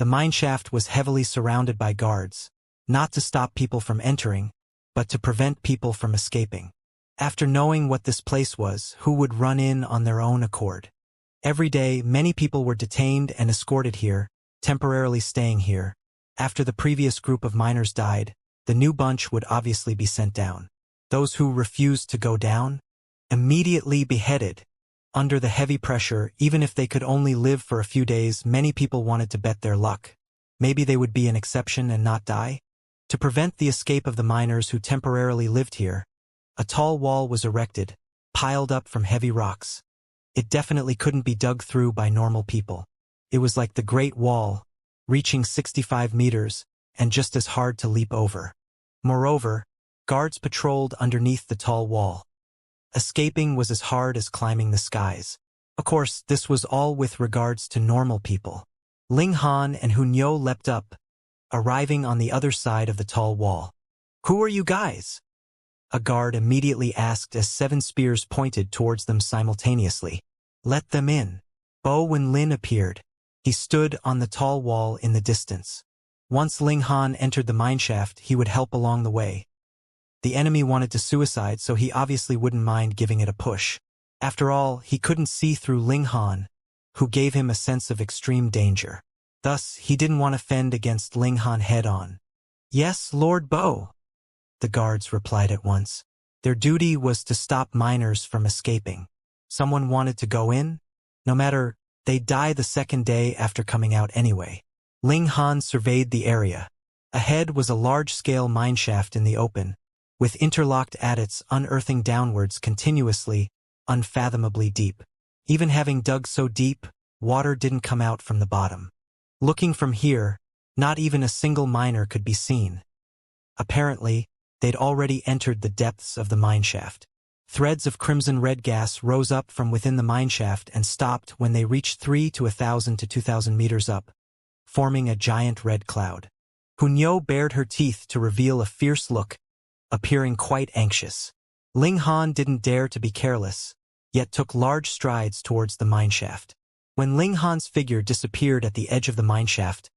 The mineshaft was heavily surrounded by guards, not to stop people from entering, but to prevent people from escaping. After knowing what this place was, who would run in on their own accord? Every day, many people were detained and escorted here, temporarily staying here. After the previous group of miners died, the new bunch would obviously be sent down. Those who refused to go down, immediately beheaded. Under the heavy pressure, even if they could only live for a few days, many people wanted to bet their luck. Maybe they would be an exception and not die? To prevent the escape of the miners who temporarily lived here, a tall wall was erected, piled up from heavy rocks. It definitely couldn't be dug through by normal people. It was like the Great Wall, reaching 65 meters, and just as hard to leap over. Moreover, guards patrolled underneath the tall wall. Escaping was as hard as climbing the skies. Of course, this was all with regards to normal people. Ling Han and Hunyo leapt up, arriving on the other side of the tall wall. "Who are you guys?" a guard immediately asked as 7 spears pointed towards them simultaneously. "Let them in." Bo Wenlin appeared. He stood on the tall wall in the distance. Once Ling Han entered the mineshaft, he would help along the way. The enemy wanted to suicide, so he obviously wouldn't mind giving it a push. After all, he couldn't see through Ling Han, who gave him a sense of extreme danger. Thus, he didn't want to fend against Ling Han head-on. "Yes, Lord Bo," the guards replied at once. Their duty was to stop miners from escaping. Someone wanted to go in? No matter, they'd die the second day after coming out anyway. Ling Han surveyed the area. Ahead was a large-scale mineshaft in the open, with interlocked adits unearthing downwards continuously, unfathomably deep. Even having dug so deep, water didn't come out from the bottom. Looking from here, not even a single miner could be seen. Apparently, they'd already entered the depths of the mineshaft. Threads of crimson-red gas rose up from within the mineshaft and stopped when they reached 3 to 1,000 to 2,000 meters up, forming a giant red cloud. Hunyo bared her teeth to reveal a fierce look, appearing quite anxious. Ling Han didn't dare to be careless, yet took large strides towards the mineshaft. When Ling Han's figure disappeared at the edge of the mineshaft,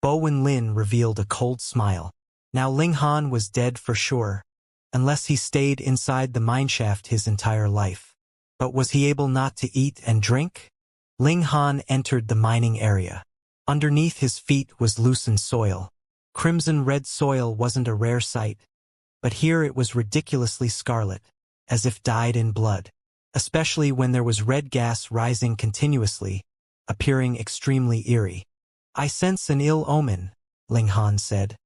Bo Wenlin revealed a cold smile. Now Ling Han was dead for sure, unless he stayed inside the mineshaft his entire life. But was he able not to eat and drink? Ling Han entered the mining area. Underneath his feet was loosened soil. Crimson-red soil wasn't a rare sight, but here it was ridiculously scarlet, as if dyed in blood, especially when there was red gas rising continuously, appearing extremely eerie. "I sense an ill omen," Ling Han said.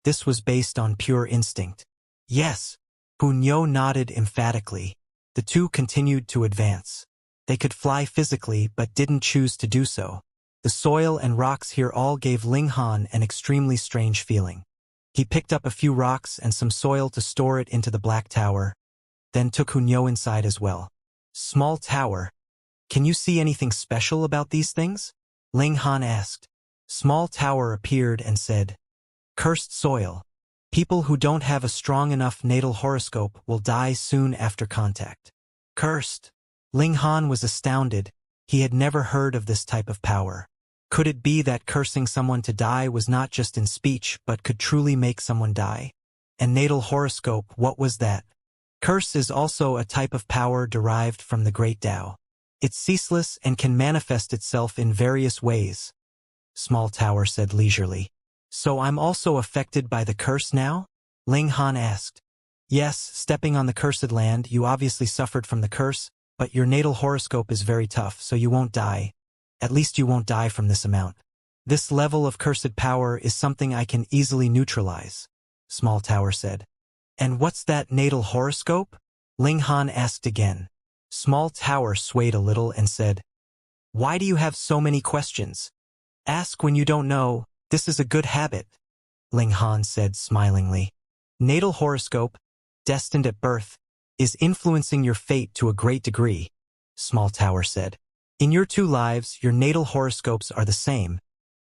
This was based on pure instinct. "Yes," Hunyo nodded emphatically. The two continued to advance. They could fly physically but didn't choose to do so. The soil and rocks here all gave Ling Han an extremely strange feeling. He picked up a few rocks and some soil to store it into the black tower, then took Hunyo inside as well. "Small tower. Can you see anything special about these things?" Ling Han asked. Small tower appeared and said, "Cursed soil. People who don't have a strong enough natal horoscope will die soon after contact." Cursed. Ling Han was astounded. He had never heard of this type of power. Could it be that cursing someone to die was not just in speech but could truly make someone die? And natal horoscope, what was that? Curse is also a type of power derived from the Great Tao. It's ceaseless and can manifest itself in various ways. Small Tower said leisurely. "So I'm also affected by the curse now?" Ling Han asked. "Yes, stepping on the cursed land, you obviously suffered from the curse, but your natal horoscope is very tough, so you won't die. At least you won't die from this amount. This level of cursed power is something I can easily neutralize," Small Tower said. "And what's that natal horoscope?" Ling Han asked again. Small Tower swayed a little and said, "Why do you have so many questions? Ask when you don't know. This is a good habit," Ling Han said smilingly. "Natal horoscope, destined at birth, is influencing your fate to a great degree," Small Tower said. "In your 2 lives, your natal horoscopes are the same,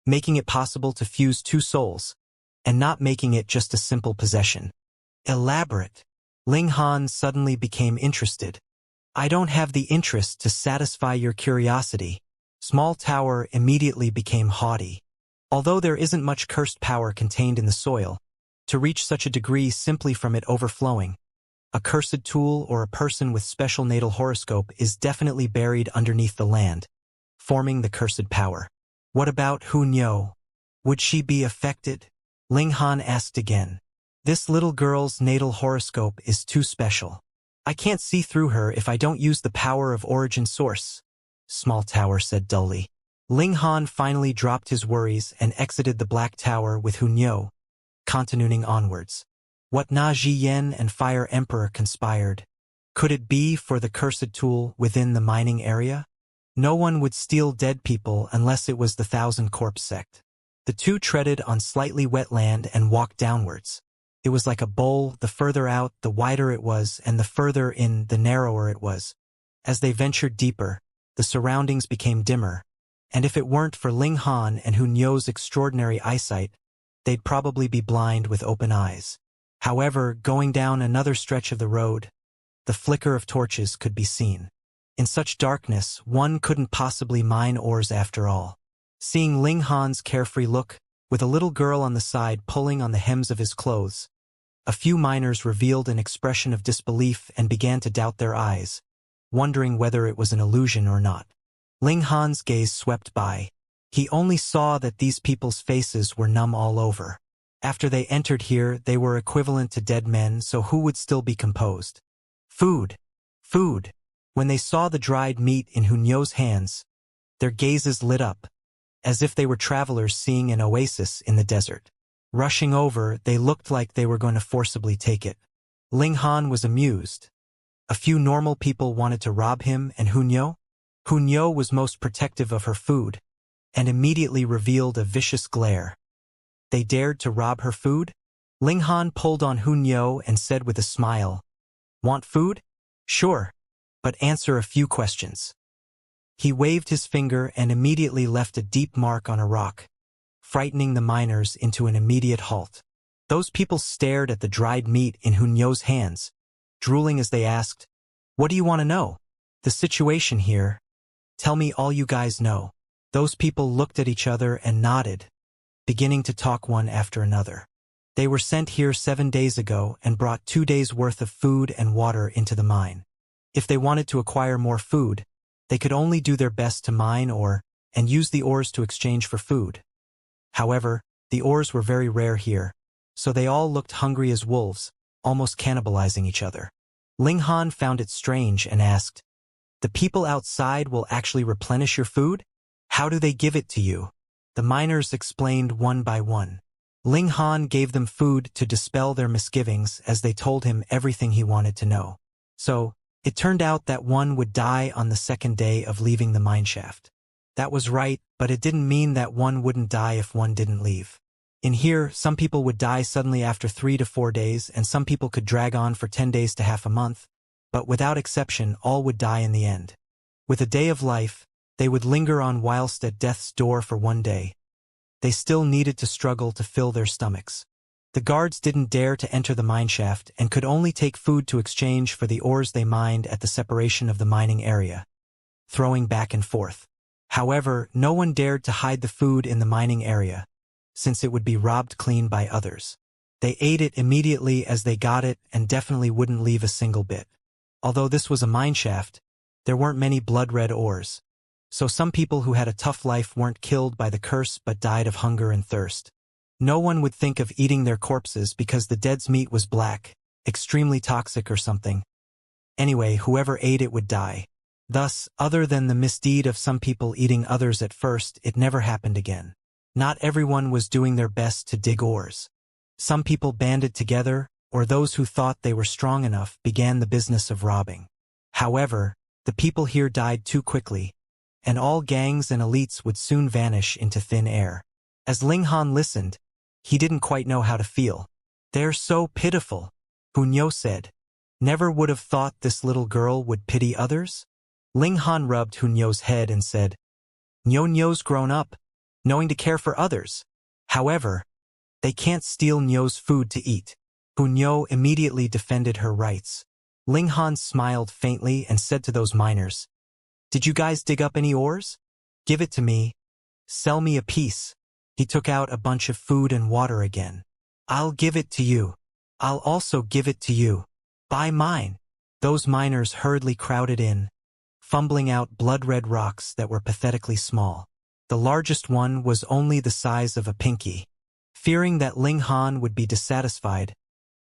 making it possible to fuse 2 souls, and not making it just a simple possession." Elaborate. Ling Han suddenly became interested. "I don't have the interest to satisfy your curiosity." Small Tower immediately became haughty. Although there isn't much cursed power contained in the soil, to reach such a degree simply from it overflowing, a cursed tool or a person with special natal horoscope is definitely buried underneath the land, forming the cursed power. What about Hu Niu? Would she be affected? Ling Han asked again. This little girl's natal horoscope is too special. I can't see through her if I don't use the power of origin source, Small Tower said dully. Ling Han finally dropped his worries and exited the Black Tower with Hu Niu, continuing onwards. What Na Ji Yen and Fire Emperor conspired? Could it be for the cursed tool within the mining area? No one would steal dead people unless it was the Thousand Corpse sect. The two treaded on slightly wet land and walked downwards. It was like a bowl, the further out, the wider it was, and the further in, the narrower it was. As they ventured deeper, the surroundings became dimmer, and if it weren't for Ling Han and Hu Niu's extraordinary eyesight, they'd probably be blind with open eyes. However, going down another stretch of the road, the flicker of torches could be seen. In such darkness, one couldn't possibly mine ores after all. Seeing Ling Han's carefree look, with a little girl on the side pulling on the hems of his clothes, a few miners revealed an expression of disbelief and began to doubt their eyes, wondering whether it was an illusion or not. Ling Han's gaze swept by. He only saw that these people's faces were numb all over. After they entered here, they were equivalent to dead men, so who would still be composed? Food! Food! When they saw the dried meat in Hu Niu's hands, their gazes lit up, as if they were travelers seeing an oasis in the desert. Rushing over, they looked like they were going to forcibly take it. Ling Han was amused. A few normal people wanted to rob him, and Hu Niu? Hu Niu was most protective of her food, and immediately revealed a vicious glare. They dared to rob her food? Ling Han pulled on Hu Niu and said with a smile, "Want food? Sure, but answer a few questions." He waved his finger and immediately left a deep mark on a rock, frightening the miners into an immediate halt. Those people stared at the dried meat in Hu Niu's hands, drooling as they asked, "What do you want to know? The situation here. Tell me all you guys know." Those people looked at each other and nodded, beginning to talk one after another. They were sent here 7 days ago and brought 2 days' worth of food and water into the mine. If they wanted to acquire more food, they could only do their best to mine and use the ores to exchange for food. However, the ores were very rare here, so they all looked hungry as wolves, almost cannibalizing each other. Ling Han found it strange and asked, "The people outside will actually replenish your food? How do they give it to you?" The miners explained one by one. Ling Han gave them food to dispel their misgivings as they told him everything he wanted to know. So, it turned out that one would die on the second day of leaving the mineshaft. That was right, but it didn't mean that one wouldn't die if one didn't leave. In here, some people would die suddenly after 3 to 4 days, and some people could drag on for 10 days to half a month, but without exception, all would die in the end. With a day of life, they would linger on whilst at death's door for 1 day. They still needed to struggle to fill their stomachs. The guards didn't dare to enter the mineshaft and could only take food to exchange for the ores they mined at the separation of the mining area, throwing back and forth. However, no one dared to hide the food in the mining area, since it would be robbed clean by others. They ate it immediately as they got it and definitely wouldn't leave a single bit. Although this was a mineshaft, there weren't many blood-red ores, so some people who had a tough life weren't killed by the curse but died of hunger and thirst. No one would think of eating their corpses because the dead's meat was black, extremely toxic or something. Anyway, whoever ate it would die. Thus, other than the misdeed of some people eating others at first, it never happened again. Not everyone was doing their best to dig ores. Some people banded together, or those who thought they were strong enough began the business of robbing. However, the people here died too quickly, and all gangs and elites would soon vanish into thin air. As Ling Han listened, he didn't quite know how to feel. "They're so pitiful," Hu Niu said. "Never would have thought this little girl would pity others?" Ling Han rubbed Hu Niu's head and said, Niu's grown up, knowing to care for others. However, they can't steal Niu's food to eat." Hu Niu immediately defended her rights. Ling Han smiled faintly and said to those miners, "Did you guys dig up any ores? Give it to me. Sell me a piece." He took out a bunch of food and water again. I'll give it to you. I'll also give it to you. Buy mine. Those miners hurriedly crowded in, fumbling out blood-red rocks that were pathetically small. The largest one was only the size of a pinky. Fearing that Ling Han would be dissatisfied,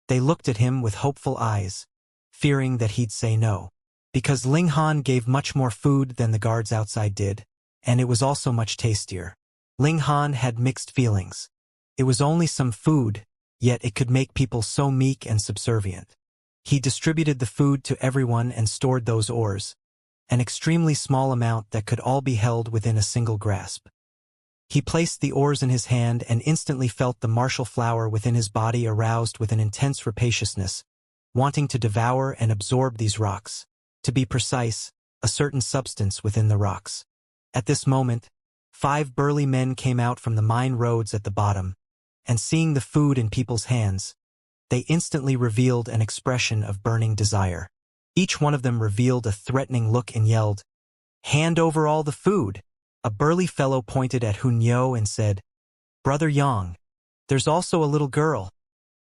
they looked at him with hopeful eyes, fearing that he'd say no. Because Ling Han gave much more food than the guards outside did, and it was also much tastier. Ling Han had mixed feelings. It was only some food, yet it could make people so meek and subservient. He distributed the food to everyone and stored those ores, an extremely small amount that could all be held within a single grasp. He placed the ores in his hand and instantly felt the martial flower within his body aroused with an intense rapaciousness, wanting to devour and absorb these rocks. To be precise, a certain substance within the rocks. At this moment, 5 burly men came out from the mine roads at the bottom, and seeing the food in people's hands, they instantly revealed an expression of burning desire. Each one of them revealed a threatening look and yelled, "Hand over all the food!" A burly fellow pointed at Hunyao and said, "Brother Yang, there's also a little girl."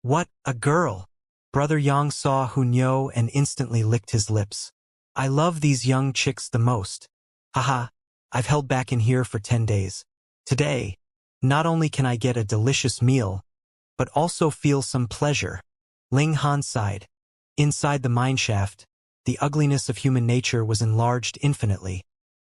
"What, a girl?" Brother Yang saw Hunyao and instantly licked his lips. "I love these young chicks the most. Haha, I've held back in here for 10 days. Today, not only can I get a delicious meal, but also feel some pleasure." Ling Han sighed. Inside the mineshaft, the ugliness of human nature was enlarged infinitely,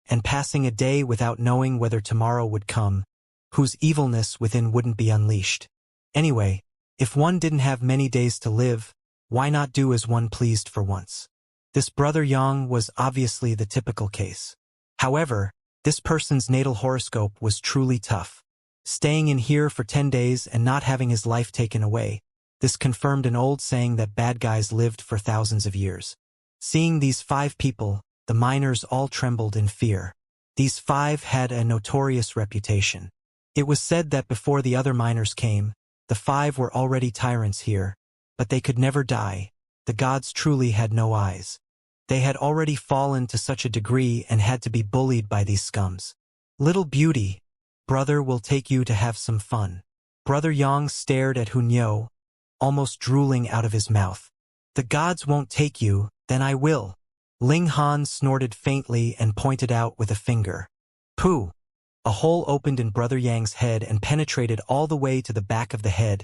and passing a day without knowing whether tomorrow would come, whose evilness within wouldn't be unleashed. Anyway, if one didn't have many days to live, why not do as one pleased for once? This Brother Yang was obviously the typical case. However, this person's natal horoscope was truly tough. Staying in here for 10 days and not having his life taken away, this confirmed an old saying that bad guys lived for thousands of years. Seeing these 5 people, the miners all trembled in fear. These 5 had a notorious reputation. It was said that before the other miners came, the 5 were already tyrants here, but they could never die. The gods truly had no eyes. They had already fallen to such a degree and had to be bullied by these scums. "Little beauty, brother will take you to have some fun." Brother Yang stared at Hunyao, almost drooling out of his mouth. "The gods won't take you, then I will." Ling Han snorted faintly and pointed out with a finger. "Pooh!" A hole opened in Brother Yang's head and penetrated all the way to the back of the head,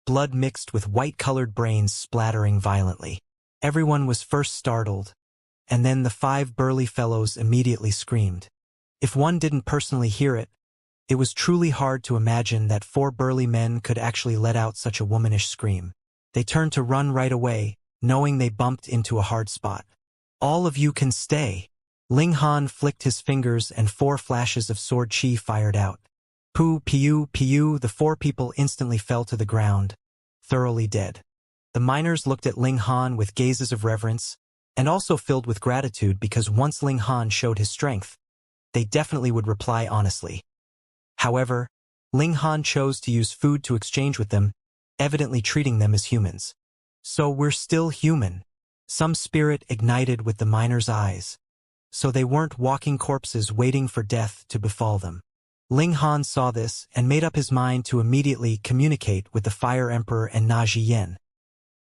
blood mixed with white-colored brains splattering violently. Everyone was first startled, and then the 5 burly fellows immediately screamed. If one didn't personally hear it, it was truly hard to imagine that 4 burly men could actually let out such a womanish scream. They turned to run right away, knowing they bumped into a hard spot. "All of you can stay." Ling Han flicked his fingers and 4 flashes of sword chi fired out. Poo, piu, piu, the 4 people instantly fell to the ground, thoroughly dead. The miners looked at Ling Han with gazes of reverence, and also filled with gratitude because once Ling Han showed his strength, they definitely would reply honestly. However, Ling Han chose to use food to exchange with them, evidently treating them as humans. "So we're still human." Some spirit ignited with the miners' eyes. So they weren't walking corpses waiting for death to befall them. Ling Han saw this and made up his mind to immediately communicate with the Fire Emperor and Na Zhiyan,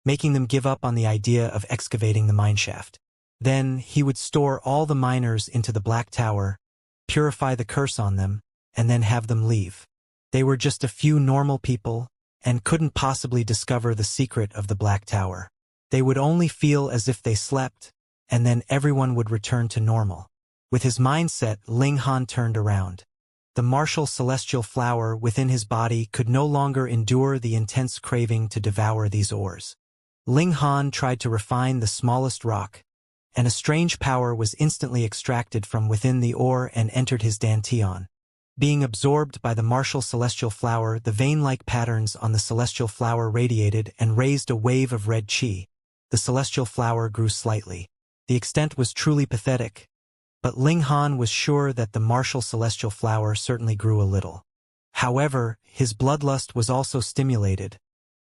making them give up on the idea of excavating the mineshaft. Then he would store all the miners into the Black Tower, purify the curse on them, and then have them leave. They were just a few normal people and couldn't possibly discover the secret of the Black Tower. They would only feel as if they slept, and then everyone would return to normal. With his mindset, Ling Han turned around. The martial celestial flower within his body could no longer endure the intense craving to devour these ores. Ling Han tried to refine the smallest rock, and a strange power was instantly extracted from within the ore and entered his dantian. Being absorbed by the martial celestial flower, the vein-like patterns on the celestial flower radiated and raised a wave of red chi. The celestial flower grew slightly. The extent was truly pathetic, but Ling Han was sure that the martial celestial flower certainly grew a little. However, his bloodlust was also stimulated,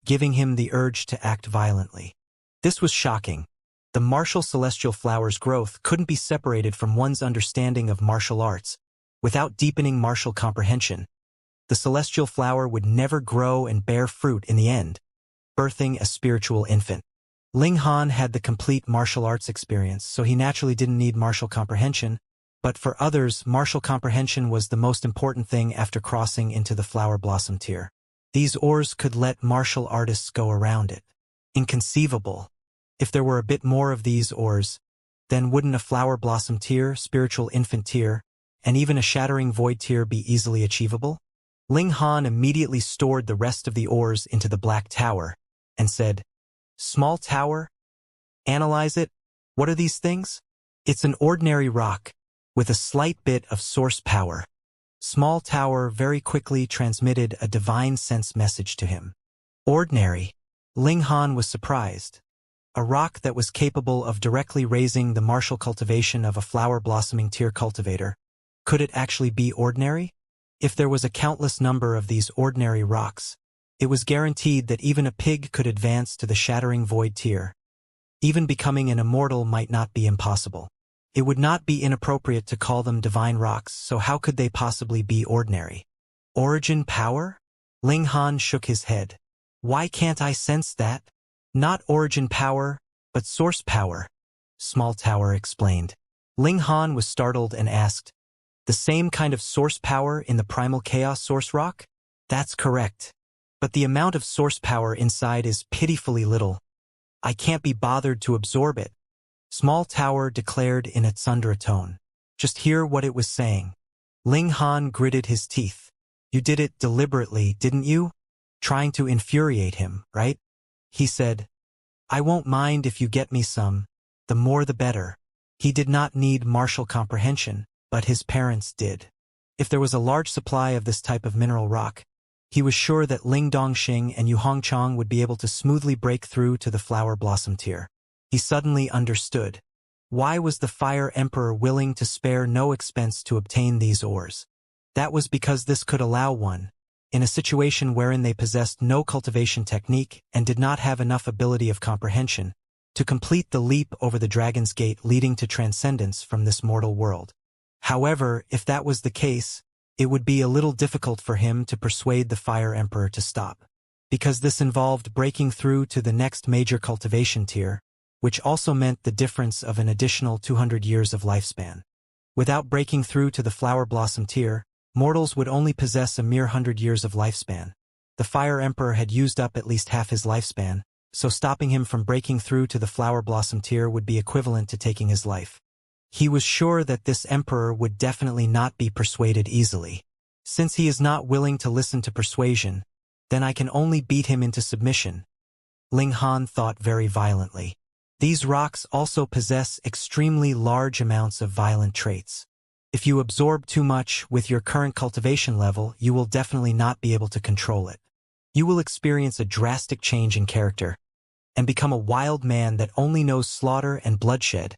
giving him the urge to act violently. This was shocking. The martial celestial flower's growth couldn't be separated from one's understanding of martial arts, without deepening martial comprehension. the celestial flower would never grow and bear fruit in the end, birthing a spiritual infant. Ling Han had the complete martial arts experience, so he naturally didn't need martial comprehension, but for others, martial comprehension was the most important thing after crossing into the flower blossom tier. These ores could let martial artists go around it. Inconceivable. If there were a bit more of these ores, then wouldn't a flower blossom tier, spiritual infant tier, and even a shattering void tier be easily achievable? Ling Han immediately stored the rest of the ores into the black tower and said, "Small tower? Analyze it. What are these things?" "It's an ordinary rock, with a slight bit of source power." Small tower very quickly transmitted a divine sense message to him. Ordinary. Ling Han was surprised. A rock that was capable of directly raising the martial cultivation of a flower blossoming tier cultivator. Could it actually be ordinary? If there was a countless number of these ordinary rocks, it was guaranteed that even a pig could advance to the shattering void tier. Even becoming an immortal might not be impossible. It would not be inappropriate to call them divine rocks, so how could they possibly be ordinary? Origin power? Ling Han shook his head. Why can't I sense that? Not origin power, but source power, Small Tower explained. Ling Han was startled and asked, "The same kind of source power in the primal chaos source rock?" "That's correct. But the amount of source power inside is pitifully little. I can't be bothered to absorb it," Small Tower declared in a tsundere tone. "Just hear what it was saying." Ling Han gritted his teeth. "You did it deliberately, didn't you? Trying to infuriate him, right?" He said, "I won't mind if you get me some, the more the better." He did not need martial comprehension, but his parents did. If there was a large supply of this type of mineral rock, he was sure that Ling Dongxing and Yu Hongchang would be able to smoothly break through to the flower blossom tier. He suddenly understood. Why was the Fire Emperor willing to spare no expense to obtain these ores? That was because this could allow one, in a situation wherein they possessed no cultivation technique and did not have enough ability of comprehension, to complete the leap over the Dragon's Gate leading to transcendence from this mortal world. However, if that was the case, it would be a little difficult for him to persuade the Fire Emperor to stop, because this involved breaking through to the next major cultivation tier, which also meant the difference of an additional 200 years of lifespan. Without breaking through to the flower blossom tier, mortals would only possess a mere 100 years of lifespan. The Fire Emperor had used up at least half his lifespan, so stopping him from breaking through to the flower blossom tier would be equivalent to taking his life. He was sure that this emperor would definitely not be persuaded easily. Since he is not willing to listen to persuasion, then I can only beat him into submission. Ling Han thought very violently. These rocks also possess extremely large amounts of violent traits. If you absorb too much with your current cultivation level, you will definitely not be able to control it. You will experience a drastic change in character and become a wild man that only knows slaughter and bloodshed,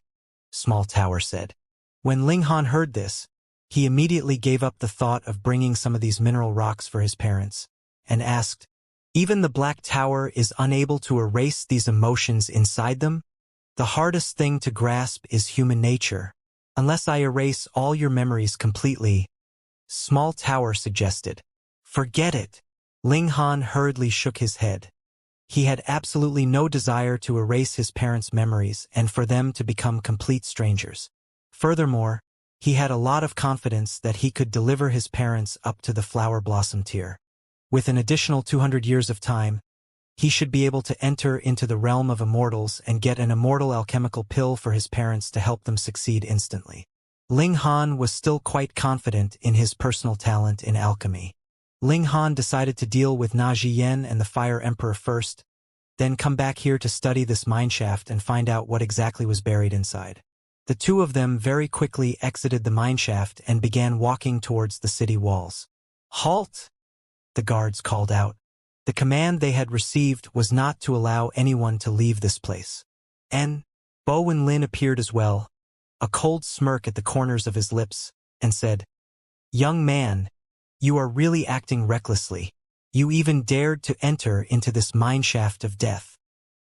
Small Tower said. When Ling Han heard this, he immediately gave up the thought of bringing some of these mineral rocks for his parents, and asked, "Even the Black Tower is unable to erase these emotions inside them? The hardest thing to grasp is human nature. Unless I erase all your memories completely," Small Tower suggested. "Forget it." Ling Han hurriedly shook his head. He had absolutely no desire to erase his parents' memories and for them to become complete strangers. Furthermore, he had a lot of confidence that he could deliver his parents up to the flower blossom tier. With an additional 200 years of time, he should be able to enter into the realm of immortals and get an immortal alchemical pill for his parents to help them succeed instantly. Ling Han was still quite confident in his personal talent in alchemy. Ling Han decided to deal with Na Zhiyan and the Fire Emperor first, then come back here to study this mineshaft and find out what exactly was buried inside. The two of them very quickly exited the mineshaft and began walking towards the city walls. "Halt!" the guards called out. The command they had received was not to allow anyone to leave this place. Bo Wen Lin appeared as well, a cold smirk at the corners of his lips, and said, "Young man, you are really acting recklessly. You even dared to enter into this mineshaft of death.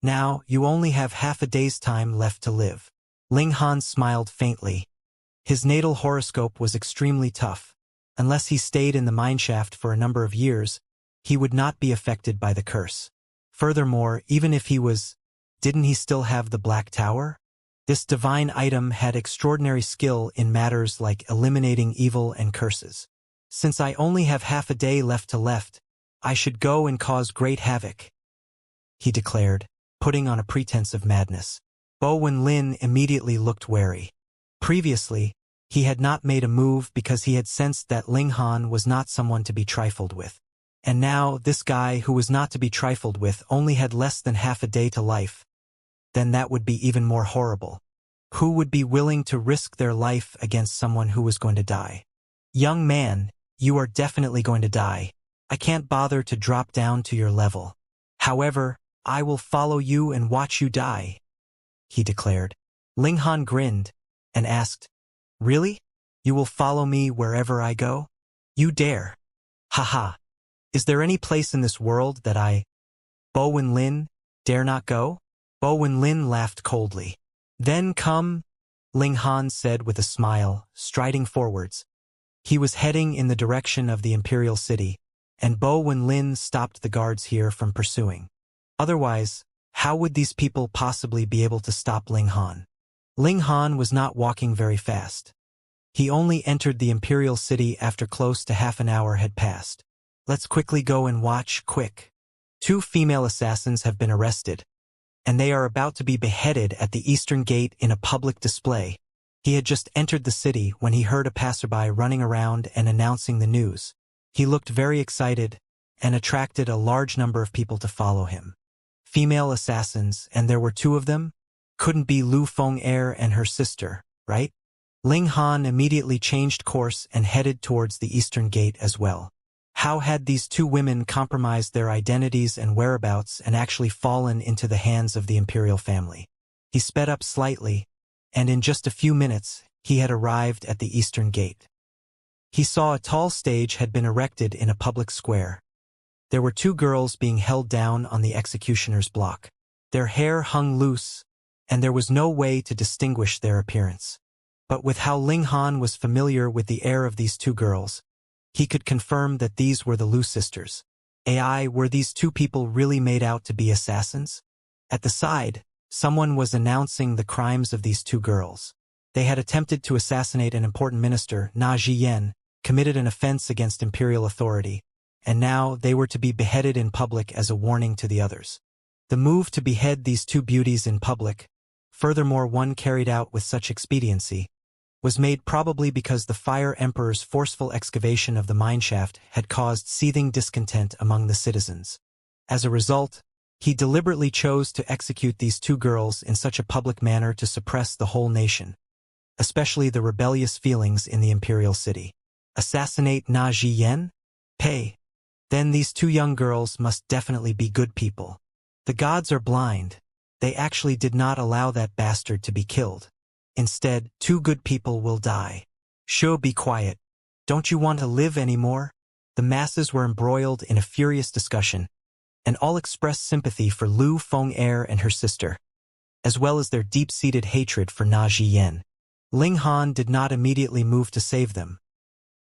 Now, you only have half a day's time left to live." Ling Han smiled faintly. His natal horoscope was extremely tough, Unless he stayed in the mineshaft for a number of years, he would not be affected by the curse. Furthermore, even if he was, didn't he still have the Black Tower? This divine item had extraordinary skill in matters like eliminating evil and curses. Since I only have half a day left, I should go and cause great havoc, he declared, putting on a pretense of madness. Bo Wenlin immediately looked wary. Previously, he had not made a move because he had sensed that Ling Han was not someone to be trifled with. And now, this guy who was not to be trifled with only had less than half a day to life. Then that would be even more horrible. Who would be willing to risk their life against someone who was going to die? Young man, you are definitely going to die. I can't bother to drop down to your level. However, I will follow you and watch you die, he declared. Ling Han grinned and asked, Really? You will follow me wherever I go? You dare. Haha. Is there any place in this world that I, Bo Wenlin, dare not go? Bo Wenlin laughed coldly. Then come, Ling Han said with a smile, striding forwards. He was heading in the direction of the Imperial City, and Bo Wenlin stopped the guards here from pursuing. Otherwise, how would these people possibly be able to stop Ling Han? Ling Han was not walking very fast. He only entered the Imperial City after close to half an hour had passed. Let's quickly go and watch, quick. 2 female assassins have been arrested, and they are about to be beheaded at the Eastern Gate in a public display. He had just entered the city when he heard a passerby running around and announcing the news. He looked very excited and attracted a large number of people to follow him. Female assassins, and there were 2 of them? Couldn't be Lu Feng-er and her sister, right? Ling Han immediately changed course and headed towards the Eastern Gate as well. How had these 2 women compromised their identities and whereabouts and actually fallen into the hands of the imperial family? He sped up slightly, and in just a few minutes, he had arrived at the Eastern Gate. He saw a tall stage had been erected in a public square. There were 2 girls being held down on the executioner's block. Their hair hung loose, and there was no way to distinguish their appearance. But with how Ling Han was familiar with the air of these 2 girls, he could confirm that these were the Lu sisters. Were these 2 people really made out to be assassins? At the side, someone was announcing the crimes of these 2 girls. They had attempted to assassinate an important minister, Na Zhiyan, committed an offense against imperial authority, and now they were to be beheaded in public as a warning to the others. The move to behead these 2 beauties in public, furthermore one carried out with such expediency, was made probably because the Fire Emperor's forceful excavation of the mineshaft had caused seething discontent among the citizens. As a result, he deliberately chose to execute these 2 girls in such a public manner to suppress the whole nation, especially the rebellious feelings in the imperial city. Assassinate Na Zhiyan? Pay. Then these 2 young girls must definitely be good people. The gods are blind. They actually did not allow that bastard to be killed. Instead, 2 good people will die. Sho, be quiet. Don't you want to live anymore? The masses were embroiled in a furious discussion, and all expressed sympathy for Lu Feng-er and her sister, as well as their deep-seated hatred for Na Zhiyan. Ling Han did not immediately move to save them.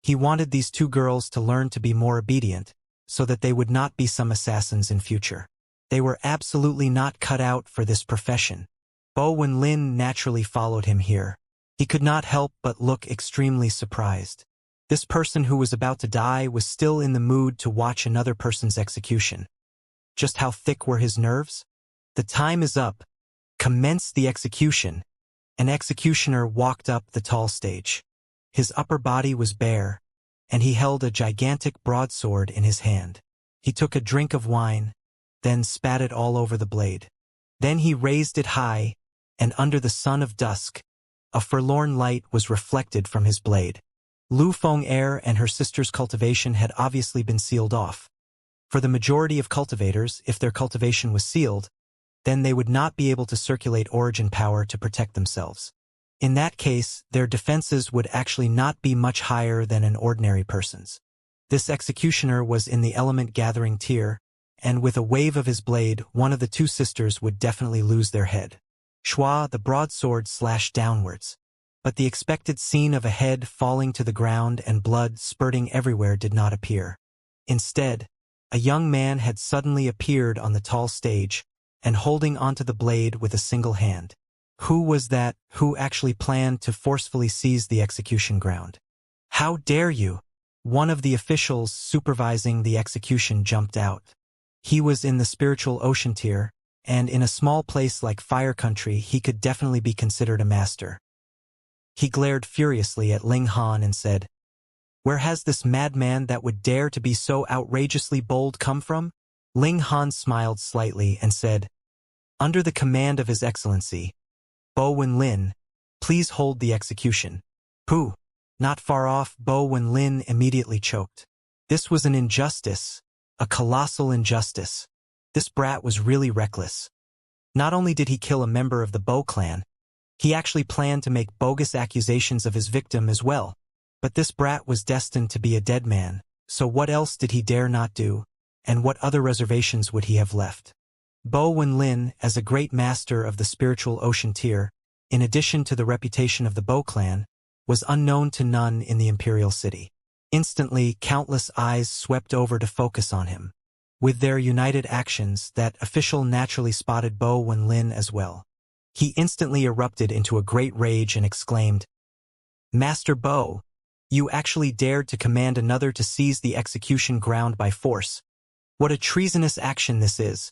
He wanted these 2 girls to learn to be more obedient, so that they would not be some assassins in future. They were absolutely not cut out for this profession. Bo Wenlin naturally followed him here. He could not help but look extremely surprised. This person who was about to die was still in the mood to watch another person's execution. Just how thick were his nerves? The time is up. Commence the execution. An executioner walked up the tall stage. His upper body was bare, and he held a gigantic broadsword in his hand. He took a drink of wine, then spat it all over the blade. Then he raised it high, and under the sun of dusk, a forlorn light was reflected from his blade. Lu Feng-er and her sister's cultivation had obviously been sealed off. For the majority of cultivators, if their cultivation was sealed, then they would not be able to circulate origin power to protect themselves. In that case, their defenses would actually not be much higher than an ordinary person's. This executioner was in the element gathering tier, and with a wave of his blade, one of the 2 sisters would definitely lose their head. Schwa, the broadsword slashed downwards. But the expected scene of a head falling to the ground and blood spurting everywhere did not appear. Instead, a young man had suddenly appeared on the tall stage and holding onto the blade with a single hand. Who was that who actually planned to forcefully seize the execution ground? How dare you? One of the officials supervising the execution jumped out. He was in the spiritual ocean tier, and in a small place like Fire Country he could definitely be considered a master. He glared furiously at Ling Han and said, "Where has this madman that would dare to be so outrageously bold come from?" Ling Han smiled slightly and said, "Under the command of His Excellency, Bo Wenlin, please hold the execution." Pooh! Not far off, Bo Wenlin immediately choked. This was an injustice, a colossal injustice. This brat was really reckless. Not only did he kill a member of the Bo clan, he actually planned to make bogus accusations of his victim as well. But this brat was destined to be a dead man, so what else did he dare not do, and what other reservations would he have left? Bo Wenlin, as a great master of the spiritual ocean tier, in addition to the reputation of the Bo clan, was unknown to none in the imperial city. Instantly, countless eyes swept over to focus on him. With their united actions, that official naturally spotted Bo Wenlin as well. He instantly erupted into a great rage and exclaimed, "Master Bo, you actually dared to command another to seize the execution ground by force. What a treasonous action this is.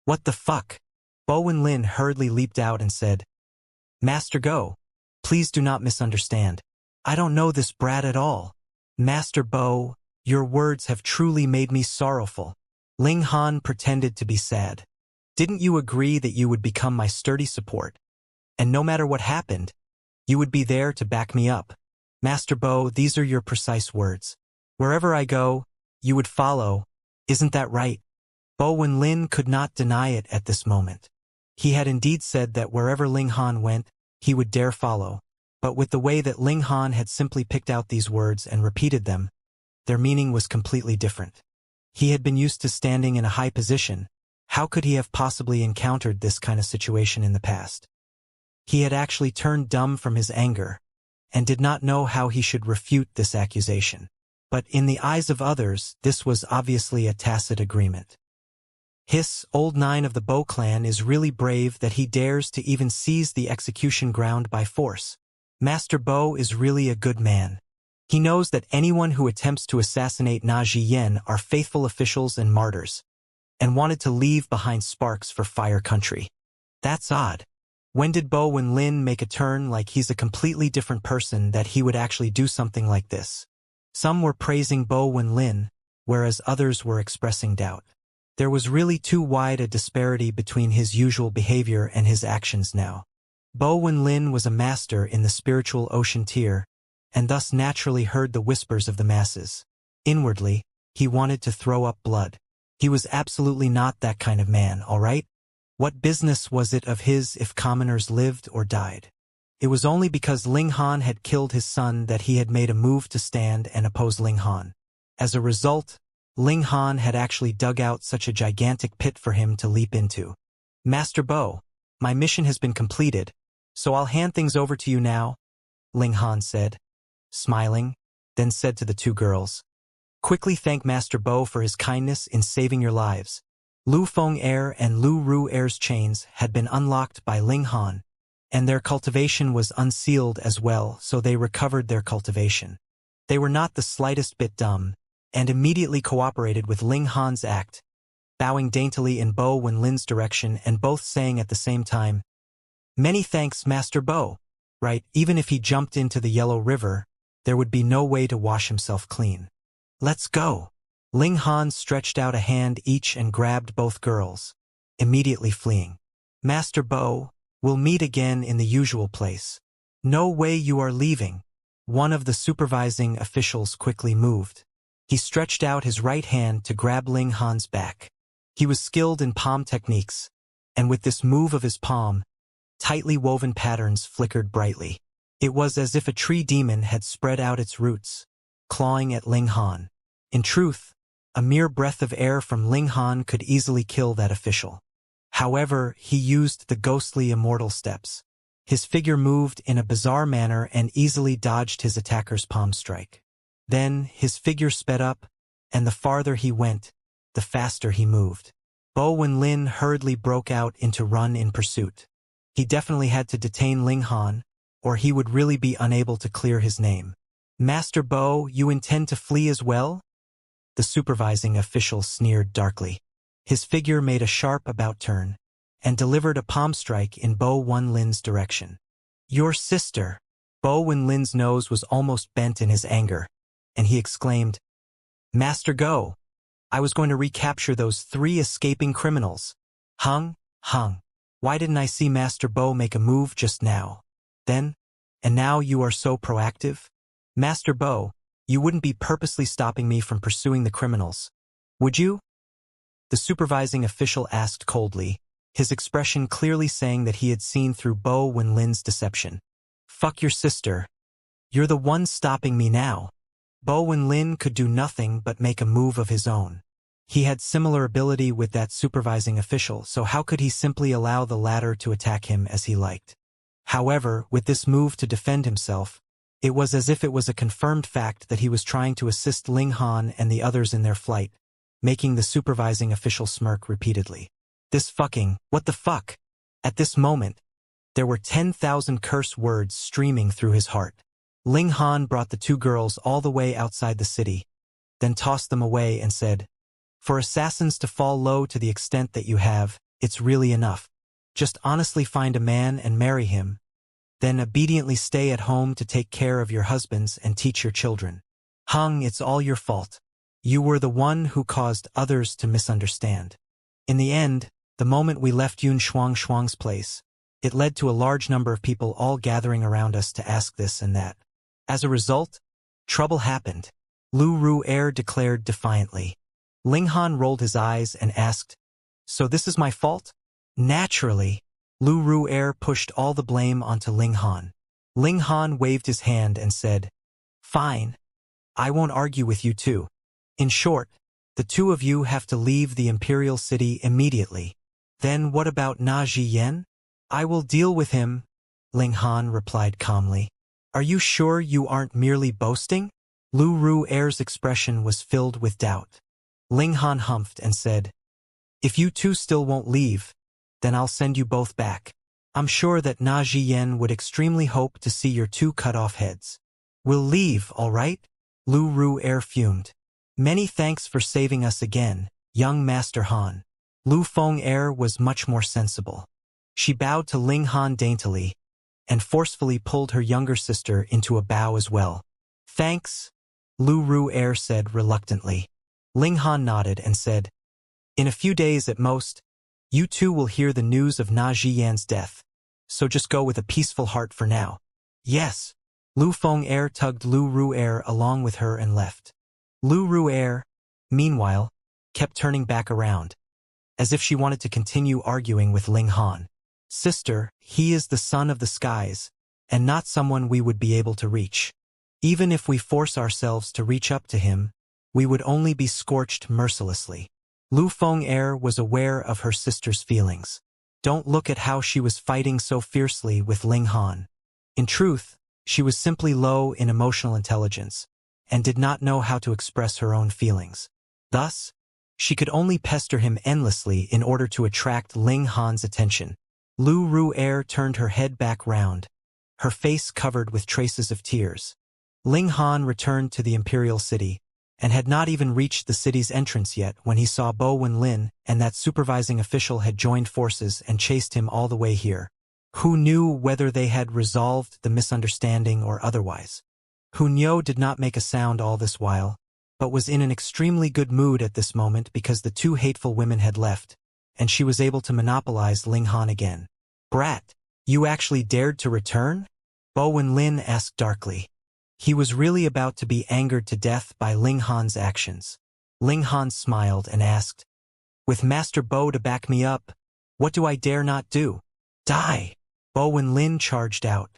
What the fuck?" Bo Wenlin hurriedly leaped out and said, "Master Go, please do not misunderstand. I don't know this brat at all. Master Bo, your words have truly made me sorrowful." Ling Han pretended to be sad. "Didn't you agree that you would become my sturdy support? And no matter what happened, you would be there to back me up? Master Bo, these are your precise words. Wherever I go, you would follow. Isn't that right?" Bo Wenlin could not deny it at this moment. He had indeed said that wherever Ling Han went, he would dare follow. But with the way that Ling Han had simply picked out these words and repeated them, their meaning was completely different. He had been used to standing in a high position. How could he have possibly encountered this kind of situation in the past? He had actually turned dumb from his anger, and did not know how he should refute this accusation. But in the eyes of others, this was obviously a tacit agreement. Hiss, old nine of the Bo clan is really brave that he dares to even seize the execution ground by force. Master Bo is really a good man. He knows that anyone who attempts to assassinate Na Jiyen are faithful officials and martyrs, and wanted to leave behind sparks for Fire Country. That's odd. When did Bo Wenlin make a turn like he's a completely different person that he would actually do something like this? Some were praising Bo Wenlin, whereas others were expressing doubt. There was really too wide a disparity between his usual behavior and his actions now. Bo Wenlin was a master in the spiritual ocean tier, and thus naturally heard the whispers of the masses. Inwardly, he wanted to throw up blood. He was absolutely not that kind of man, all right? What business was it of his if commoners lived or died? It was only because Ling Han had killed his son that he had made a move to stand and oppose Ling Han. As a result, Ling Han had actually dug out such a gigantic pit for him to leap into. "Master Bo, my mission has been completed, so I'll hand things over to you now," Ling Han said, smiling, then said to the two girls, "Quickly thank Master Bo for his kindness in saving your lives." Lu Feng Air and Lu Ru Air's chains had been unlocked by Ling Han, and their cultivation was unsealed as well, so they recovered their cultivation. They were not the slightest bit dumb, and immediately cooperated with Ling Han's act, bowing daintily in Bo Wenlin's direction and both saying at the same time, "Many thanks, Master Bo." Right, even if he jumped into the Yellow River, there would be no way to wash himself clean. "Let's go." Ling Han stretched out a hand each and grabbed both girls, immediately fleeing. "Master Bo, we'll meet again in the usual place." "No way you are leaving." One of the supervising officials quickly moved. He stretched out his right hand to grab Ling Han's back. He was skilled in palm techniques, and with this move of his palm, tightly woven patterns flickered brightly. It was as if a tree demon had spread out its roots, clawing at Ling Han. In truth, a mere breath of air from Ling Han could easily kill that official. However, he used the ghostly immortal steps. His figure moved in a bizarre manner and easily dodged his attacker's palm strike. Then, his figure sped up, and the farther he went, the faster he moved. Bo Wenlin hurriedly broke out into run in pursuit. He definitely had to detain Ling Han, or he would really be unable to clear his name. Master Bo, you intend to flee as well? The supervising official sneered darkly. His figure made a sharp about-turn, and delivered a palm strike in Bo Wenlin's direction. Your sister! Bo Wenlin's nose was almost bent in his anger, and he exclaimed, Master Go! I was going to recapture those 3 escaping criminals. Hung. Why didn't I see Master Bo make a move just now? Then, and now you are so proactive? Master Bo, you wouldn't be purposely stopping me from pursuing the criminals, would you? The supervising official asked coldly, his expression clearly saying that he had seen through Bo Wenlin's deception. Fuck your sister. You're the one stopping me now. Bo Wenlin could do nothing but make a move of his own. He had similar ability with that supervising official, so how could he simply allow the latter to attack him as he liked? However, with this move to defend himself, it was as if it was a confirmed fact that he was trying to assist Ling Han and the others in their flight, making the supervising official smirk repeatedly. What the fuck? At this moment, there were 10,000 curse words streaming through his heart. Ling Han brought the 2 girls all the way outside the city, then tossed them away and said, For assassins to fall low to the extent that you have, it's really enough. Just honestly find a man and marry him, then obediently stay at home to take care of your husbands and teach your children. Hung, it's all your fault. You were the one who caused others to misunderstand. In the end, the moment we left Yun Shuang's place, it led to a large number of people all gathering around us to ask this and that. As a result, trouble happened. Lu Ru'er declared defiantly. Ling Han rolled his eyes and asked, So this is my fault? Naturally. Lu Ru'er pushed all the blame onto Ling Han. Ling Han waved his hand and said, Fine. I won't argue with you two. In short, the 2 of you have to leave the Imperial City immediately. Then what about Na Ziyen? I will deal with him, Ling Han replied calmly. Are you sure you aren't merely boasting? Lu Ru'er's expression was filled with doubt. Ling Han humphed and said, If you 2 still won't leave, then I'll send you both back. I'm sure that Na Ziyen would extremely hope to see your 2 cut off heads. We'll leave, all right? Lu Ru'er fumed. Many thanks for saving us again, young Master Han. Lu Feng'er was much more sensible. She bowed to Ling Han daintily, and forcefully pulled her younger sister into a bow as well. Thanks, Lu Ru'er said reluctantly. Ling Han nodded and said, In a few days at most, you 2 will hear the news of Na Ziyan's death, so just go with a peaceful heart for now. Yes. Lu Feng'er tugged Lu Ru'er along with her and left. Lu Ru'er, meanwhile, kept turning back around, as if she wanted to continue arguing with Ling Han. Sister, he is the son of the skies, and not someone we would be able to reach. Even if we force ourselves to reach up to him, we would only be scorched mercilessly. Lu Feng'er was aware of her sister's feelings. Don't look at how she was fighting so fiercely with Ling Han. In truth, she was simply low in emotional intelligence, and did not know how to express her own feelings. Thus, she could only pester him endlessly in order to attract Ling Han's attention. Lu Ru'er turned her head back round, her face covered with traces of tears. Ling Han returned to the Imperial City, and had not even reached the city's entrance yet when he saw Bo Wenlin and that supervising official had joined forces and chased him all the way here. Who knew whether they had resolved the misunderstanding or otherwise? Hunyo did not make a sound all this while, but was in an extremely good mood at this moment because the 2 hateful women had left, and she was able to monopolize Ling Han again. Brat, you actually dared to return? Bo Wenlin asked darkly. He was really about to be angered to death by Ling Han's actions. Ling Han smiled and asked, With Master Bo to back me up, what do I dare not do? Die! Bo Wenlin charged out.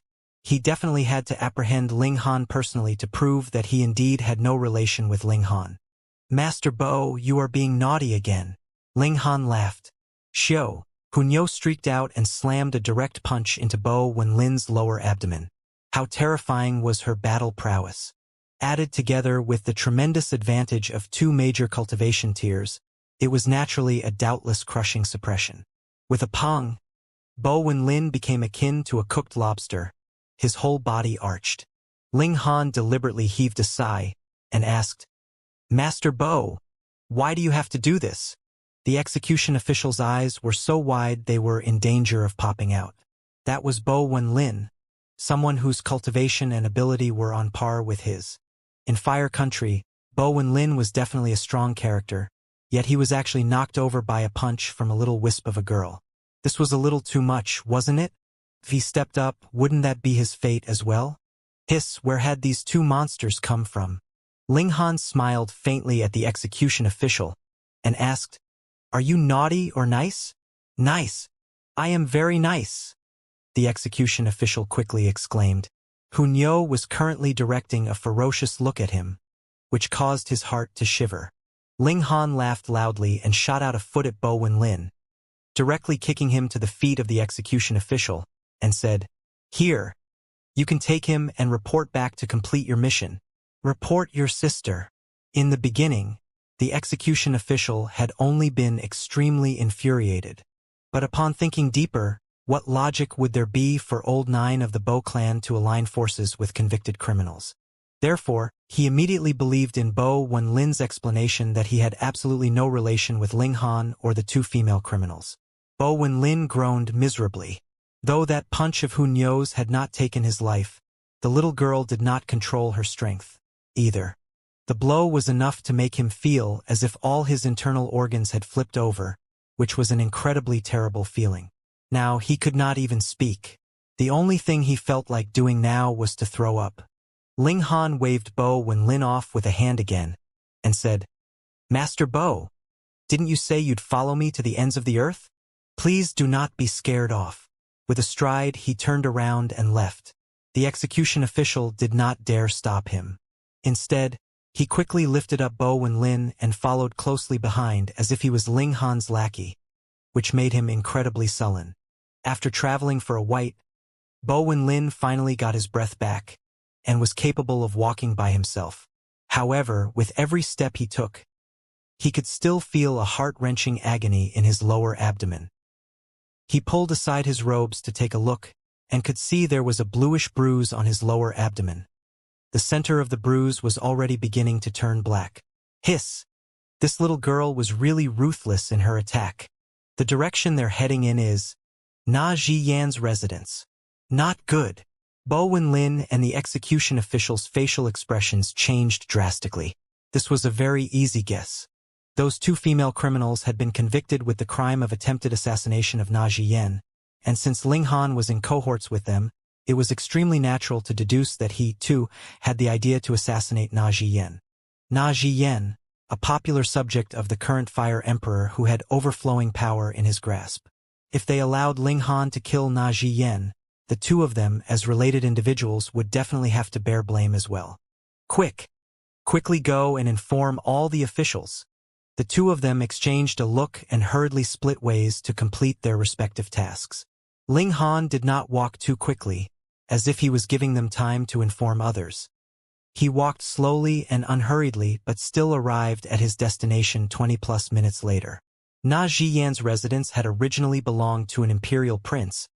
He definitely had to apprehend Ling Han personally to prove that he indeed had no relation with Ling Han. Master Bo, you are being naughty again. Ling Han laughed. Shio, Hunyo streaked out and slammed a direct punch into Bo Wenlin's lower abdomen. How terrifying was her battle prowess! Added together with the tremendous advantage of 2 major cultivation tiers, it was naturally a doubtless crushing suppression. With a pong, Bo Wenlin became akin to a cooked lobster, his whole body arched. Ling Han deliberately heaved a sigh and asked, "Master Bo, why do you have to do this?" The execution official's eyes were so wide they were in danger of popping out. That was Bo Wenlin, someone whose cultivation and ability were on par with his. In Fire Country, Bo Wenlin was definitely a strong character, yet he was actually knocked over by a punch from a little wisp of a girl. This was a little too much, wasn't it? If he stepped up, wouldn't that be his fate as well? Hiss, where had these 2 monsters come from? Ling Han smiled faintly at the execution official and asked, "Are you naughty or nice?" "Nice. I am very nice," the execution official quickly exclaimed. Hunyo was currently directing a ferocious look at him, which caused his heart to shiver. Ling Han laughed loudly and shot out a foot at Bo Wenlin, directly kicking him to the feet of the execution official, and said, "Here, you can take him and report back to complete your mission. Report your sister." In the beginning, the execution official had only been extremely infuriated. But upon thinking deeper, what logic would there be for Old Nine of the Bo clan to align forces with convicted criminals? Therefore, he immediately believed in Bo Wenlin's explanation that he had absolutely no relation with Ling Han or the 2 female criminals. Bo Wenlin groaned miserably. Though that punch of Hunyo's had not taken his life, the little girl did not control her strength, either. The blow was enough to make him feel as if all his internal organs had flipped over, which was an incredibly terrible feeling. Now he could not even speak. The only thing he felt like doing now was to throw up. Ling Han waved Bo Wenlin off with a hand again, and said, "Master Bo, didn't you say you'd follow me to the ends of the earth? Please do not be scared off." With a stride, he turned around and left. The execution official did not dare stop him. Instead, he quickly lifted up Bo Wenlin and followed closely behind as if he was Ling Han's lackey, which made him incredibly sullen. After traveling for a while, Bo Wenlin finally got his breath back and was capable of walking by himself. However, with every step he took, he could still feel a heart-wrenching agony in his lower abdomen. He pulled aside his robes to take a look and could see there was a bluish bruise on his lower abdomen. The center of the bruise was already beginning to turn black. Hiss! This little girl was really ruthless in her attack. The direction they're heading in is Na Ziyan's residence. Not good. Bo Wenlin and the execution official's facial expressions changed drastically. This was a very easy guess. Those 2 female criminals had been convicted with the crime of attempted assassination of Na Ziyan, and since Ling Han was in cohorts with them, it was extremely natural to deduce that he, too, had the idea to assassinate Na Ziyan. Na Ziyan, a popular subject of the current Fire Emperor who had overflowing power in his grasp. If they allowed Ling Han to kill Na Ziyan, the 2 of them, as related individuals, would definitely have to bear blame as well. Quickly go and inform all the officials. The 2 of them exchanged a look and hurriedly split ways to complete their respective tasks. Ling Han did not walk too quickly, as if he was giving them time to inform others. He walked slowly and unhurriedly but still arrived at his destination 20+ minutes later. Na Ziyan's residence had originally belonged to an imperial prince,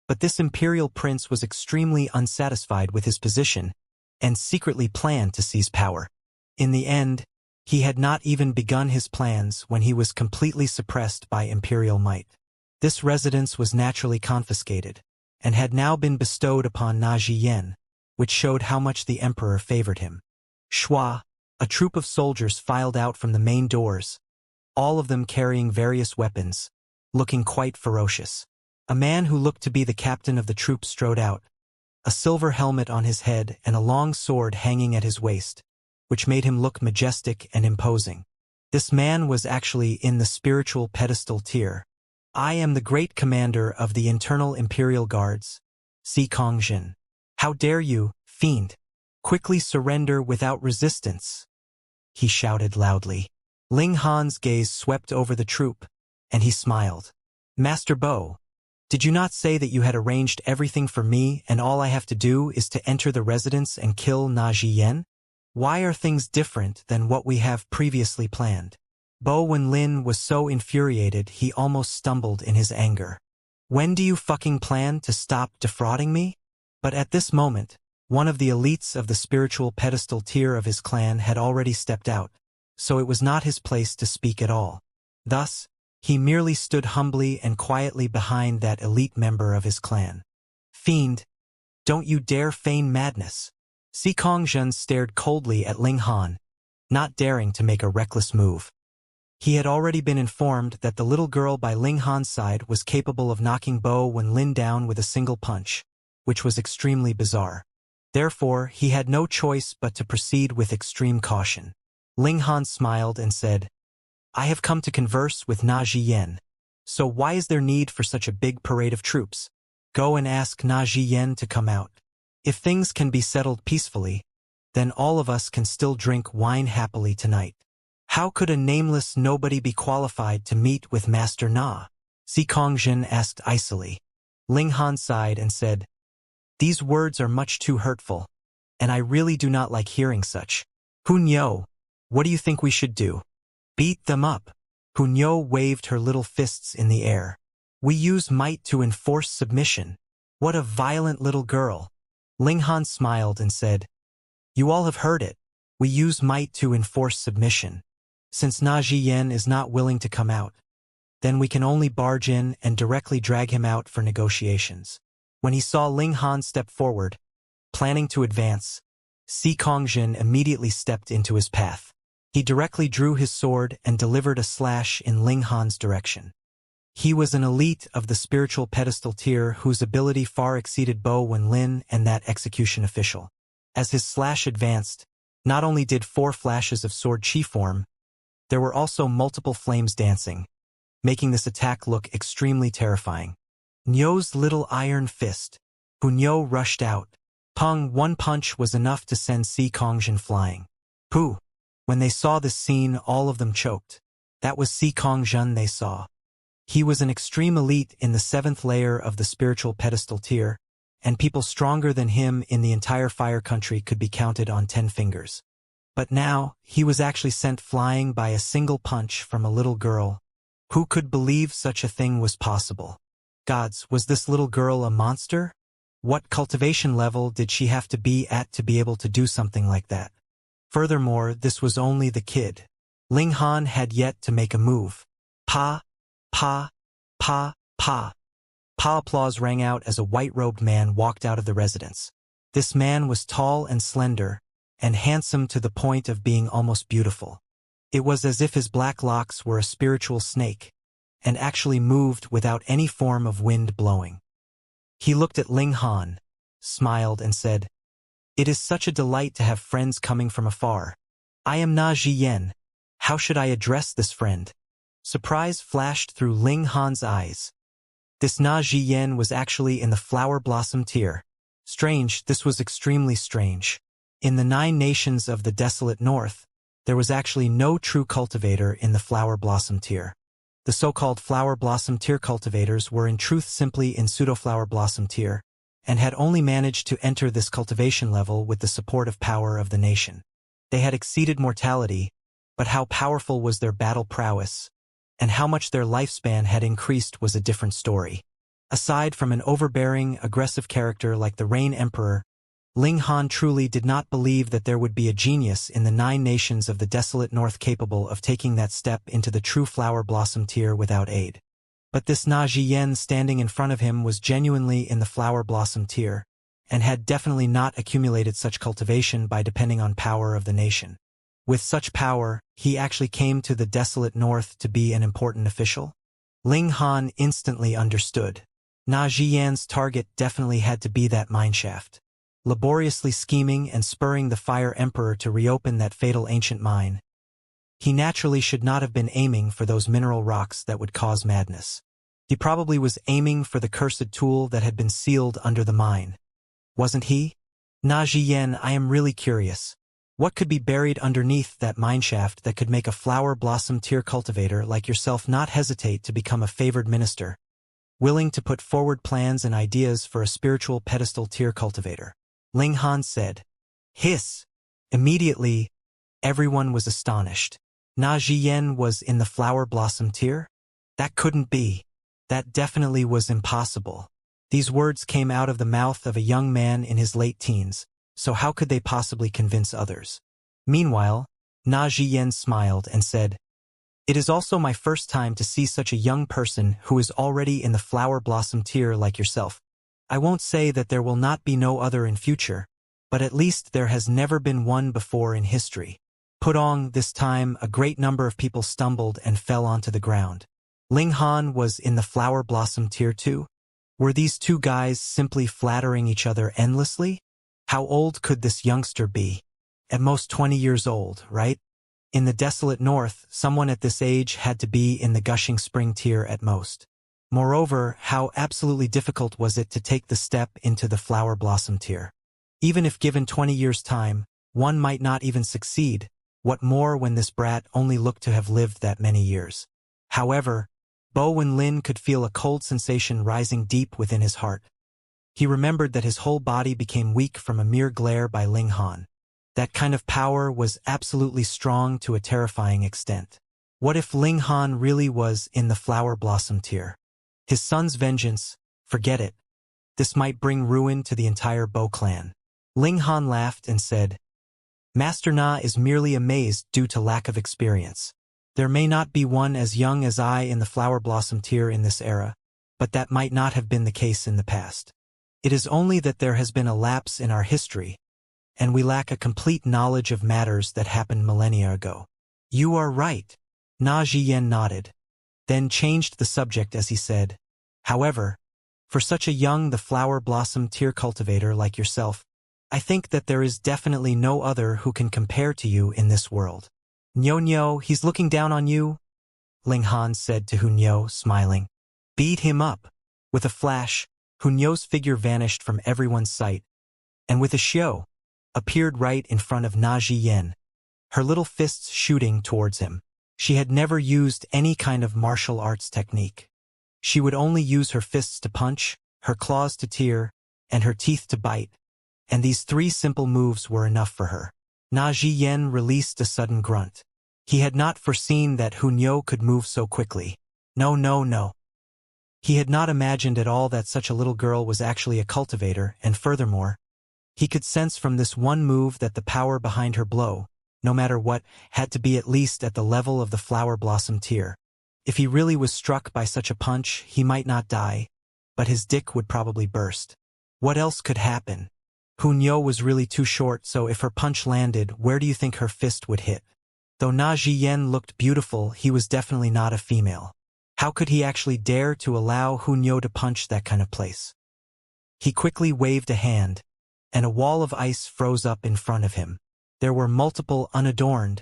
but this imperial prince was extremely unsatisfied with his position and secretly planned to seize power. In the end, he had not even begun his plans when he was completely suppressed by imperial might. This residence was naturally confiscated and had now been bestowed upon Na Ziyan, which showed how much the emperor favored him. Shua, a troop of soldiers filed out from the main doors, all of them carrying various weapons, looking quite ferocious. A man who looked to be the captain of the troop strode out, a silver helmet on his head and a long sword hanging at his waist, which made him look majestic and imposing. This man was actually in the spiritual pedestal tier. "I am the great commander of the internal imperial guards, Si Kongjin. How dare you, fiend, quickly surrender without resistance?" he shouted loudly. Ling Han's gaze swept over the troop, and he smiled. Master Bo, did you not say that you had arranged everything for me and all I have to do is to enter the residence and kill Na Jiyen? Why are things different than what we have previously planned? Bo Wenlin was so infuriated he almost stumbled in his anger. When do you fucking plan to stop defrauding me? But at this moment, one of the elites of the spiritual pedestal tier of his clan had already stepped out, so it was not his place to speak at all. Thus, he merely stood humbly and quietly behind that elite member of his clan. Fiend, don't you dare feign madness. Si Kongzhen stared coldly at Ling Han, not daring to make a reckless move. He had already been informed that the little girl by Ling Han's side was capable of knocking Bo Wenlin down with a single punch, which was extremely bizarre. Therefore, he had no choice but to proceed with extreme caution. Ling Han smiled and said, I have come to converse with Na Jiyen. So why is there need for such a big parade of troops? Go and ask Na Jiyen to come out. If things can be settled peacefully, then all of us can still drink wine happily tonight. How could a nameless nobody be qualified to meet with Master Na? Si Kongzhen asked icily. Ling Han sighed and said, These words are much too hurtful, and I really do not like hearing such. Hunyo, what do you think we should do? Beat them up. Hunyo waved her little fists in the air. We use might to enforce submission. What a violent little girl. Ling Han smiled and said, You all have heard it. We use might to enforce submission. Since Na Jiyen is not willing to come out, then we can only barge in and directly drag him out for negotiations. When he saw Ling Han step forward, planning to advance, Si Kongzhen immediately stepped into his path. He directly drew his sword and delivered a slash in Ling Han's direction. He was an elite of the spiritual pedestal tier whose ability far exceeded Bo Wenlin and that execution official. As his slash advanced, not only did 4 flashes of sword chi form, there were also multiple flames dancing, making this attack look extremely terrifying. Nyo's little iron fist. Hunyo rushed out. Peng, one punch was enough to send Si Kongzhen flying. Pooh! When they saw this scene, all of them choked. That was Si Kongzhen they saw. He was an extreme elite in the 7th layer of the spiritual pedestal tier, and people stronger than him in the entire fire country could be counted on 10 fingers. But now, he was actually sent flying by a single punch from a little girl. Who could believe such a thing was possible? Gods, was this little girl a monster? What cultivation level did she have to be at to be able to do something like that? Furthermore, this was only the kid. Ling Han had yet to make a move. Pa, pa, pa, pa. Pa applause rang out as a white-robed man walked out of the residence. This man was tall and slender, and handsome to the point of being almost beautiful. It was as if his black locks were a spiritual snake, and actually moved without any form of wind blowing. He looked at Ling Han, smiled and said, It is such a delight to have friends coming from afar. I am Na Jiyen. How should I address this friend? Surprise flashed through Ling Han's eyes. This Na Jiyen was actually in the flower blossom tier. Strange, this was extremely strange. In the 9 nations of the desolate north, there was actually no true cultivator in the flower blossom tier. The so-called flower blossom tier cultivators were in truth simply in pseudo-flower blossom tier, and had only managed to enter this cultivation level with the supportive power of the nation. They had exceeded mortality, but how powerful was their battle prowess, and how much their lifespan had increased was a different story. Aside from an overbearing, aggressive character like the Rain Emperor, Ling Han truly did not believe that there would be a genius in the 9 nations of the desolate north capable of taking that step into the true flower blossom tier without aid. But this Na Jiyen standing in front of him was genuinely in the flower blossom tier, and had definitely not accumulated such cultivation by depending on power of the nation. With such power, he actually came to the desolate north to be an important official? Ling Han instantly understood. Na Jiyen's target definitely had to be that mineshaft. Laboriously scheming and spurring the Fire Emperor to reopen that fatal ancient mine, he naturally should not have been aiming for those mineral rocks that would cause madness. He probably was aiming for the cursed tool that had been sealed under the mine. Wasn't he? Na Jiyen, I am really curious. What could be buried underneath that mineshaft that could make a flower blossom tier cultivator like yourself not hesitate to become a favored minister, willing to put forward plans and ideas for a spiritual pedestal tier cultivator? Ling Han said. Hiss. Immediately, everyone was astonished. Na Zhiyan was in the flower blossom tier? That couldn't be. That definitely was impossible. These words came out of the mouth of a young man in his late teens, so how could they possibly convince others? Meanwhile, Na Zhiyan smiled and said, It is also my first time to see such a young person who is already in the flower blossom tier like yourself. I won't say that there will not be no other in future, but at least there has never been one before in history. Putong, this time a great number of people stumbled and fell onto the ground. Ling Han was in the flower blossom tier too? Were these two guys simply flattering each other endlessly? How old could this youngster be? At most 20 years old, right? In the desolate north, someone at this age had to be in the gushing spring tier at most. Moreover, how absolutely difficult was it to take the step into the flower blossom tier? Even if given 20 years' time, one might not even succeed. What more when this brat only looked to have lived that many years? However, Bo Wen-lin could feel a cold sensation rising deep within his heart. He remembered that his whole body became weak from a mere glare by Ling Han. That kind of power was absolutely strong to a terrifying extent. What if Ling Han really was in the flower blossom tier? His son's vengeance, forget it. This might bring ruin to the entire Bo clan. Ling Han laughed and said, Master Na is merely amazed due to lack of experience. There may not be one as young as I in the flower blossom tier in this era, but that might not have been the case in the past. It is only that there has been a lapse in our history, and we lack a complete knowledge of matters that happened millennia ago. You are right. Na Zhiyan nodded, then changed the subject as he said, However, for such a young the flower blossom tier cultivator like yourself, I think that there is definitely no other who can compare to you in this world. Nyo, he's looking down on you, Ling Han said to Hunyo, smiling. Beat him up. With a flash, Hunyo's figure vanished from everyone's sight, and with a xiao, appeared right in front of Na Zhiyan, her little fists shooting towards him. She had never used any kind of martial arts technique. She would only use her fists to punch, her claws to tear, and her teeth to bite, and these three simple moves were enough for her. Na Zhiyan released a sudden grunt. He had not foreseen that Hunyo could move so quickly. No. He had not imagined at all that such a little girl was actually a cultivator, and furthermore, he could sense from this one move that the power behind her blow, no matter what, had to be at least at the level of the flower blossom tier. If he really was struck by such a punch, he might not die, but his dick would probably burst. What else could happen? Hunyo was really too short, so if her punch landed, where do you think her fist would hit? Though Na Zhiyan looked beautiful, he was definitely not a female. How could he actually dare to allow Hunyo to punch that kind of place? He quickly waved a hand, and a wall of ice froze up in front of him. There were multiple unadorned,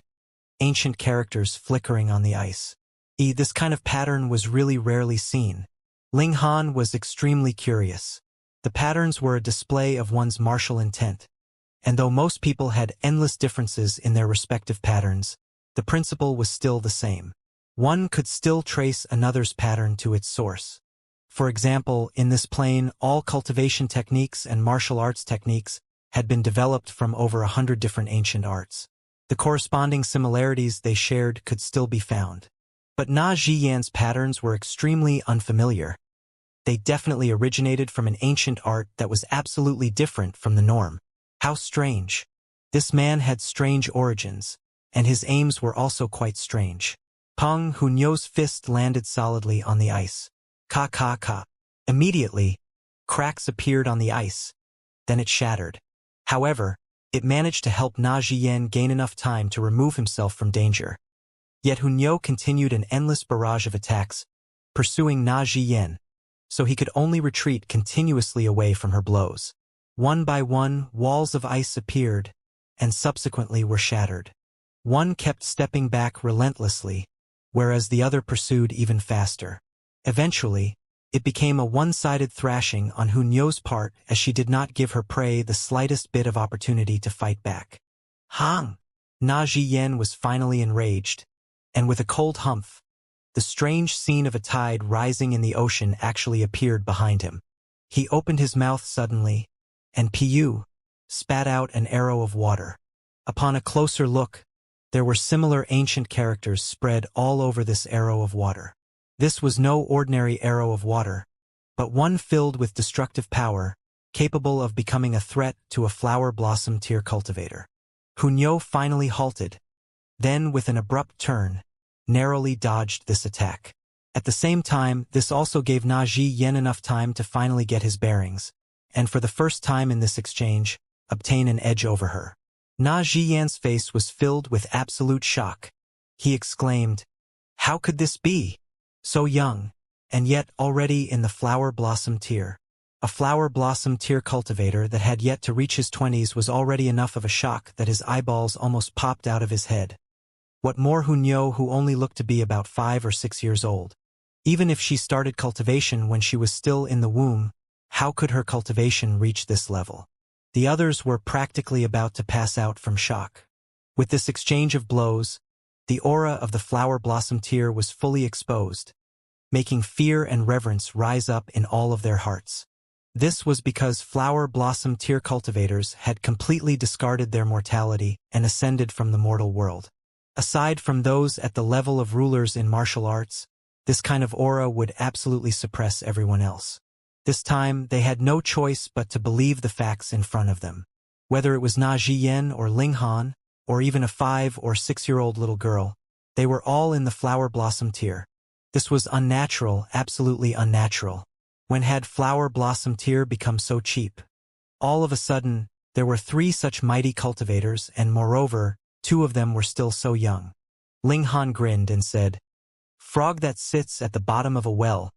ancient characters flickering on the ice. This kind of pattern was really rarely seen. Ling Han was extremely curious. The patterns were a display of one's martial intent, and though most people had endless differences in their respective patterns, the principle was still the same. One could still trace another's pattern to its source. For example, in this plane, all cultivation techniques and martial arts techniques had been developed from over 100 different ancient arts. The corresponding similarities they shared could still be found. But Na Zhiyan's patterns were extremely unfamiliar. They definitely originated from an ancient art that was absolutely different from the norm. How strange. This man had strange origins, and his aims were also quite strange. Peng Hunyo's fist landed solidly on the ice. Ka. Immediately, cracks appeared on the ice. Then it shattered. However, it managed to help Na Zhiyan gain enough time to remove himself from danger. Yet Hunyo continued an endless barrage of attacks, pursuing Na Zhiyan, so he could only retreat continuously away from her blows. One by one, walls of ice appeared, and subsequently were shattered. One kept stepping back relentlessly, whereas the other pursued even faster. Eventually, it became a one-sided thrashing on Hunyo's part as she did not give her prey the slightest bit of opportunity to fight back. Hang! Na Zhiyan was finally enraged, and with a cold humph, the strange scene of a tide rising in the ocean actually appeared behind him. He opened his mouth suddenly, and Pu spat out an arrow of water. Upon a closer look, there were similar ancient characters spread all over this arrow of water. This was no ordinary arrow of water, but one filled with destructive power, capable of becoming a threat to a flower blossom tier cultivator. Hunyo finally halted, then with an abrupt turn, narrowly dodged this attack. At the same time, this also gave Na Zhiyan enough time to finally get his bearings, and for the first time in this exchange, obtain an edge over her. Na Zhiyan's face was filled with absolute shock. He exclaimed, "How could this be? So young, and yet already in the flower blossom tier." A flower blossom tier cultivator that had yet to reach his 20s was already enough of a shock that his eyeballs almost popped out of his head. What more Hunyo, who only looked to be about 5 or 6 years old. Even if she started cultivation when she was still in the womb, how could her cultivation reach this level? The others were practically about to pass out from shock. With this exchange of blows, the aura of the flower blossom tier was fully exposed, making fear and reverence rise up in all of their hearts. This was because flower blossom tier cultivators had completely discarded their mortality and ascended from the mortal world. Aside from those at the level of rulers in martial arts, this kind of aura would absolutely suppress everyone else. This time, they had no choice but to believe the facts in front of them. Whether it was Na Zhiyan or Ling Han, or even a 5 or 6-year-old little girl, they were all in the flower blossom tier. This was unnatural, absolutely unnatural. When had flower blossom tier become so cheap? All of a sudden, there were 3 such mighty cultivators, and moreover, 2 of them were still so young. Ling Han grinned and said, "Frog that sits at the bottom of a well,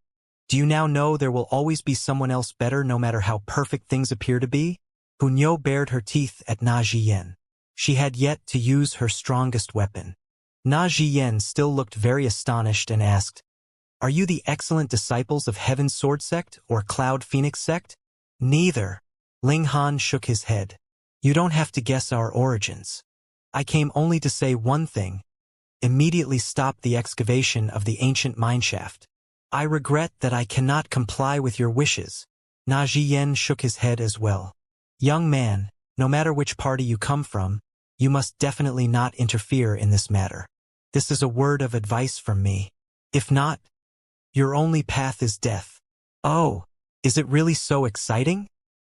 do you now know there will always be someone else better no matter how perfect things appear to be?" Hunyo bared her teeth at Na Zhiyan. She had yet to use her strongest weapon. Na Zhiyan still looked very astonished and asked, "Are you the excellent disciples of Heaven's Sword Sect or Cloud Phoenix Sect?" "Neither." Ling Han shook his head. "You don't have to guess our origins. I came only to say one thing. Immediately stop the excavation of the ancient mineshaft. I regret that I cannot comply with your wishes." Na Zhiyan shook his head as well. "Young man, no matter which party you come from, you must definitely not interfere in this matter. This is a word of advice from me. If not, your only path is death." "Oh, is it really so exciting?"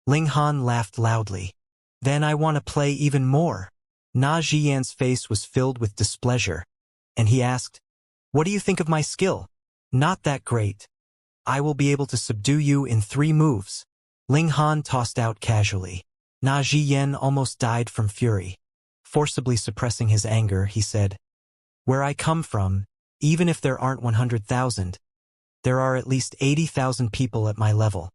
Ling Han laughed loudly. "Then I want to play even more." Na Zhiyan's face was filled with displeasure, and he asked, "What do you think of my skill?" "Not that great. I will be able to subdue you in 3 moves." Ling Han tossed out casually. Na Zhiyan almost died from fury. Forcibly suppressing his anger, he said, "Where I come from, even if there aren't 100,000, there are at least 80,000 people at my level.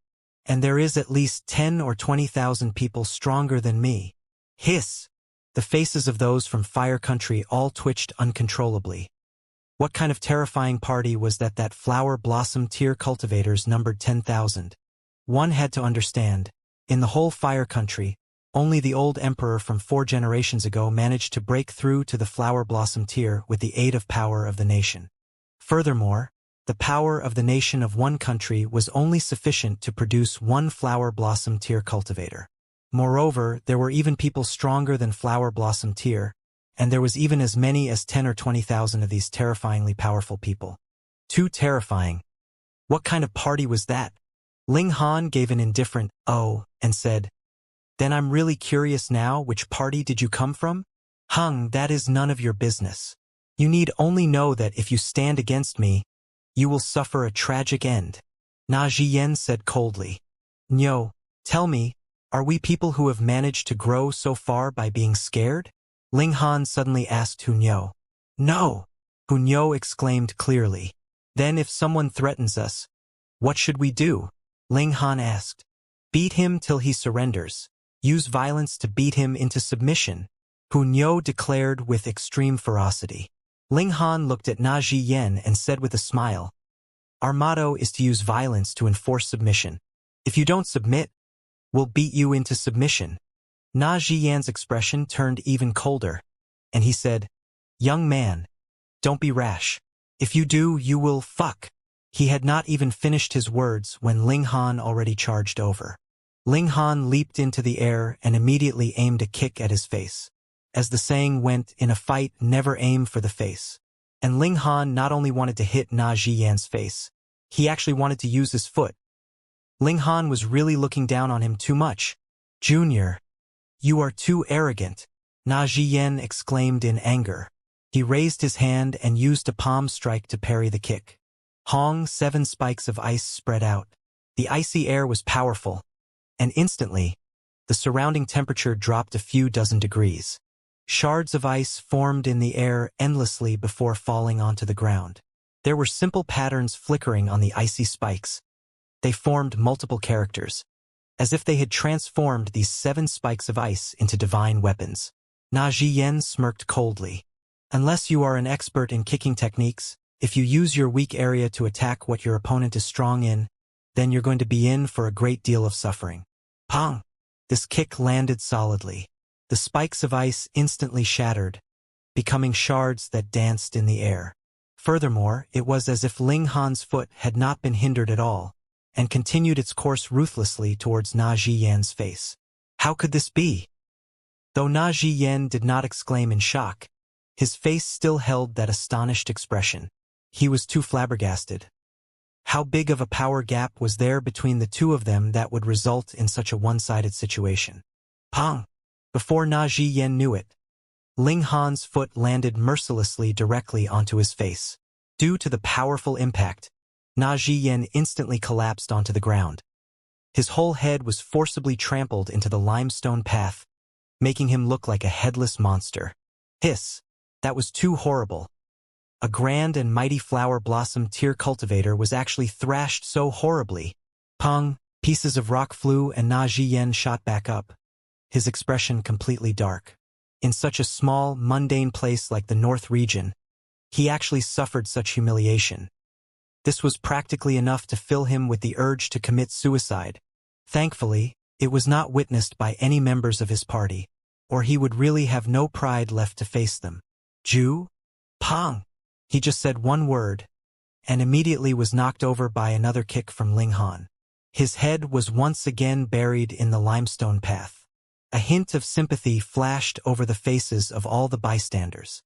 And there is at least 10 or 20,000 people stronger than me." Hiss! The faces of those from Fire Country all twitched uncontrollably. What kind of terrifying party was that flower blossom tier cultivators numbered 10,000? One had to understand, in the whole Fire Country, only the old emperor from 4 generations ago managed to break through to the flower blossom tier with the aid of power of the nation. Furthermore, the power of the nation of one country was only sufficient to produce 1 flower blossom tier cultivator. Moreover, there were even people stronger than flower blossom tier, and there was even as many as 10 or 20,000 of these terrifyingly powerful people. Too terrifying. What kind of party was that? Ling Han gave an indifferent "oh" and said, "Then I'm really curious now, which party did you come from?" That is none of your business. You need only know that if you stand against me, you will suffer a tragic end." Na Zhiyan said coldly. "Nyo, tell me, are we people who have managed to grow so far by being scared?" Ling Han suddenly asked Hunyo. "No!" Hunyo exclaimed clearly. "Then if someone threatens us, what should we do?" Ling Han asked. "Beat him till he surrenders. Use violence to beat him into submission," Hunyo declared with extreme ferocity. Ling Han looked at Na Zhiyan and said with a smile, "Our motto is to use violence to enforce submission. If you don't submit, we'll beat you into submission." Na Zhiyan's expression turned even colder, and he said, "Young man, don't be rash. If you do, you will fuck." He had not even finished his words when Ling Han already charged over. Ling Han leaped into the air and immediately aimed a kick at his face. As the saying went, in a fight, never aim for the face. And Ling Han not only wanted to hit Na Zhiyan's face, he actually wanted to use his foot. Ling Han was really looking down on him too much. "Junior, you are too arrogant," Na Zhiyan exclaimed in anger. He raised his hand and used a palm strike to parry the kick. Hong, 7 spikes of ice spread out. The icy air was powerful, and instantly, the surrounding temperature dropped a few dozen degrees. Shards of ice formed in the air endlessly before falling onto the ground. There were simple patterns flickering on the icy spikes. They formed multiple characters, as if they had transformed these 7 spikes of ice into divine weapons. Na Zhiyan smirked coldly. "Unless you are an expert in kicking techniques, if you use your weak area to attack what your opponent is strong in, then you're going to be in for a great deal of suffering." Pong! This kick landed solidly. The spikes of ice instantly shattered, becoming shards that danced in the air. Furthermore, it was as if Ling Han's foot had not been hindered at all, and continued its course ruthlessly towards Na Zhiyan's face. How could this be? Though Na Zhiyan did not exclaim in shock, his face still held that astonished expression. He was too flabbergasted. How big of a power gap was there between the two of them that would result in such a one-sided situation? Pong! Before Na Zhiyan knew it, Ling Han's foot landed mercilessly directly onto his face. Due to the powerful impact, Na Zhiyan instantly collapsed onto the ground. His whole head was forcibly trampled into the limestone path, making him look like a headless monster. Hiss! That was too horrible. A grand and mighty flower blossom tier cultivator was actually thrashed so horribly. Pong! Pieces of rock flew and Na Zhiyan shot back up, his expression completely dark. In such a small, mundane place like the North region, he actually suffered such humiliation. This was practically enough to fill him with the urge to commit suicide. Thankfully, it was not witnessed by any members of his party, or he would really have no pride left to face them. "Ju? Pong!" He just said one word, and immediately was knocked over by another kick from Ling Han. His head was once again buried in the limestone path. A hint of sympathy flashed over the faces of all the bystanders.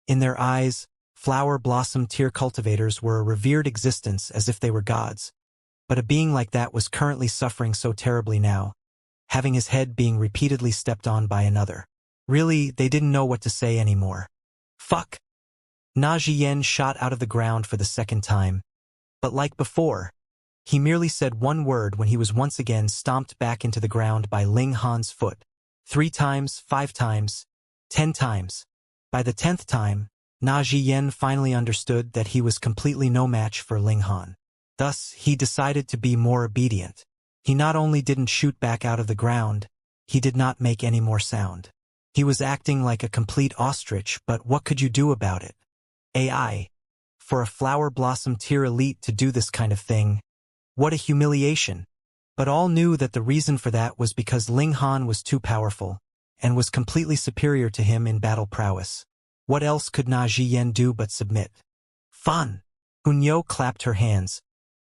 In their eyes, flower blossom tier cultivators were a revered existence as if they were gods. But a being like that was currently suffering so terribly now, having his head being repeatedly stepped on by another. Really, they didn't know what to say anymore. Fuck! Na Zhiyan shot out of the ground for the second time, but like before, he merely said one word when he was once again stomped back into the ground by Ling Han's foot. 3 times, 5 times, 10 times. By the 10th time, Na Zhiyan finally understood that he was completely no match for Ling Han. Thus, he decided to be more obedient. He not only didn't shoot back out of the ground, he did not make any more sound. He was acting like a complete ostrich, but what could you do about it? AI. For a flower blossom tier elite to do this kind of thing, what a humiliation. But all knew that the reason for that was because Ling Han was too powerful, and was completely superior to him in battle prowess. What else could Na Zhiyan do but submit? Fun! Hunyo clapped her hands,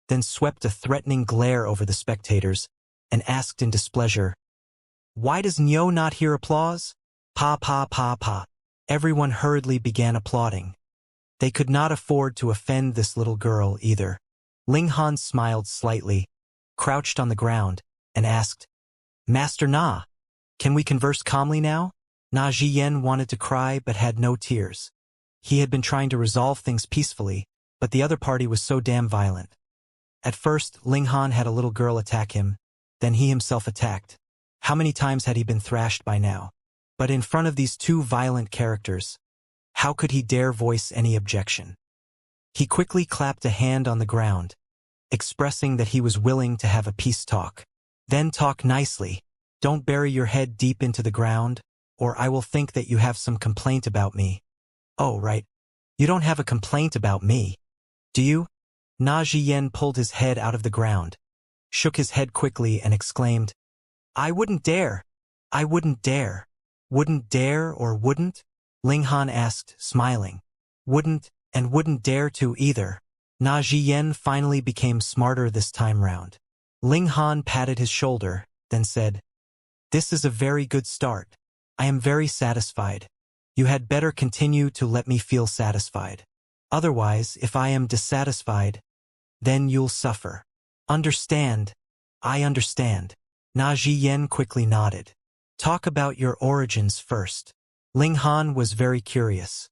then swept a threatening glare over the spectators, and asked in displeasure, "Why does Nyo not hear applause?" Pa pa pa pa. Everyone hurriedly began applauding. They could not afford to offend this little girl either. Ling Han smiled slightly, crouched on the ground, and asked, "Master Na, can we converse calmly now?" Na Zhiyan wanted to cry but had no tears. He had been trying to resolve things peacefully, but the other party was so damn violent. At first, Ling Han had a little girl attack him, then he himself attacked. How many times had he been thrashed by now? But in front of these two violent characters, how could he dare voice any objection? He quickly clapped a hand on the ground, expressing that he was willing to have a peace talk. "Then talk nicely. Don't bury your head deep into the ground, or I will think that you have some complaint about me." "Oh, right. You don't have a complaint about me, do you?" Na Zhiyan pulled his head out of the ground, shook his head quickly and exclaimed, "I wouldn't dare. I wouldn't dare. Wouldn't dare or wouldn't? Ling Han asked, smiling. Wouldn't, and wouldn't dare to either. Na Zhiyan finally became smarter this time round. Ling Han patted his shoulder, then said, This is a very good start. I am very satisfied. You had better continue to let me feel satisfied. Otherwise, if I am dissatisfied, then you'll suffer. Understand? I understand. Na Zhiyan quickly nodded. Talk about your origins first. Ling Han was very curious.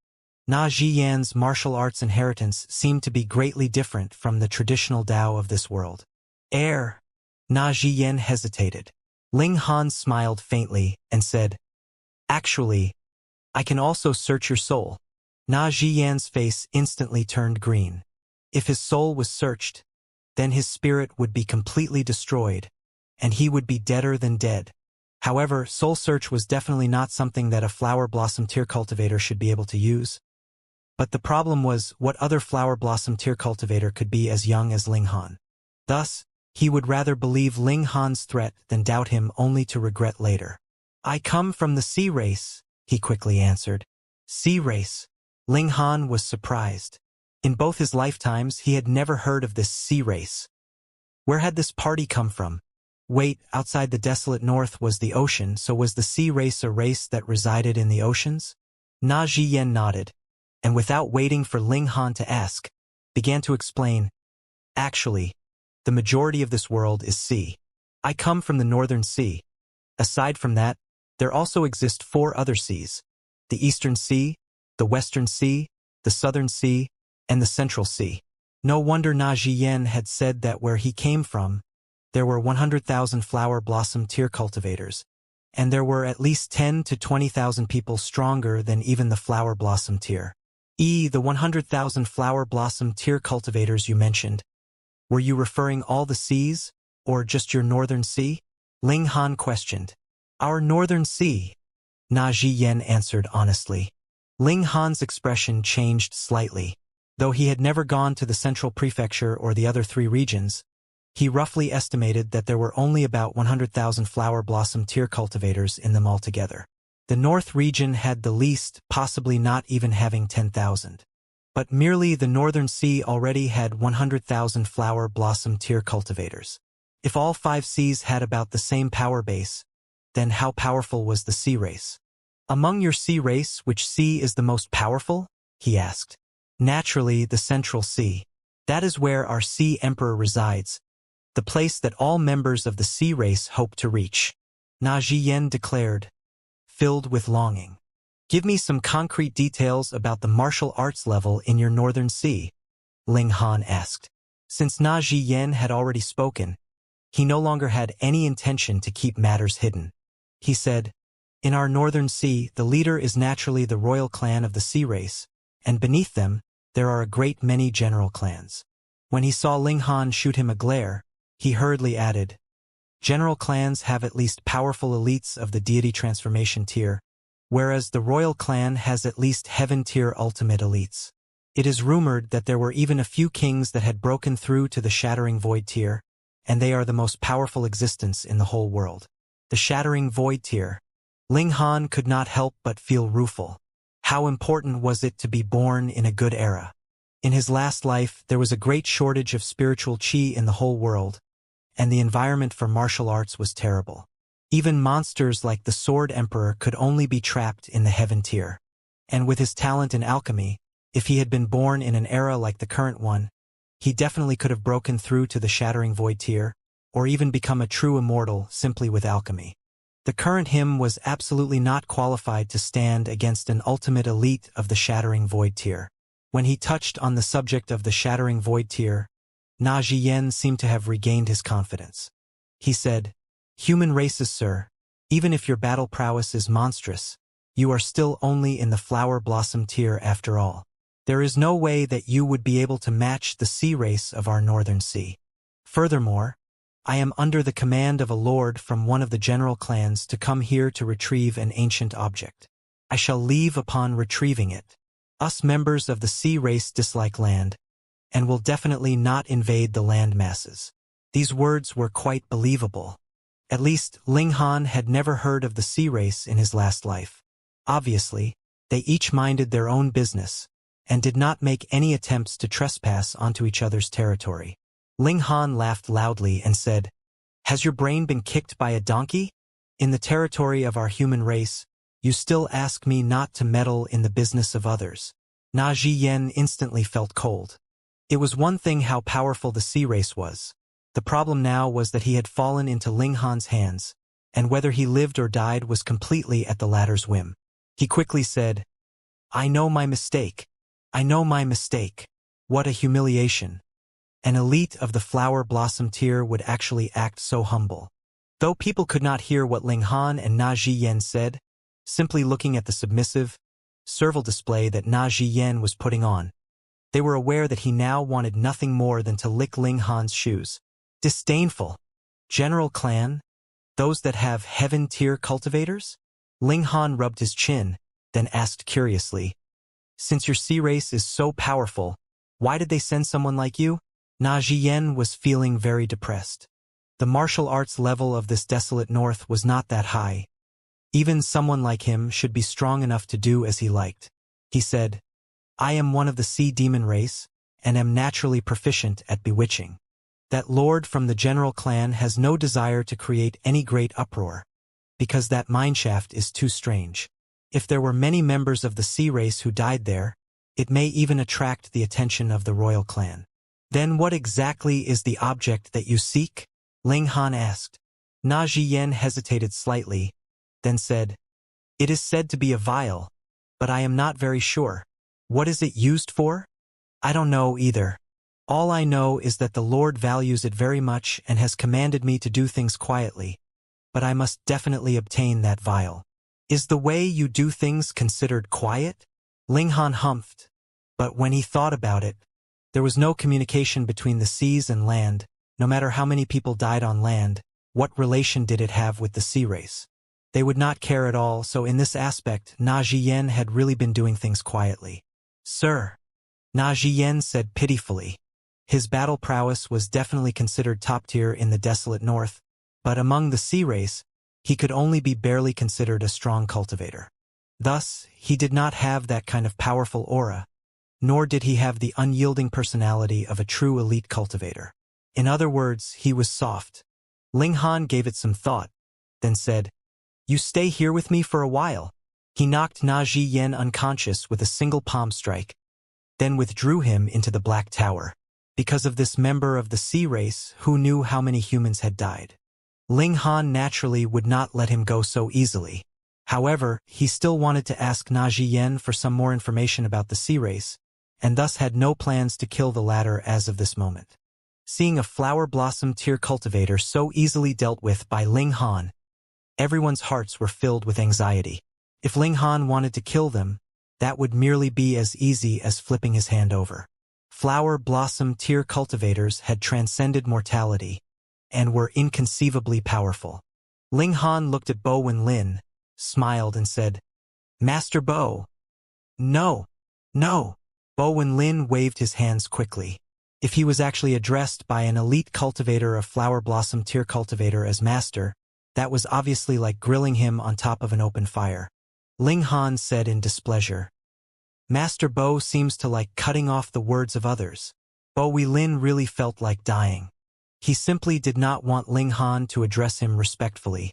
Na Zhiyan's martial arts inheritance seemed to be greatly different from the traditional Tao of this world. Na Zhiyan hesitated. Ling Han smiled faintly and said, Actually, I can also search your soul. Na Zhiyan's face instantly turned green. If his soul was searched, then his spirit would be completely destroyed, and he would be deader than dead. However, soul search was definitely not something that a flower blossom tier cultivator should be able to use. But the problem was, what other flower blossom tier cultivator could be as young as Ling Han? Thus, he would rather believe Ling Han's threat than doubt him only to regret later. I come from the sea race, he quickly answered. Sea race? Ling Han was surprised. In both his lifetimes, he had never heard of this sea race. Where had this party come from? Wait, outside the desolate north was the ocean, so was the sea race a race that resided in the oceans? Na Zhiyan nodded, and without waiting for Ling Han to ask, began to explain. Actually, the majority of this world is sea. I come from the northern sea. Aside from that, there also exist 4 other seas: the eastern sea, the western sea, the southern sea, and the central sea. No wonder Na Zhiyan had said that where he came from, there were 100,000 flower blossom tier cultivators, and there were at least 10 to 20,000 people stronger than even the flower blossom tier. The 100,000 flower blossom tier cultivators you mentioned, were you referring all the seas, or just your northern sea? Ling Han questioned. Our northern sea, Na Zhiyan answered honestly. Ling Han's expression changed slightly. Though he had never gone to the central prefecture or the other 3 regions, he roughly estimated that there were only about 100,000 flower blossom tier cultivators in them altogether. The north region had the least, possibly not even having 10,000. But merely the northern sea already had 100,000 flower blossom tier cultivators. If all 5 seas had about the same power base, then how powerful was the sea race? Among your sea race, which sea is the most powerful? He asked. Naturally, the central sea. That is where our sea emperor resides, the place that all members of the sea race hope to reach. Na Zhiyan declared, filled with longing. Give me some concrete details about the martial arts level in your northern sea, Ling Han asked. Since Na Zhiyan had already spoken, he no longer had any intention to keep matters hidden. He said, In our northern sea, the leader is naturally the royal clan of the sea race, and beneath them, there are a great many general clans. When he saw Ling Han shoot him a glare, he hurriedly added, General clans have at least powerful elites of the deity transformation tier, whereas the royal clan has at least heaven tier ultimate elites. It is rumored that there were even a few kings that had broken through to the shattering void tier, and they are the most powerful existence in the whole world. The shattering void tier. Ling Han could not help but feel rueful. How important was it to be born in a good era? In his last life, there was a great shortage of spiritual qi in the whole world, and the environment for martial arts was terrible. Even monsters like the Sword Emperor could only be trapped in the heaven tier. And with his talent in alchemy, if he had been born in an era like the current one, he definitely could have broken through to the shattering void tier, or even become a true immortal simply with alchemy. The current him was absolutely not qualified to stand against an ultimate elite of the shattering void tier. When he touched on the subject of the shattering void tier, Na Zhiyan seemed to have regained his confidence. He said, Human races, sir, even if your battle prowess is monstrous, you are still only in the flower blossom tier after all. There is no way that you would be able to match the sea race of our northern sea. Furthermore, I am under the command of a lord from one of the general clans to come here to retrieve an ancient object. I shall leave upon retrieving it. Us members of the sea race dislike land, and will definitely not invade the land masses. These words were quite believable. At least, Ling Han had never heard of the sea race in his last life. Obviously, they each minded their own business, and did not make any attempts to trespass onto each other's territory. Ling Han laughed loudly and said, "Has your brain been kicked by a donkey? In the territory of our human race, you still ask me not to meddle in the business of others." Na Zhiyan instantly felt cold. It was one thing how powerful the sea race was. The problem now was that he had fallen into Ling Han's hands, and whether he lived or died was completely at the latter's whim. He quickly said, "I know my mistake. I know my mistake." What a humiliation. An elite of the flower blossom tier would actually act so humble. Though people could not hear what Ling Han and Na Zhiyan said, simply looking at the submissive, servile display that Na Zhiyan was putting on, they were aware that he now wanted nothing more than to lick Ling Han's shoes. Disdainful. General clan? Those that have heaven-tier cultivators? Ling Han rubbed his chin, then asked curiously, "Since your sea race is so powerful, why did they send someone like you?" Na Zhiyan was feeling very depressed. The martial arts level of this desolate north was not that high. Even someone like him should be strong enough to do as he liked. He said, "I am one of the sea demon race, and am naturally proficient at bewitching. That lord from the general clan has no desire to create any great uproar, because that mineshaft is too strange. If there were many members of the sea race who died there, it may even attract the attention of the royal clan." "Then what exactly is the object that you seek?" Ling Han asked. Na Zhiyan hesitated slightly, then said, "It is said to be a vial, but I am not very sure. What is it used for?" "I don't know either. All I know is that the Lord values it very much and has commanded me to do things quietly, but I must definitely obtain that vial." "Is the way you do things considered quiet?" Ling Han humphed, but when he thought about it, there was no communication between the seas and land. No matter how many people died on land, what relation did it have with the sea race? They would not care at all, so in this aspect, Na Zhiyan had really been doing things quietly. "Sir," Na Zhiyan said pitifully. His battle prowess was definitely considered top tier in the desolate north, but among the sea race, he could only be barely considered a strong cultivator. Thus, he did not have that kind of powerful aura, nor did he have the unyielding personality of a true elite cultivator. In other words, he was soft. Ling Han gave it some thought, then said, "You stay here with me for a while." He knocked Na Zhiyan unconscious with a single palm strike, then withdrew him into the Black Tower. Because of this member of the sea race, who knew how many humans had died? Ling Han naturally would not let him go so easily. However, he still wanted to ask Na Zhiyan for some more information about the sea race, and thus had no plans to kill the latter as of this moment. Seeing a flower blossom tier cultivator so easily dealt with by Ling Han, everyone's hearts were filled with anxiety. If Ling Han wanted to kill them, that would merely be as easy as flipping his hand over. Flower blossom tier cultivators had transcended mortality, and were inconceivably powerful. Ling Han looked at Bo Wenlin, smiled and said, "Master Bo." "No, no." Bo Wenlin waved his hands quickly. If he was actually addressed by an elite cultivator of flower blossom tier cultivator as master, that was obviously like grilling him on top of an open fire. Ling Han said in displeasure, "Master Bo seems to like cutting off the words of others." Bo Wenlin really felt like dying. He simply did not want Ling Han to address him respectfully.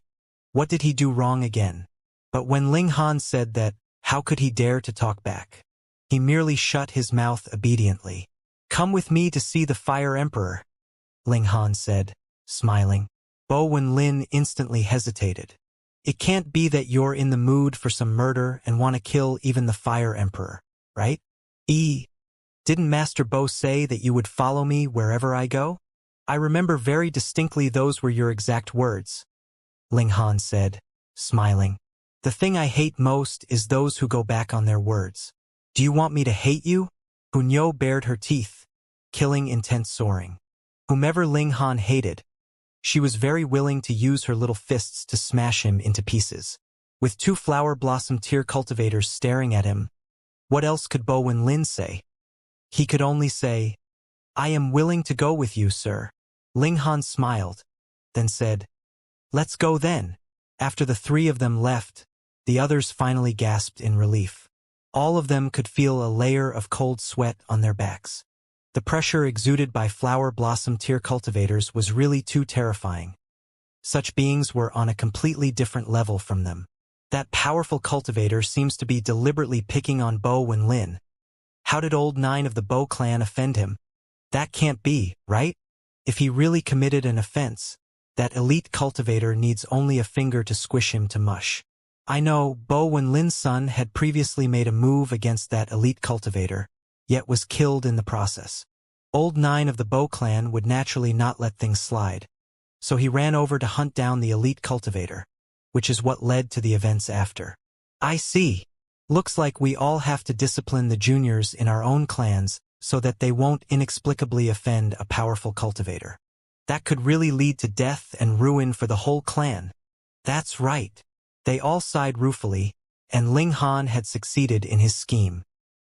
What did he do wrong again? But when Ling Han said that, how could he dare to talk back? He merely shut his mouth obediently. "Come with me to see the Fire Emperor," Ling Han said, smiling. Bo Wenlin instantly hesitated. "It can't be that you're in the mood for some murder and want to kill even the Fire Emperor, right? Didn't Master Bo say that you would follow me wherever I go? I remember very distinctly those were your exact words," Ling Han said, smiling. "The thing I hate most is those who go back on their words." "Do you want me to hate you?" Hunyo bared her teeth, killing intent soaring. Whomever Ling Han hated, she was very willing to use her little fists to smash him into pieces. With two flower blossom tier cultivators staring at him, what else could Bo Wenlin say? He could only say, "I am willing to go with you, sir." Ling Han smiled, then said, Let's go then. After the three of them left, the others finally gasped in relief. All of them could feel a layer of cold sweat on their backs. The pressure exuded by flower blossom tier cultivators was really too terrifying. Such beings were on a completely different level from them. That powerful cultivator seems to be deliberately picking on Bo Wenlin. How did old 9 of the Bo clan offend him? That can't be, right? If he really committed an offense, that elite cultivator needs only a finger to squish him to mush. I know Bo Wenlin's son had previously made a move against that elite cultivator, yet was killed in the process. Old 9 of the Bo clan would naturally not let things slide, so he ran over to hunt down the elite cultivator, which is what led to the events after. I see. Looks like we all have to discipline the juniors in our own clans so that they won't inexplicably offend a powerful cultivator. That could really lead to death and ruin for the whole clan. That's right. They all sighed ruefully, and Ling Han had succeeded in his scheme.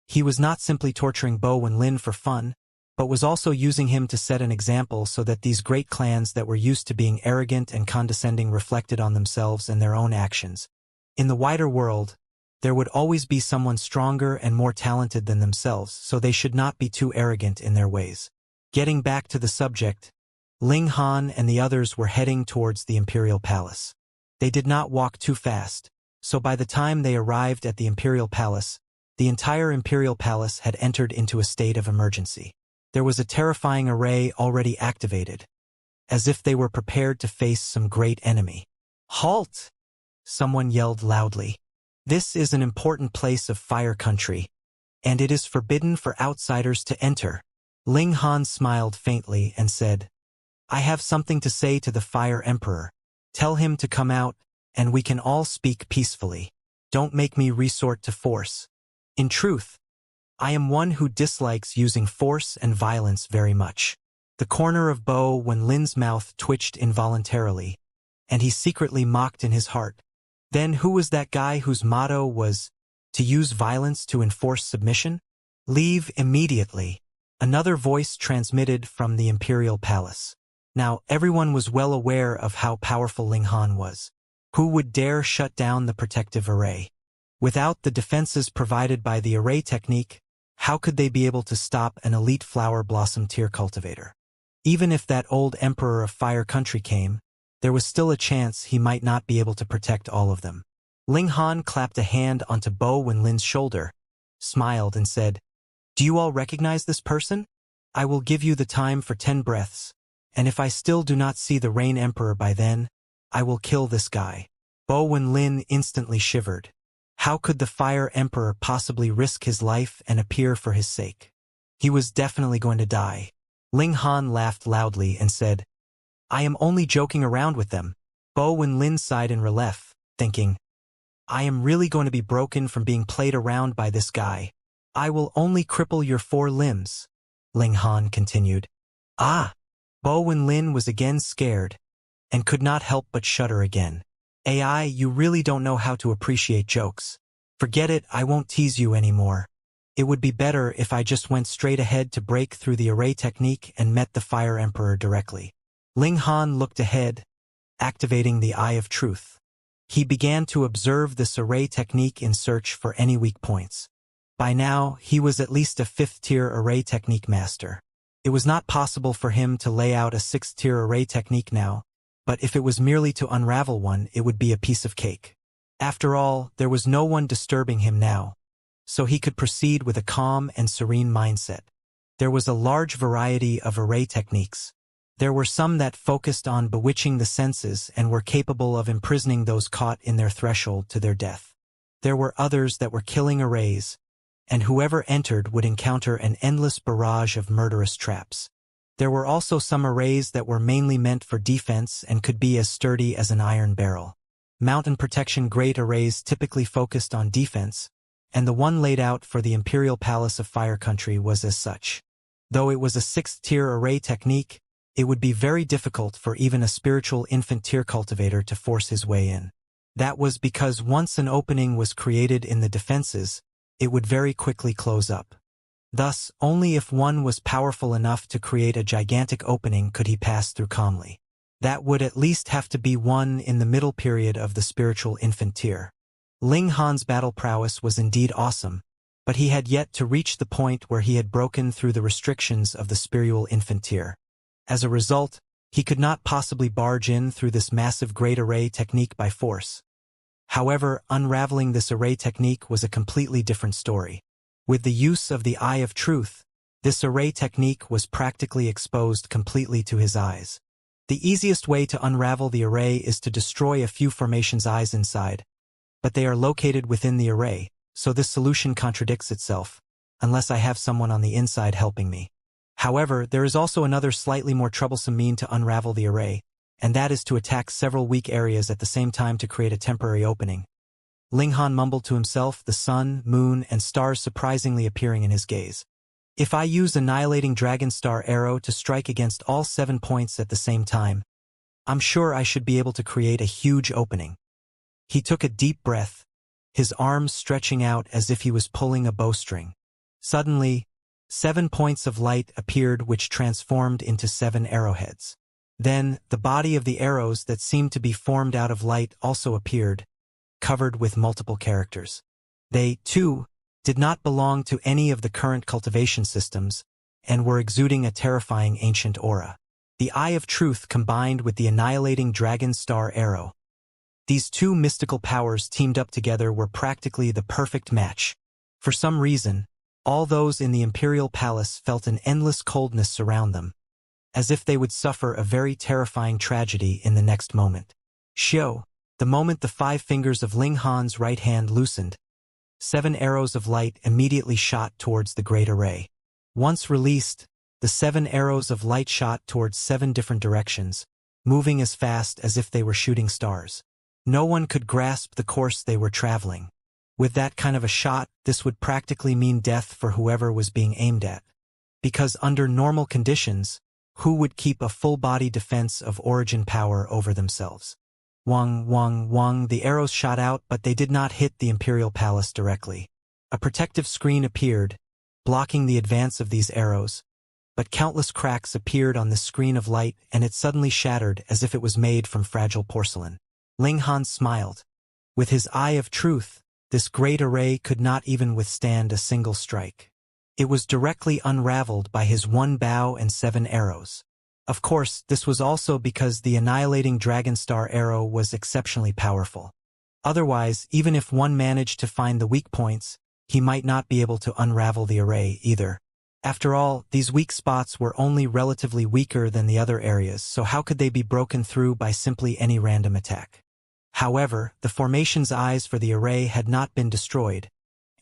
He was not simply torturing Bo Wenlin for fun, but was also using him to set an example so that these great clans that were used to being arrogant and condescending reflected on themselves and their own actions. In the wider world, there would always be someone stronger and more talented than themselves, so they should not be too arrogant in their ways. Getting back to the subject, Ling Han and the others were heading towards the Imperial Palace. They did not walk too fast, so by the time they arrived at the Imperial Palace, the entire Imperial Palace had entered into a state of emergency. There was a terrifying array already activated, as if they were prepared to face some great enemy. Halt! Someone yelled loudly. This is an important place of fire country, and it is forbidden for outsiders to enter. Ling Han smiled faintly and said, I have something to say to the Fire Emperor. Tell him to come out, and we can all speak peacefully. Don't make me resort to force. In truth, I am one who dislikes using force and violence very much. The corner of Bo Wenlin's mouth twitched involuntarily, and he secretly mocked in his heart. Then who was that guy whose motto was, to use violence to enforce submission? Leave immediately. Another voice transmitted from the Imperial Palace. Now everyone was well aware of how powerful Ling Han was. Who would dare shut down the protective array? Without the defenses provided by the array technique, how could they be able to stop an elite flower blossom tier cultivator? Even if that old emperor of fire country came, there was still a chance he might not be able to protect all of them. Ling Han clapped a hand onto Bo Wenlin's shoulder, smiled and said, Do you all recognize this person? I will give you the time for 10 breaths, and if I still do not see the Rain Emperor by then, I will kill this guy. Bo Wenlin instantly shivered. How could the Fire Emperor possibly risk his life and appear for his sake? He was definitely going to die. Ling Han laughed loudly and said, I am only joking around with them. Bo Wenlin sighed in relief, thinking, I am really going to be broken from being played around by this guy. I will only cripple your 4 limbs. Ling Han continued. Ah! Bo Wenlin was again scared, and could not help but shudder again. AI, you really don't know how to appreciate jokes. Forget it, I won't tease you anymore. It would be better if I just went straight ahead to break through the array technique and met the Fire Emperor directly. Ling Han looked ahead, activating the Eye of Truth. He began to observe this array technique in search for any weak points. By now, he was at least a 5th-tier array technique master. It was not possible for him to lay out a 6th-tier array technique now, but if it was merely to unravel one, it would be a piece of cake. After all, there was no one disturbing him now, so he could proceed with a calm and serene mindset. There was a large variety of array techniques. There were some that focused on bewitching the senses and were capable of imprisoning those caught in their threshold to their death. There were others that were killing arrays, and whoever entered would encounter an endless barrage of murderous traps. There were also some arrays that were mainly meant for defense and could be as sturdy as an iron barrel. Mountain protection great arrays typically focused on defense, and the one laid out for the Imperial Palace of Fire Country was as such. Though it was a 6th-tier array technique, it would be very difficult for even a spiritual infant-tier cultivator to force his way in. That was because once an opening was created in the defenses, it would very quickly close up. Thus, only if one was powerful enough to create a gigantic opening could he pass through calmly. That would at least have to be one in the middle period of the spiritual infant tier. Ling Han's battle prowess was indeed awesome, but he had yet to reach the point where he had broken through the restrictions of the spiritual infant tier. As a result, he could not possibly barge in through this massive great array technique by force. However, unraveling this array technique was a completely different story. With the use of the Eye of Truth, this array technique was practically exposed completely to his eyes. The easiest way to unravel the array is to destroy a few formations' eyes inside, but they are located within the array, so this solution contradicts itself, unless I have someone on the inside helping me. However, there is also another slightly more troublesome means to unravel the array, and that is to attack several weak areas at the same time to create a temporary opening. Ling Han mumbled to himself, the sun, moon, and stars surprisingly appearing in his gaze. If I use Annihilating Dragon Star Arrow to strike against all 7 points at the same time, I'm sure I should be able to create a huge opening. He took a deep breath, his arms stretching out as if he was pulling a bowstring. Suddenly, 7 points of light appeared which transformed into 7 arrowheads. Then, the body of the arrows that seemed to be formed out of light also appeared, covered with multiple characters. They, too, did not belong to any of the current cultivation systems, and were exuding a terrifying ancient aura. The Eye of Truth combined with the Annihilating Dragon Star Arrow. These two mystical powers teamed up together were practically the perfect match. For some reason, all those in the Imperial Palace felt an endless coldness surround them, as if they would suffer a very terrifying tragedy in the next moment. Xiao, the moment the 5 fingers of Ling Han's right hand loosened, 7 arrows of light immediately shot towards the great array. Once released, the 7 arrows of light shot towards 7 different directions, moving as fast as if they were shooting stars. No one could grasp the course they were traveling. With that kind of a shot, this would practically mean death for whoever was being aimed at. Because under normal conditions, who would keep a full-body defense of origin power over themselves? Wang, wang, wang, the arrows shot out, but they did not hit the Imperial Palace directly. A protective screen appeared, blocking the advance of these arrows, but countless cracks appeared on the screen of light and it suddenly shattered as if it was made from fragile porcelain. Ling Han smiled. With his Eye of Truth, this great array could not even withstand a single strike. It was directly unraveled by his 1 bow and 7 arrows. Of course, this was also because the Annihilating Dragon Star Arrow was exceptionally powerful. Otherwise, even if one managed to find the weak points, he might not be able to unravel the array either. After all, these weak spots were only relatively weaker than the other areas, so how could they be broken through by simply any random attack? However, the formation's eyes for the array had not been destroyed,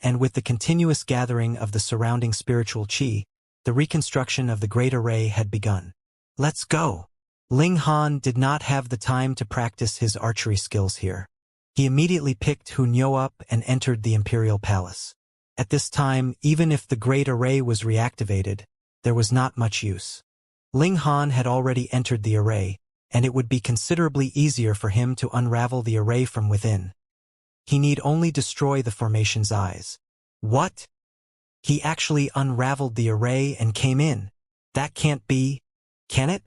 and with the continuous gathering of the surrounding spiritual qi, the reconstruction of the great array had begun. Let's go! Ling Han did not have the time to practice his archery skills here. He immediately picked Hunyo up and entered the Imperial Palace. At this time, even if the great array was reactivated, there was not much use. Ling Han had already entered the array, and it would be considerably easier for him to unravel the array from within. He need only destroy the formation's eyes. What? He actually unraveled the array and came in. That can't be. Can it?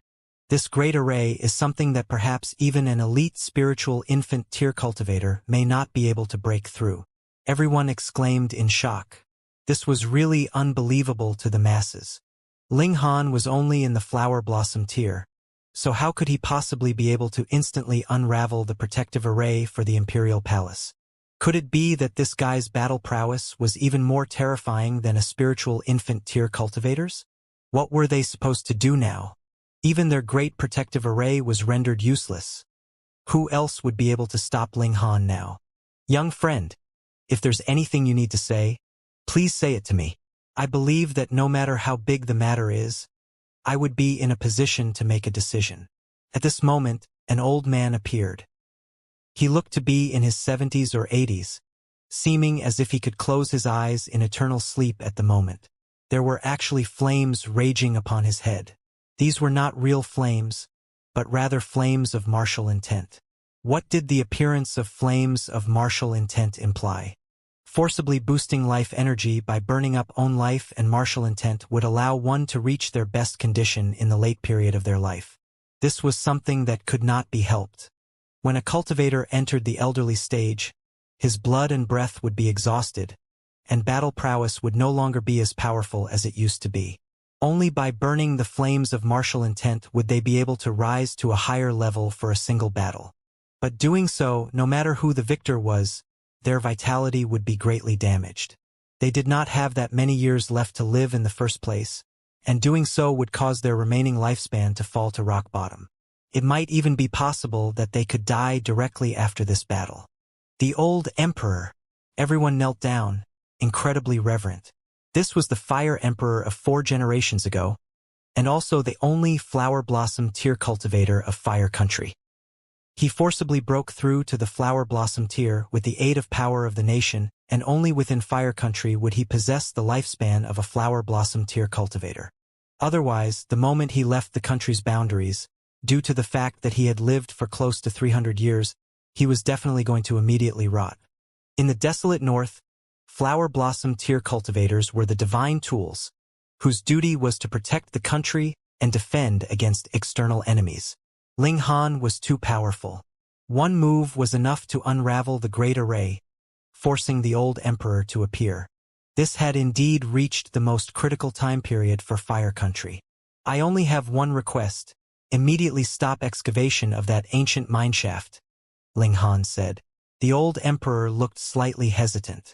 This great array is something that perhaps even an elite spiritual infant tier cultivator may not be able to break through. Everyone exclaimed in shock. This was really unbelievable to the masses. Ling Han was only in the flower blossom tier, so how could he possibly be able to instantly unravel the protective array for the Imperial Palace? Could it be that this guy's battle prowess was even more terrifying than a spiritual infant tier cultivator's? What were they supposed to do now? Even their great protective array was rendered useless. Who else would be able to stop Ling Han now? Young friend, if there's anything you need to say, please say it to me. I believe that no matter how big the matter is, I would be in a position to make a decision. At this moment, an old man appeared. He looked to be in his 70s or 80s, seeming as if he could close his eyes in eternal sleep at the moment. There were actually flames raging upon his head. These were not real flames, but rather flames of martial intent. What did the appearance of flames of martial intent imply? Forcibly boosting life energy by burning up own life and martial intent would allow one to reach their best condition in the late period of their life. This was something that could not be helped. When a cultivator entered the elderly stage, his blood and breath would be exhausted, and battle prowess would no longer be as powerful as it used to be. Only by burning the flames of martial intent would they be able to rise to a higher level for a single battle. But doing so, no matter who the victor was, their vitality would be greatly damaged. They did not have that many years left to live in the first place, and doing so would cause their remaining lifespan to fall to rock bottom. It might even be possible that they could die directly after this battle. The old emperor. Everyone knelt down, incredibly reverent. This was the Fire Emperor of 4 generations ago, and also the only flower blossom tier cultivator of Fire Country. He forcibly broke through to the flower blossom tier with the aid of power of the nation, and only within Fire Country would he possess the lifespan of a flower blossom tier cultivator. Otherwise, the moment he left the country's boundaries, due to the fact that he had lived for close to 300 years, he was definitely going to immediately rot. In the desolate north, flower blossom tier cultivators were the divine tools, whose duty was to protect the country and defend against external enemies. Ling Han was too powerful. One move was enough to unravel the great array, forcing the old emperor to appear. This had indeed reached the most critical time period for Fire Country. I only have one request. Immediately stop excavation of that ancient mineshaft, Ling Han said. The old emperor looked slightly hesitant.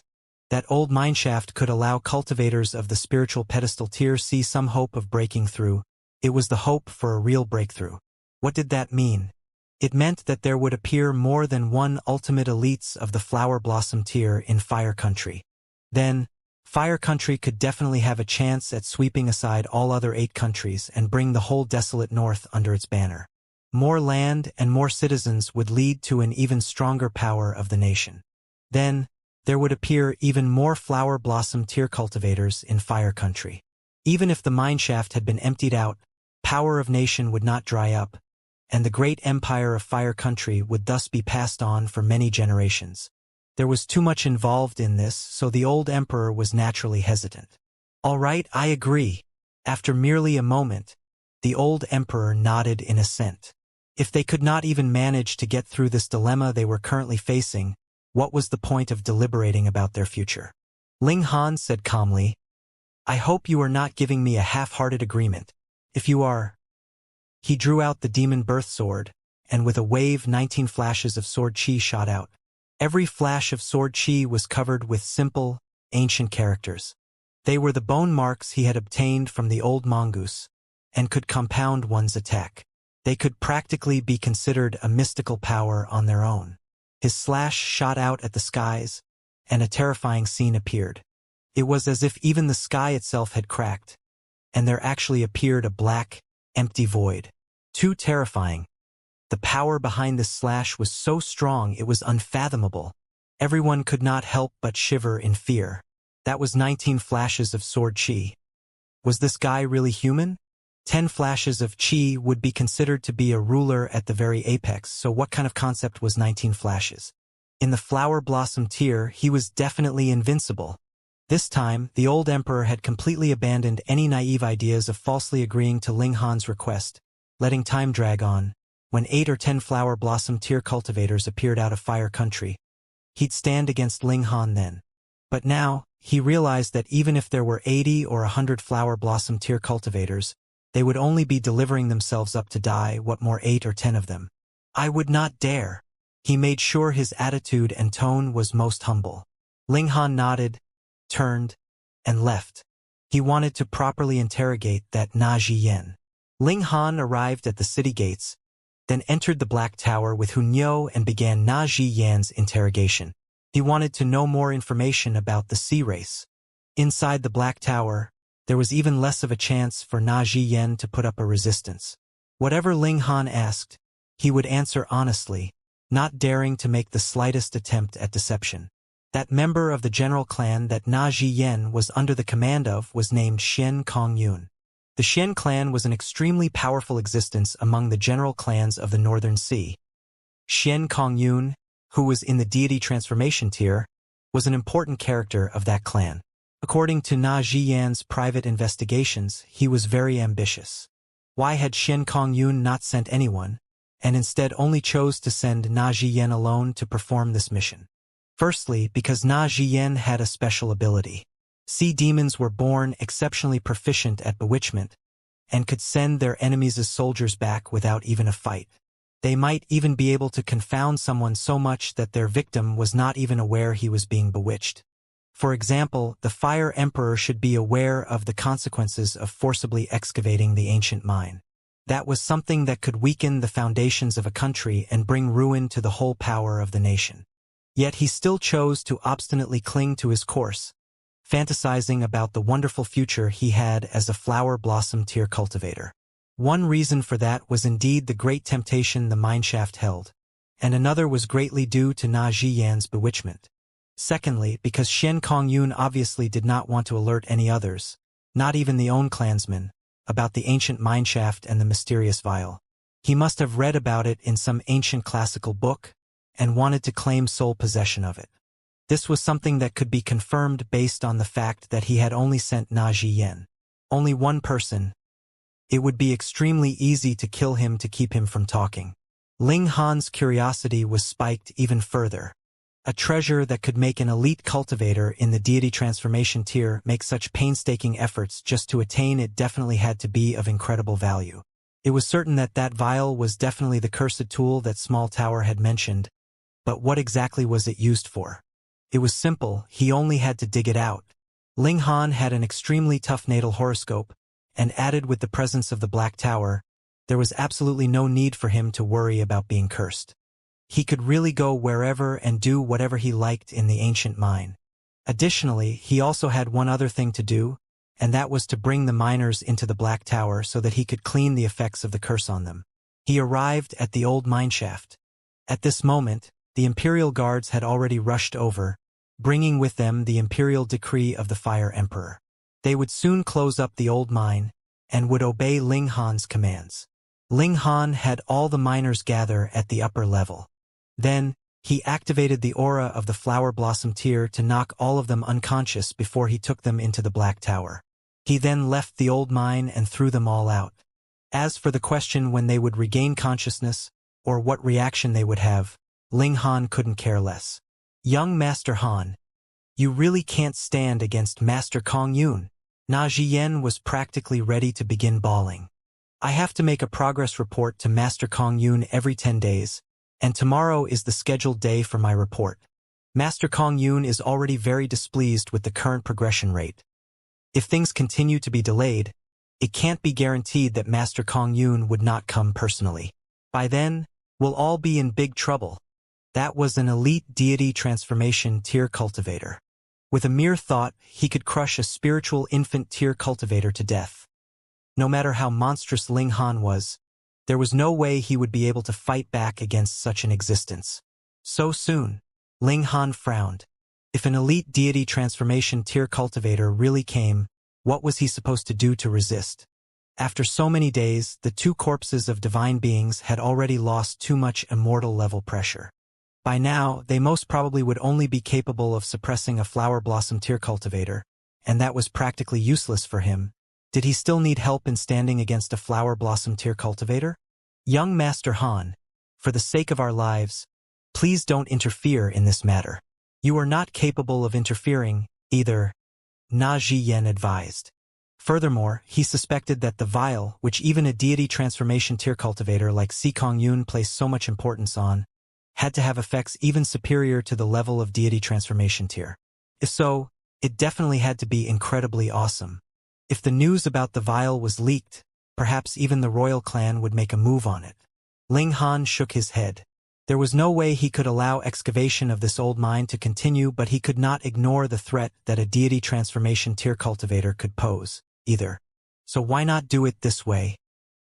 That old mineshaft could allow cultivators of the spiritual pedestal tier see some hope of breaking through. It was the hope for a real breakthrough. What did that mean? It meant that there would appear more than one ultimate elites of the flower blossom tier in Fire Country. Then, Fire Country could definitely have a chance at sweeping aside all other 8 countries and bring the whole desolate north under its banner. More land and more citizens would lead to an even stronger power of the nation. Then, there would appear even more flower blossom tier cultivators in Fire Country. Even if the mineshaft had been emptied out, power of nation would not dry up, and the great empire of Fire Country would thus be passed on for many generations. There was too much involved in this, so the old emperor was naturally hesitant. All right, I agree. After merely a moment, the old emperor nodded in assent. If they could not even manage to get through this dilemma they were currently facing, what was the point of deliberating about their future? Ling Han said calmly, I hope you are not giving me a half-hearted agreement. If you are... He drew out the demon birth sword, and with a wave 19 flashes of sword chi shot out. Every flash of sword chi was covered with simple, ancient characters. They were the bone marks he had obtained from the old mongoose, and could compound one's attack. They could practically be considered a mystical power on their own. His slash shot out at the skies, and a terrifying scene appeared. It was as if even the sky itself had cracked, and there actually appeared a black, empty void. Too terrifying. The power behind this slash was so strong it was unfathomable. Everyone could not help but shiver in fear. That was 19 flashes of sword chi. Was this guy really human? 10 flashes of chi would be considered to be a ruler at the very apex, so what kind of concept was 19 flashes? In the flower blossom tier, he was definitely invincible. This time, the old emperor had completely abandoned any naive ideas of falsely agreeing to Ling Han's request, letting time drag on. When 8 or 10 flower blossom tier cultivators appeared out of Fire Country, he'd stand against Ling Han then. But now, he realized that even if there were 80 or 100 flower blossom tier cultivators, they would only be delivering themselves up to die, what more 8 or 10 of them. I would not dare. He made sure his attitude and tone was most humble. Ling Han nodded, turned, and left. He wanted to properly interrogate that Na Jiyen. Ling Han arrived at the city gates, then entered the Black Tower with Hunyo and began Na Jiyen's interrogation. He wanted to know more information about the sea race. Inside the Black Tower, there was even less of a chance for Na Jiyen to put up a resistance. Whatever Ling Han asked, he would answer honestly, not daring to make the slightest attempt at deception. That member of the general clan that Na Jiyen was under the command of was named Xian Kongyun. The Xian clan was an extremely powerful existence among the general clans of the Northern Sea. Xian Kongyun, who was in the deity transformation tier, was an important character of that clan. According to Na Jiyan's private investigations, he was very ambitious. Why had Xian Kongyun not sent anyone, and instead only chose to send Na Zhiyan alone to perform this mission? Firstly, because Na Zhiyan had a special ability. Sea demons were born exceptionally proficient at bewitchment, and could send their enemies' soldiers back without even a fight. They might even be able to confound someone so much that their victim was not even aware he was being bewitched. For example, the Fire Emperor should be aware of the consequences of forcibly excavating the ancient mine. That was something that could weaken the foundations of a country and bring ruin to the whole power of the nation. Yet he still chose to obstinately cling to his course, fantasizing about the wonderful future he had as a flower blossom tier cultivator. One reason for that was indeed the great temptation the mineshaft held, and another was greatly due to Na Zhiyan's bewitchment. Secondly, because Xian Kongyun obviously did not want to alert any others, not even the own clansmen, about the ancient mineshaft and the mysterious vial. He must have read about it in some ancient classical book, and wanted to claim sole possession of it. This was something that could be confirmed based on the fact that he had only sent Na Zhiyan. Only one person. It would be extremely easy to kill him to keep him from talking. Ling Han's curiosity was spiked even further. A treasure that could make an elite cultivator in the deity transformation tier make such painstaking efforts just to attain it definitely had to be of incredible value. It was certain that that vial was definitely the cursed tool that Small Tower had mentioned, but what exactly was it used for? It was simple, he only had to dig it out. Ling Han had an extremely tough natal horoscope, and added with the presence of the Black Tower, there was absolutely no need for him to worry about being cursed. He could really go wherever and do whatever he liked in the ancient mine. Additionally, he also had one other thing to do, and that was to bring the miners into the Black Tower so that he could clean the effects of the curse on them. He arrived at the old mineshaft. At this moment, the Imperial Guards had already rushed over, bringing with them the Imperial decree of the Fire Emperor. They would soon close up the old mine, and would obey Ling Han's commands. Ling Han had all the miners gather at the upper level. Then, he activated the aura of the Flower Blossom tier to knock all of them unconscious before he took them into the Black Tower. He then left the old mine and threw them all out. As for the question when they would regain consciousness, or what reaction they would have, Ling Han couldn't care less. Young Master Han, you really can't stand against Master Kongyun. Na Zhiyan was practically ready to begin bawling. I have to make a progress report to Master Kongyun every 10 days, and tomorrow is the scheduled day for my report. Master Kongyun is already very displeased with the current progression rate. If things continue to be delayed, it can't be guaranteed that Master Kongyun would not come personally. By then, we'll all be in big trouble. That was an elite deity transformation tier cultivator. With a mere thought, he could crush a spiritual infant tier cultivator to death. No matter how monstrous Ling Han was, there was no way he would be able to fight back against such an existence. So soon, Ling Han frowned. If an elite deity transformation tier cultivator really came, what was he supposed to do to resist? After so many days, the two corpses of divine beings had already lost too much immortal level pressure. By now, they most probably would only be capable of suppressing a flower blossom tier cultivator, and that was practically useless for him. Did he still need help in standing against a flower blossom tier cultivator? Young Master Han, for the sake of our lives, please don't interfere in this matter. You are not capable of interfering, either, Na Zhiyan advised. Furthermore, he suspected that the vial, which even a deity transformation tier cultivator like Si Kongyun placed so much importance on, had to have effects even superior to the level of deity transformation tier. If so, it definitely had to be incredibly awesome. If the news about the vial was leaked, perhaps even the royal clan would make a move on it. Ling Han shook his head. There was no way he could allow excavation of this old mine to continue, but he could not ignore the threat that a deity transformation tier cultivator could pose, either. So why not do it this way?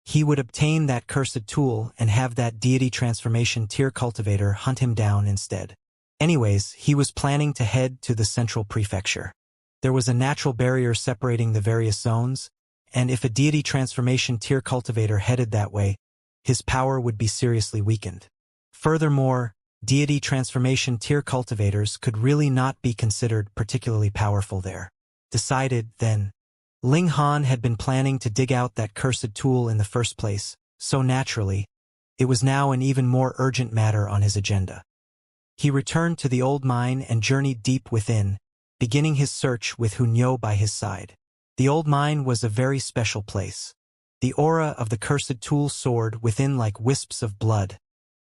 He would obtain that cursed tool and have that deity transformation tier cultivator hunt him down instead. Anyways, he was planning to head to the central prefecture. There was a natural barrier separating the various zones, and if a deity transformation tier cultivator headed that way, his power would be seriously weakened. Furthermore, deity transformation tier cultivators could really not be considered particularly powerful there. Decided, then, Ling Han had been planning to dig out that cursed tool in the first place, so naturally, it was now an even more urgent matter on his agenda. He returned to the old mine and journeyed deep within, beginning his search with Hunyo by his side. The old mine was a very special place. The aura of the cursed tool soared within like wisps of blood,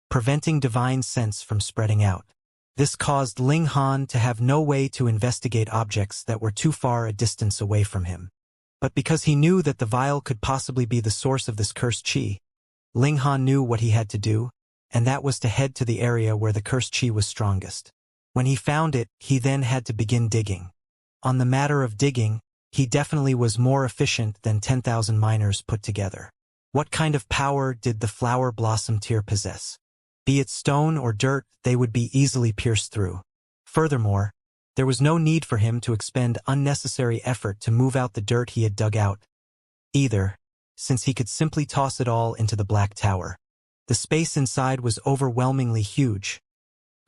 preventing divine sense from spreading out. This caused Ling Han to have no way to investigate objects that were too far a distance away from him. But because he knew that the vial could possibly be the source of this cursed chi, Ling Han knew what he had to do, and that was to head to the area where the cursed chi was strongest. When he found it, he then had to begin digging. On the matter of digging, he definitely was more efficient than 10,000 miners put together. What kind of power did the flower blossom tear possess? Be it stone or dirt, they would be easily pierced through. Furthermore, there was no need for him to expend unnecessary effort to move out the dirt he had dug out, either, since he could simply toss it all into the Black Tower. The space inside was overwhelmingly huge.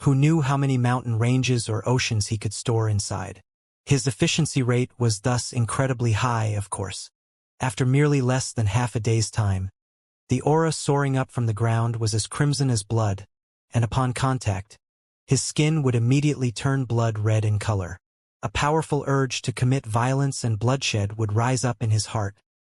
Who knew how many mountain ranges or oceans he could store inside? His efficiency rate was thus incredibly high, of course. After merely less than half a day's time, the aura soaring up from the ground was as crimson as blood, and upon contact, his skin would immediately turn blood red in color. A powerful urge to commit violence and bloodshed would rise up in his heart,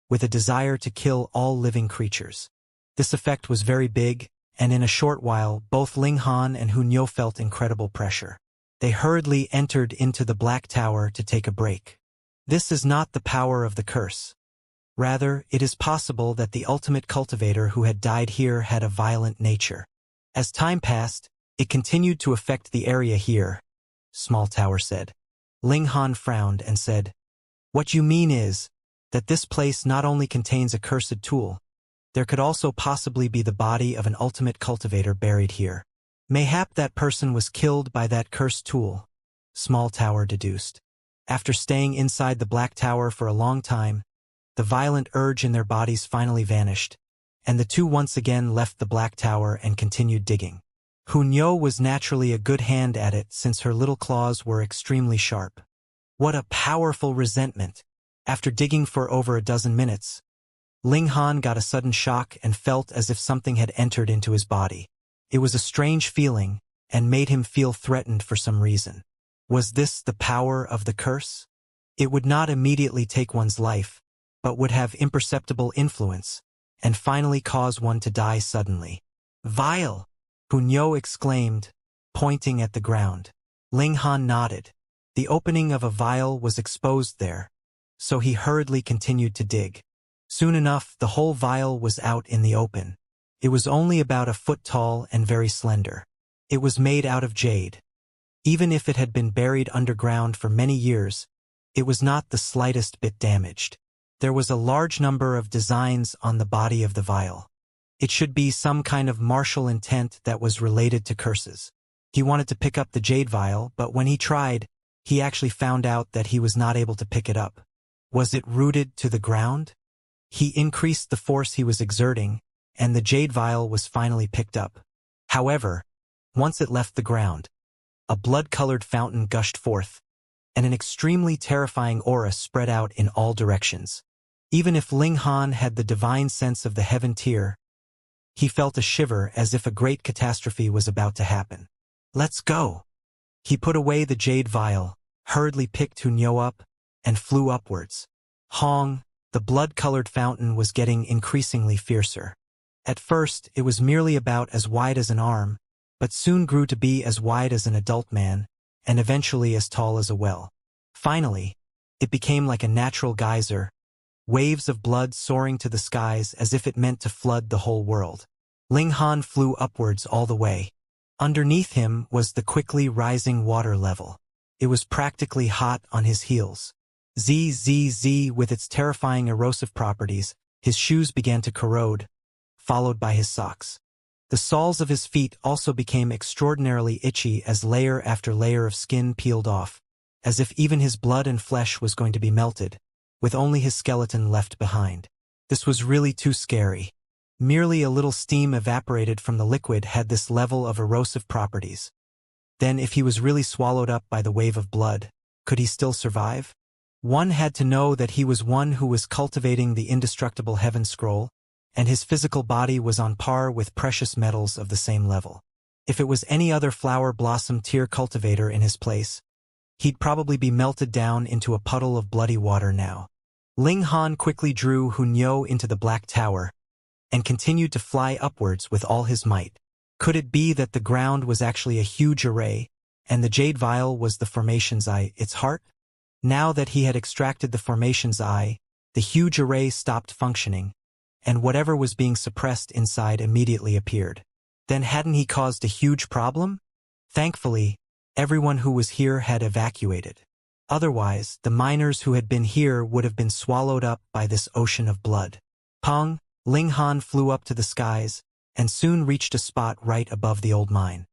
with a desire to kill all living creatures. This effect was very big, and in a short while both Ling Han and Hunyo felt incredible pressure. They hurriedly entered into the Black Tower to take a break. This is not the power of the curse. Rather, it is possible that the ultimate cultivator who had died here had a violent nature. As time passed, it continued to affect the area here, Small Tower said. Ling Han frowned and said, "What you mean is that this place not only contains a cursed tool, there could also possibly be the body of an ultimate cultivator buried here. Mayhap that person was killed by that cursed tool," Small Tower deduced. After staying inside the Black Tower for a long time, the violent urge in their bodies finally vanished, and the two once again left the Black Tower and continued digging. Hunyo was naturally a good hand at it since her little claws were extremely sharp. What a powerful resentment! After digging for over a dozen minutes, Ling Han got a sudden shock and felt as if something had entered into his body. It was a strange feeling, and made him feel threatened for some reason. Was this the power of the curse? It would not immediately take one's life, but would have imperceptible influence, and finally cause one to die suddenly. "Vile!" Hunyo exclaimed, pointing at the ground. Ling Han nodded. The opening of a vial was exposed there, so he hurriedly continued to dig. Soon enough, the whole vial was out in the open. It was only about a foot tall and very slender. It was made out of jade. Even if it had been buried underground for many years, it was not the slightest bit damaged. There was a large number of designs on the body of the vial. It should be some kind of martial intent that was related to curses. He wanted to pick up the jade vial, but when he tried, he actually found out that he was not able to pick it up. Was it rooted to the ground? He increased the force he was exerting, and the jade vial was finally picked up. However, once it left the ground, a blood-colored fountain gushed forth, and an extremely terrifying aura spread out in all directions. Even if Ling Han had the divine sense of the heaven tier, he felt a shiver as if a great catastrophe was about to happen. "Let's go!" He put away the jade vial, hurriedly picked Hunyo up, and flew upwards. Hong, the blood-colored fountain was getting increasingly fiercer. At first, it was merely about as wide as an arm, but soon grew to be as wide as an adult man, and eventually as tall as a well. Finally, it became like a natural geyser, waves of blood soaring to the skies as if it meant to flood the whole world. Ling Han flew upwards all the way. Underneath him was the quickly rising water level. It was practically hot on his heels. ZZZ, with its terrifying erosive properties, his shoes began to corrode, followed by his socks. The soles of his feet also became extraordinarily itchy as layer after layer of skin peeled off, as if even his blood and flesh was going to be melted, with only his skeleton left behind. This was really too scary. Merely a little steam evaporated from the liquid had this level of erosive properties. Then if he was really swallowed up by the wave of blood, could he still survive? One had to know that he was one who was cultivating the indestructible heaven scroll, and his physical body was on par with precious metals of the same level. If it was any other flower blossom tier cultivator in his place, he'd probably be melted down into a puddle of bloody water now. Ling Han quickly drew Hunyo into the Black Tower and continued to fly upwards with all his might. Could it be that the ground was actually a huge array, and the jade vial was the formation's eye, its heart? Now that he had extracted the formation's eye, the huge array stopped functioning, and whatever was being suppressed inside immediately appeared. Then hadn't he caused a huge problem? Thankfully, everyone who was here had evacuated. Otherwise, the miners who had been here would have been swallowed up by this ocean of blood. Pong, Ling Han flew up to the skies, and soon reached a spot right above the old mine.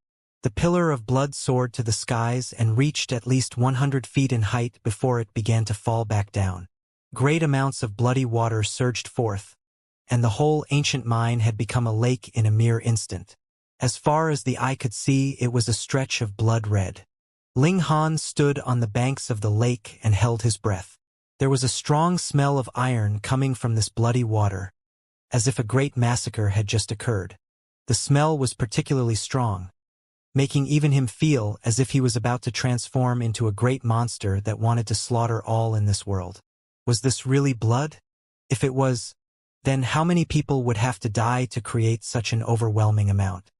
The pillar of blood soared to the skies and reached at least 100 feet in height before it began to fall back down. Great amounts of bloody water surged forth, and the whole ancient mine had become a lake in a mere instant. As far as the eye could see, it was a stretch of blood red. Ling Han stood on the banks of the lake and held his breath. There was a strong smell of iron coming from this bloody water, as if a great massacre had just occurred. The smell was particularly strong, making even him feel as if he was about to transform into a great monster that wanted to slaughter all in this world. Was this really blood? If it was, then how many people would have to die to create such an overwhelming amount?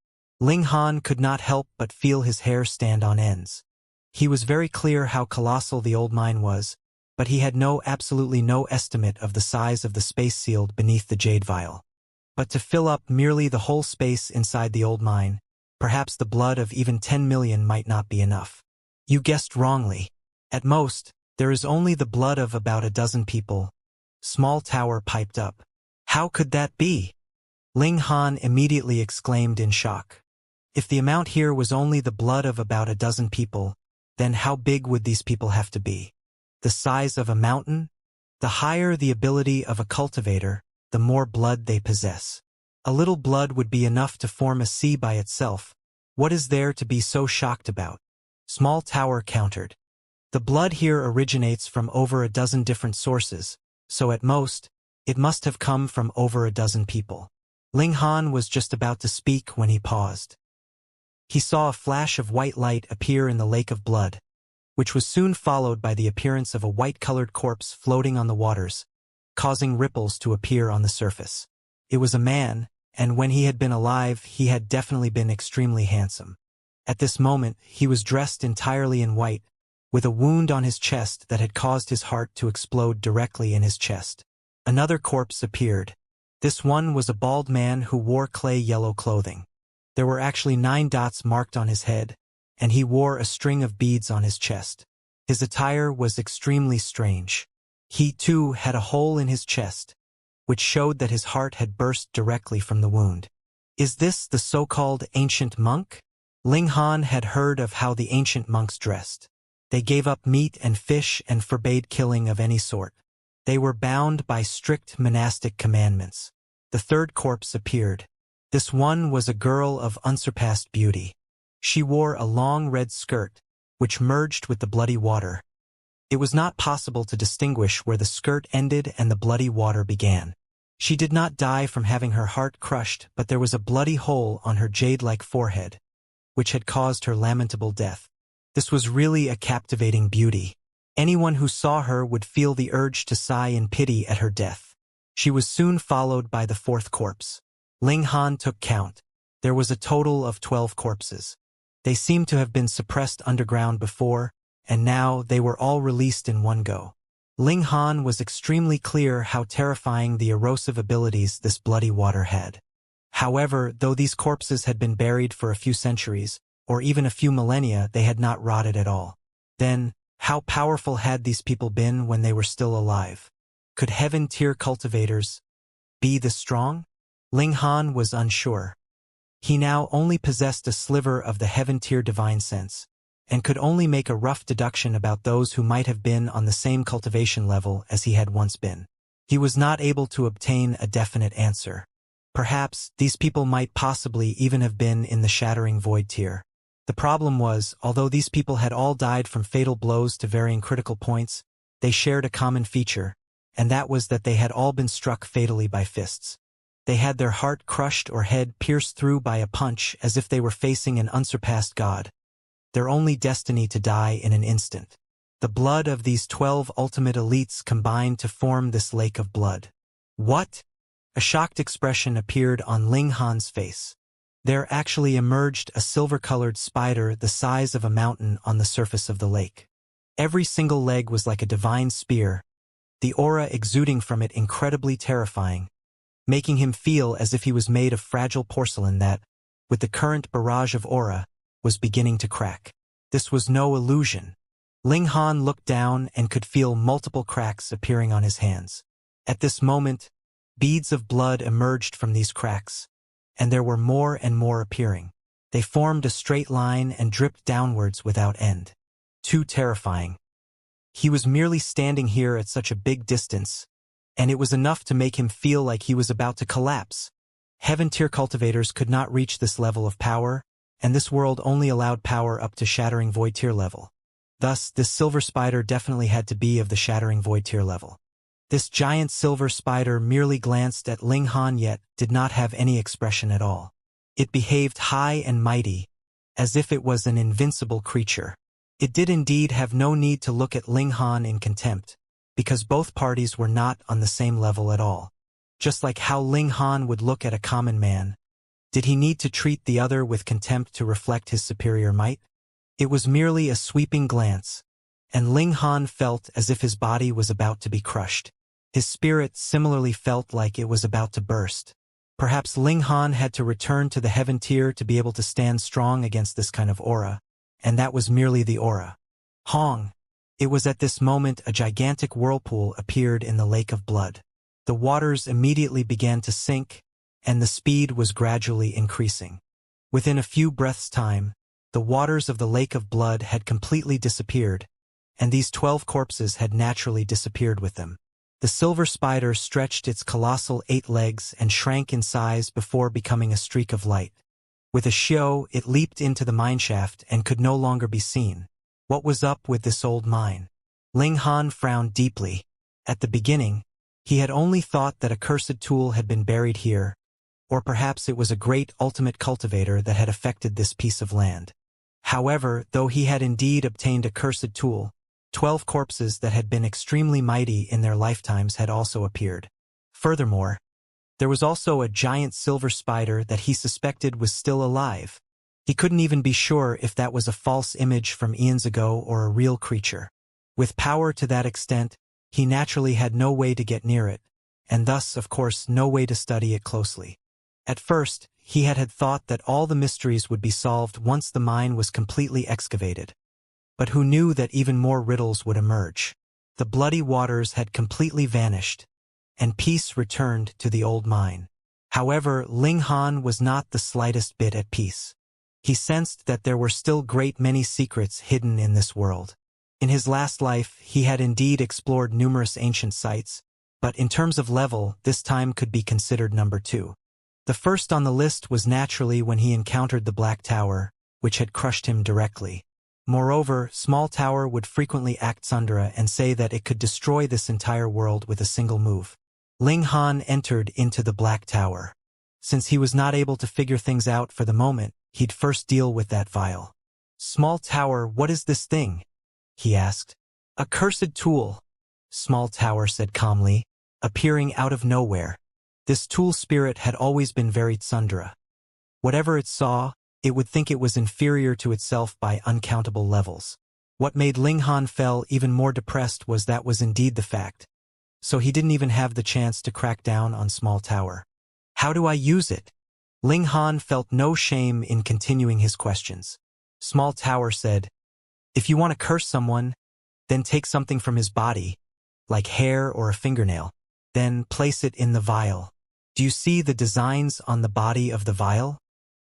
Ling Han could not help but feel his hair stand on ends. He was very clear how colossal the old mine was, but he had absolutely no estimate of the size of the space sealed beneath the jade vial. But to fill up merely the whole space inside the old mine, perhaps the blood of even 10 million might not be enough. You guessed wrongly. At most, there is only the blood of about a dozen people. Small Tower piped up. How could that be? Ling Han immediately exclaimed in shock. If the amount here was only the blood of about a dozen people, then how big would these people have to be? The size of a mountain? The higher the ability of a cultivator, the more blood they possess. A little blood would be enough to form a sea by itself. What is there to be so shocked about? Small Tower countered. The blood here originates from over a dozen different sources, so at most, it must have come from over a dozen people. Ling Han was just about to speak when he paused. He saw a flash of white light appear in the lake of blood, which was soon followed by the appearance of a white-colored corpse floating on the waters, causing ripples to appear on the surface. It was a man, and when he had been alive, he had definitely been extremely handsome. At this moment, he was dressed entirely in white, with a wound on his chest that had caused his heart to explode directly in his chest. Another corpse appeared. This one was a bald man who wore clay-yellow clothing. There were actually 9 dots marked on his head, and he wore a string of beads on his chest. His attire was extremely strange. He, too, had a hole in his chest, which showed that his heart had burst directly from the wound. Is this the so-called ancient monk? Ling Han had heard of how the ancient monks dressed. They gave up meat and fish and forbade killing of any sort. They were bound by strict monastic commandments. The third corpse appeared. This one was a girl of unsurpassed beauty. She wore a long red skirt, which merged with the bloody water. It was not possible to distinguish where the skirt ended and the bloody water began. She did not die from having her heart crushed, but there was a bloody hole on her jade-like forehead, which had caused her lamentable death. This was really a captivating beauty. Anyone who saw her would feel the urge to sigh in pity at her death. She was soon followed by the fourth corpse. Ling Han took count. There was a total of 12 corpses. They seemed to have been suppressed underground before, and now they were all released in one go. Ling Han was extremely clear how terrifying the erosive abilities this bloody water had. However, though these corpses had been buried for a few centuries, or even a few millennia, they had not rotted at all. Then, how powerful had these people been when they were still alive? Could heaven-tier cultivators be this strong? Ling Han was unsure. He now only possessed a sliver of the heaven-tier divine sense, and could only make a rough deduction about those who might have been on the same cultivation level as he had once been. He was not able to obtain a definite answer. Perhaps these people might possibly even have been in the shattering void tier. The problem was, although these people had all died from fatal blows to varying critical points, they shared a common feature, and that was that they had all been struck fatally by fists. They had their heart crushed or head pierced through by a punch as if they were facing an unsurpassed god, their only destiny to die in an instant. The blood of these 12 ultimate elites combined to form this lake of blood. What? A shocked expression appeared on Ling Han's face. There actually emerged a silver-colored spider the size of a mountain on the surface of the lake. Every single leg was like a divine spear, the aura exuding from it incredibly terrifying, making him feel as if he was made of fragile porcelain that, with the current barrage of aura, was beginning to crack. This was no illusion. Ling Han looked down and could feel multiple cracks appearing on his hands. At this moment, beads of blood emerged from these cracks, and there were more and more appearing. They formed a straight line and dripped downwards without end. Too terrifying. He was merely standing here at such a big distance, and it was enough to make him feel like he was about to collapse. Heaven-tier cultivators could not reach this level of power, and this world only allowed power up to Shattering Void tier level. Thus, this silver spider definitely had to be of the Shattering Void tier level. This giant silver spider merely glanced at Ling Han yet did not have any expression at all. It behaved high and mighty, as if it was an invincible creature. It did indeed have no need to look at Ling Han in contempt, because both parties were not on the same level at all. Just like how Ling Han would look at a common man, did he need to treat the other with contempt to reflect his superior might? It was merely a sweeping glance, and Ling Han felt as if his body was about to be crushed. His spirit similarly felt like it was about to burst. Perhaps Ling Han had to return to the heaven tier to be able to stand strong against this kind of aura, and that was merely the aura. Hong! It was at this moment a gigantic whirlpool appeared in the lake of blood. The waters immediately began to sink, and the speed was gradually increasing. Within a few breaths' time, the waters of the lake of blood had completely disappeared, and these 12 corpses had naturally disappeared with them. The silver spider stretched its colossal 8 legs and shrank in size before becoming a streak of light. With a shio, it leaped into the mineshaft and could no longer be seen. What was up with this old mine? Ling Han frowned deeply. At the beginning, he had only thought that a cursed tool had been buried here, or perhaps it was a great ultimate cultivator that had affected this piece of land. However, though he had indeed obtained a cursed tool, 12 corpses that had been extremely mighty in their lifetimes had also appeared. Furthermore, there was also a giant silver spider that he suspected was still alive. He couldn't even be sure if that was a false image from eons ago or a real creature. With power to that extent, he naturally had no way to get near it, and thus, of course, no way to study it closely. At first, he had thought that all the mysteries would be solved once the mine was completely excavated. But who knew that even more riddles would emerge? The bloody waters had completely vanished, and peace returned to the old mine. However, Ling Han was not the slightest bit at peace. He sensed that there were still great many secrets hidden in this world. In his last life, he had indeed explored numerous ancient sites, but in terms of level, this time could be considered number 2. The first on the list was naturally when he encountered the Black Tower, which had crushed him directly. Moreover, Small Tower would frequently act Sundara and say that it could destroy this entire world with a single move. Ling Han entered into the Black Tower. Since he was not able to figure things out for the moment, he'd first deal with that vial. Small Tower, what is this thing? He asked. A cursed tool, Small Tower said calmly, appearing out of nowhere. This tool spirit had always been very Sundara. Whatever it saw, it would think it was inferior to itself by uncountable levels. What made Ling Han fell even more depressed was that was indeed the fact. So he didn't even have the chance to crack down on Small Tower. How do I use it? Ling Han felt no shame in continuing his questions. Small Tower said, if you want to curse someone, then take something from his body, like hair or a fingernail, then place it in the vial. Do you see the designs on the body of the vial?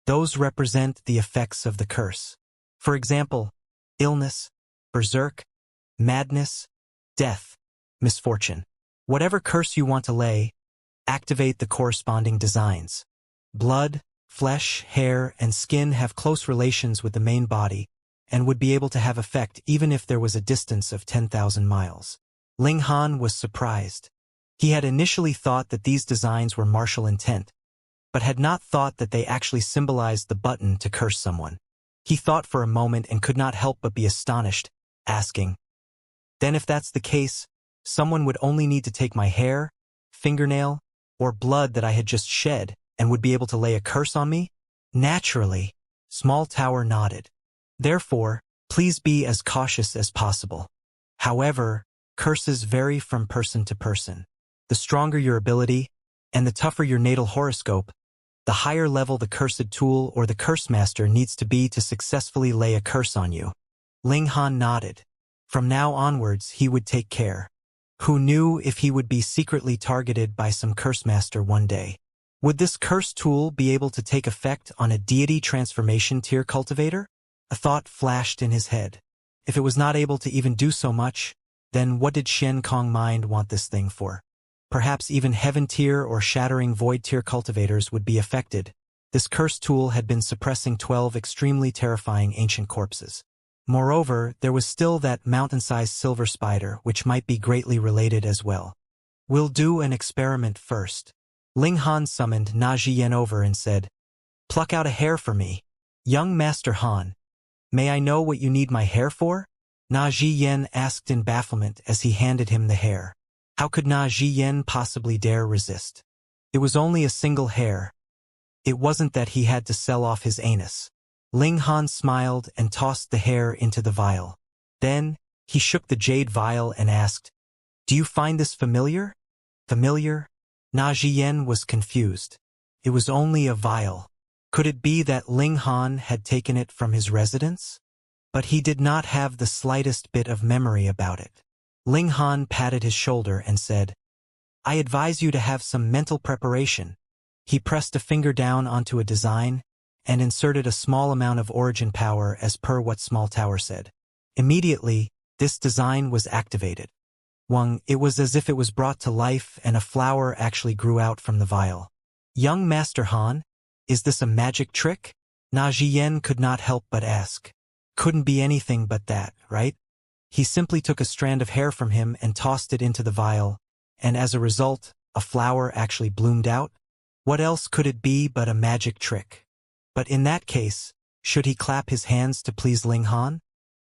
Those represent the effects of the curse. For example, illness, berserk, madness, death, misfortune. Whatever curse you want to lay, activate the corresponding designs. Blood, flesh, hair, and skin have close relations with the main body and would be able to have effect even if there was a distance of 10,000 miles. Ling Han was surprised. He had initially thought that these designs were martial intent, but had not thought that they actually symbolized the button to curse someone. He thought for a moment and could not help but be astonished, asking, "Then if that's the case, someone would only need to take my hair, fingernail, or blood that I had just shed and would be able to lay a curse on me?" Naturally, Small Tower nodded. "Therefore, please be as cautious as possible. However, curses vary from person to person. The stronger your ability, and the tougher your natal horoscope, the higher level the cursed tool or the curse master needs to be to successfully lay a curse on you." Ling Han nodded. From now onwards, he would take care. Who knew if he would be secretly targeted by some curse master one day? Would this curse tool be able to take effect on a deity transformation tier cultivator? A thought flashed in his head. If it was not able to even do so much, then what did Shen Kong Mind want this thing for? Perhaps even heaven tier or shattering void tier cultivators would be affected. This curse tool had been suppressing 12 extremely terrifying ancient corpses. Moreover, there was still that mountain-sized silver spider, which might be greatly related as well. "We'll do an experiment first." Ling Han summoned Na Zhiyan over and said, "Pluck out a hair for me. Young Master Han, may I know what you need my hair for?" Na Zhiyan asked in bafflement as he handed him the hair. How could Na Zhiyan possibly dare resist? It was only a single hair. It wasn't that he had to sell off his anus. Ling Han smiled and tossed the hair into the vial. Then, he shook the jade vial and asked, "Do you find this familiar?" "Familiar?" Na Zhiyan was confused. It was only a vial. Could it be that Ling Han had taken it from his residence? But he did not have the slightest bit of memory about it. Ling Han patted his shoulder and said, "I advise you to have some mental preparation." He pressed a finger down onto a design and inserted a small amount of origin power as per what Small Tower said. Immediately, this design was activated. It was as if it was brought to life and a flower actually grew out from the vial. "Young Master Han, is this a magic trick?" Na Zhiyan could not help but ask. Couldn't be anything but that, right? He simply took a strand of hair from him and tossed it into the vial, and as a result, a flower actually bloomed out. What else could it be but a magic trick? But in that case, should he clap his hands to please Ling Han?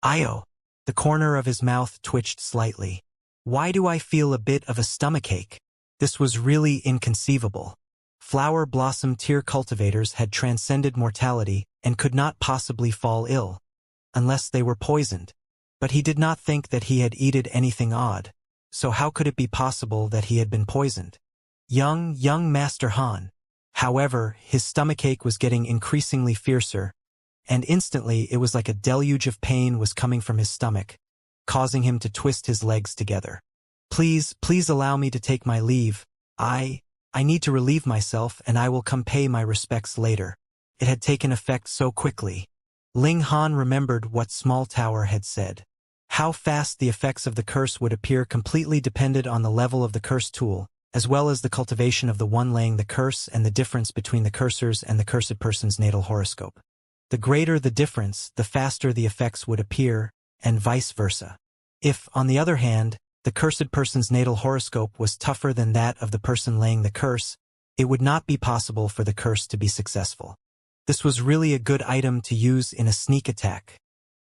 "Io!" The corner of his mouth twitched slightly. "Why do I feel a bit of a stomachache?" This was really inconceivable. Flower blossom tier cultivators had transcended mortality and could not possibly fall ill, unless they were poisoned. But he did not think that he had eaten anything odd, so how could it be possible that he had been poisoned? Young Master Han. However, his stomachache was getting increasingly fiercer, and instantly it was like a deluge of pain was coming from his stomach, causing him to twist his legs together. Please allow me to take my leave. I need to relieve myself and I will come pay my respects later." It had taken effect so quickly. Ling Han remembered what Small Tower had said. How fast the effects of the curse would appear completely depended on the level of the curse tool, as well as the cultivation of the one laying the curse and the difference between the cursors and the cursed person's natal horoscope. The greater the difference, the faster the effects would appear, and vice versa. If, on the other hand, the cursed person's natal horoscope was tougher than that of the person laying the curse, it would not be possible for the curse to be successful. This was really a good item to use in a sneak attack.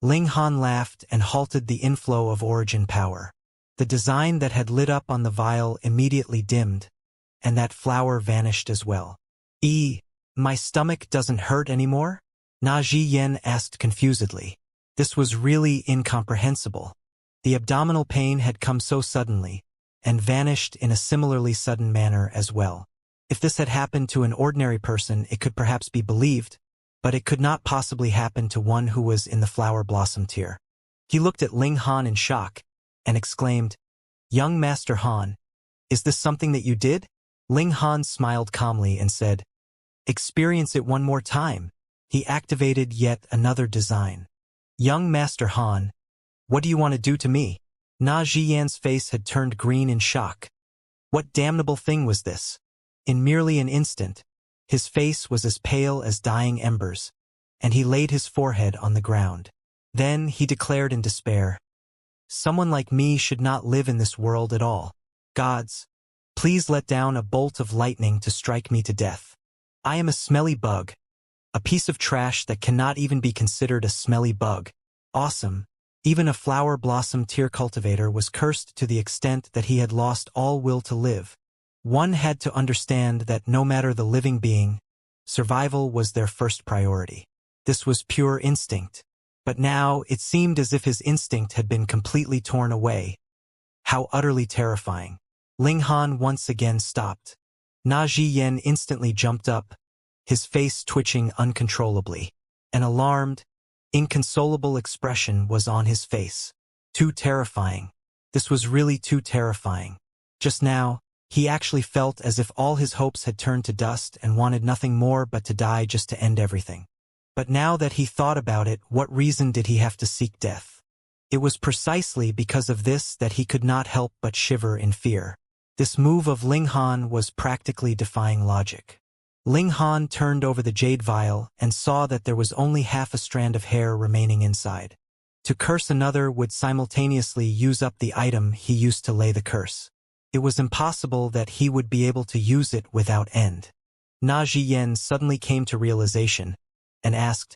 Ling Han laughed and halted the inflow of origin power. The design that had lit up on the vial immediately dimmed, and that flower vanished as well. My stomach doesn't hurt anymore?" Na Zhiyan asked confusedly. This was really incomprehensible. The abdominal pain had come so suddenly, and vanished in a similarly sudden manner as well. If this had happened to an ordinary person, it could perhaps be believed, but it could not possibly happen to one who was in the flower blossom tier. He looked at Ling Han in shock, and exclaimed, "Young Master Han, is this something that you did?" Ling Han smiled calmly and said, "Experience it one more time." He activated yet another design. "Young Master Han, what do you want to do to me?" Na Zhiyan's face had turned green in shock. What damnable thing was this? In merely an instant, his face was as pale as dying embers, and he laid his forehead on the ground. Then he declared in despair, Someone like me should not live in this world at all. Gods, please let down a bolt of lightning to strike me to death. I am a smelly bug. A piece of trash that cannot even be considered a smelly bug. Awesome. Even a flower blossom tear cultivator was cursed to the extent that he had lost all will to live. One had to understand that no matter the living being, survival was their first priority. This was pure instinct. But now it seemed as if his instinct had been completely torn away. How utterly terrifying. Ling Han once again stopped. Na Zhiyan instantly jumped up, his face twitching uncontrollably. An alarmed, inconsolable expression was on his face. Too terrifying. This was really too terrifying. Just now, he actually felt as if all his hopes had turned to dust and wanted nothing more but to die just to end everything. But now that he thought about it, what reason did he have to seek death? It was precisely because of this that he could not help but shiver in fear. This move of Ling Han was practically defying logic. Ling Han turned over the jade vial and saw that there was only half a strand of hair remaining inside. To curse another would simultaneously use up the item he used to lay the curse. It was impossible that he would be able to use it without end. Na Zhiyan suddenly came to realization and asked,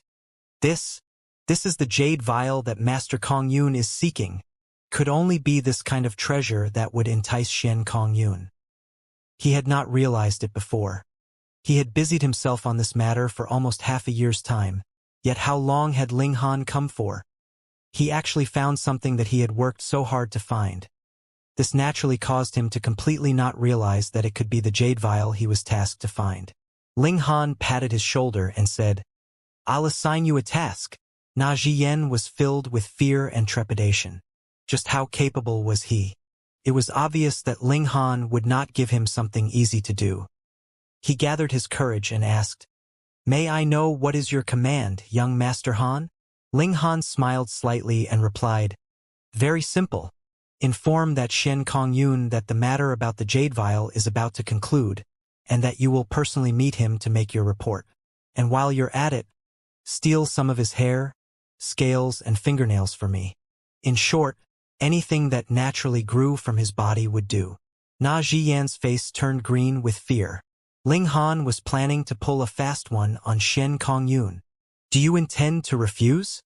This is the jade vial that Master Kong Yun is seeking. Could only be this kind of treasure that would entice Shen Kong Yun. He had not realized it before. He had busied himself on this matter for almost half a year's time, yet how long had Ling Han come for? He actually found something that he had worked so hard to find. This naturally caused him to completely not realize that it could be the jade vial he was tasked to find. Ling Han patted his shoulder and said, I'll assign you a task. Na Zhiyan was filled with fear and trepidation. Just how capable was he? It was obvious that Ling Han would not give him something easy to do. He gathered his courage and asked, May I know what is your command, young Master Han? Ling Han smiled slightly and replied, Very simple. Inform that Shen Kong Yun that the matter about the jade vial is about to conclude, and that you will personally meet him to make your report. And while you're at it, steal some of his hair, scales, and fingernails for me. In short, anything that naturally grew from his body would do. Na Zhiyan's face turned green with fear. Ling Han was planning to pull a fast one on Shen Kong Yun. Do you intend to refuse?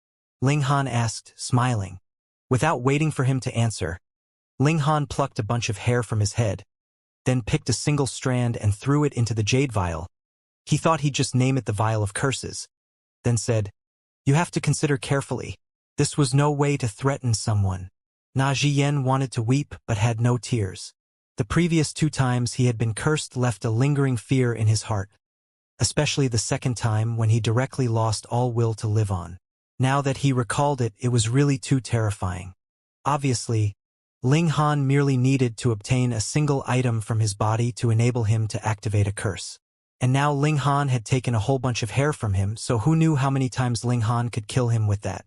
Ling Han asked, smiling. Without waiting for him to answer, Ling Han plucked a bunch of hair from his head, then picked a single strand and threw it into the jade vial. He thought he'd just name it the Vial of Curses, then said, You have to consider carefully. This was no way to threaten someone. Na Zhiyan wanted to weep but had no tears. The previous 2 times he had been cursed left a lingering fear in his heart, especially the second time when he directly lost all will to live on. Now that he recalled it, it was really too terrifying. Obviously, Ling Han merely needed to obtain a single item from his body to enable him to activate a curse. And now Ling Han had taken a whole bunch of hair from him, so who knew how many times Ling Han could kill him with that?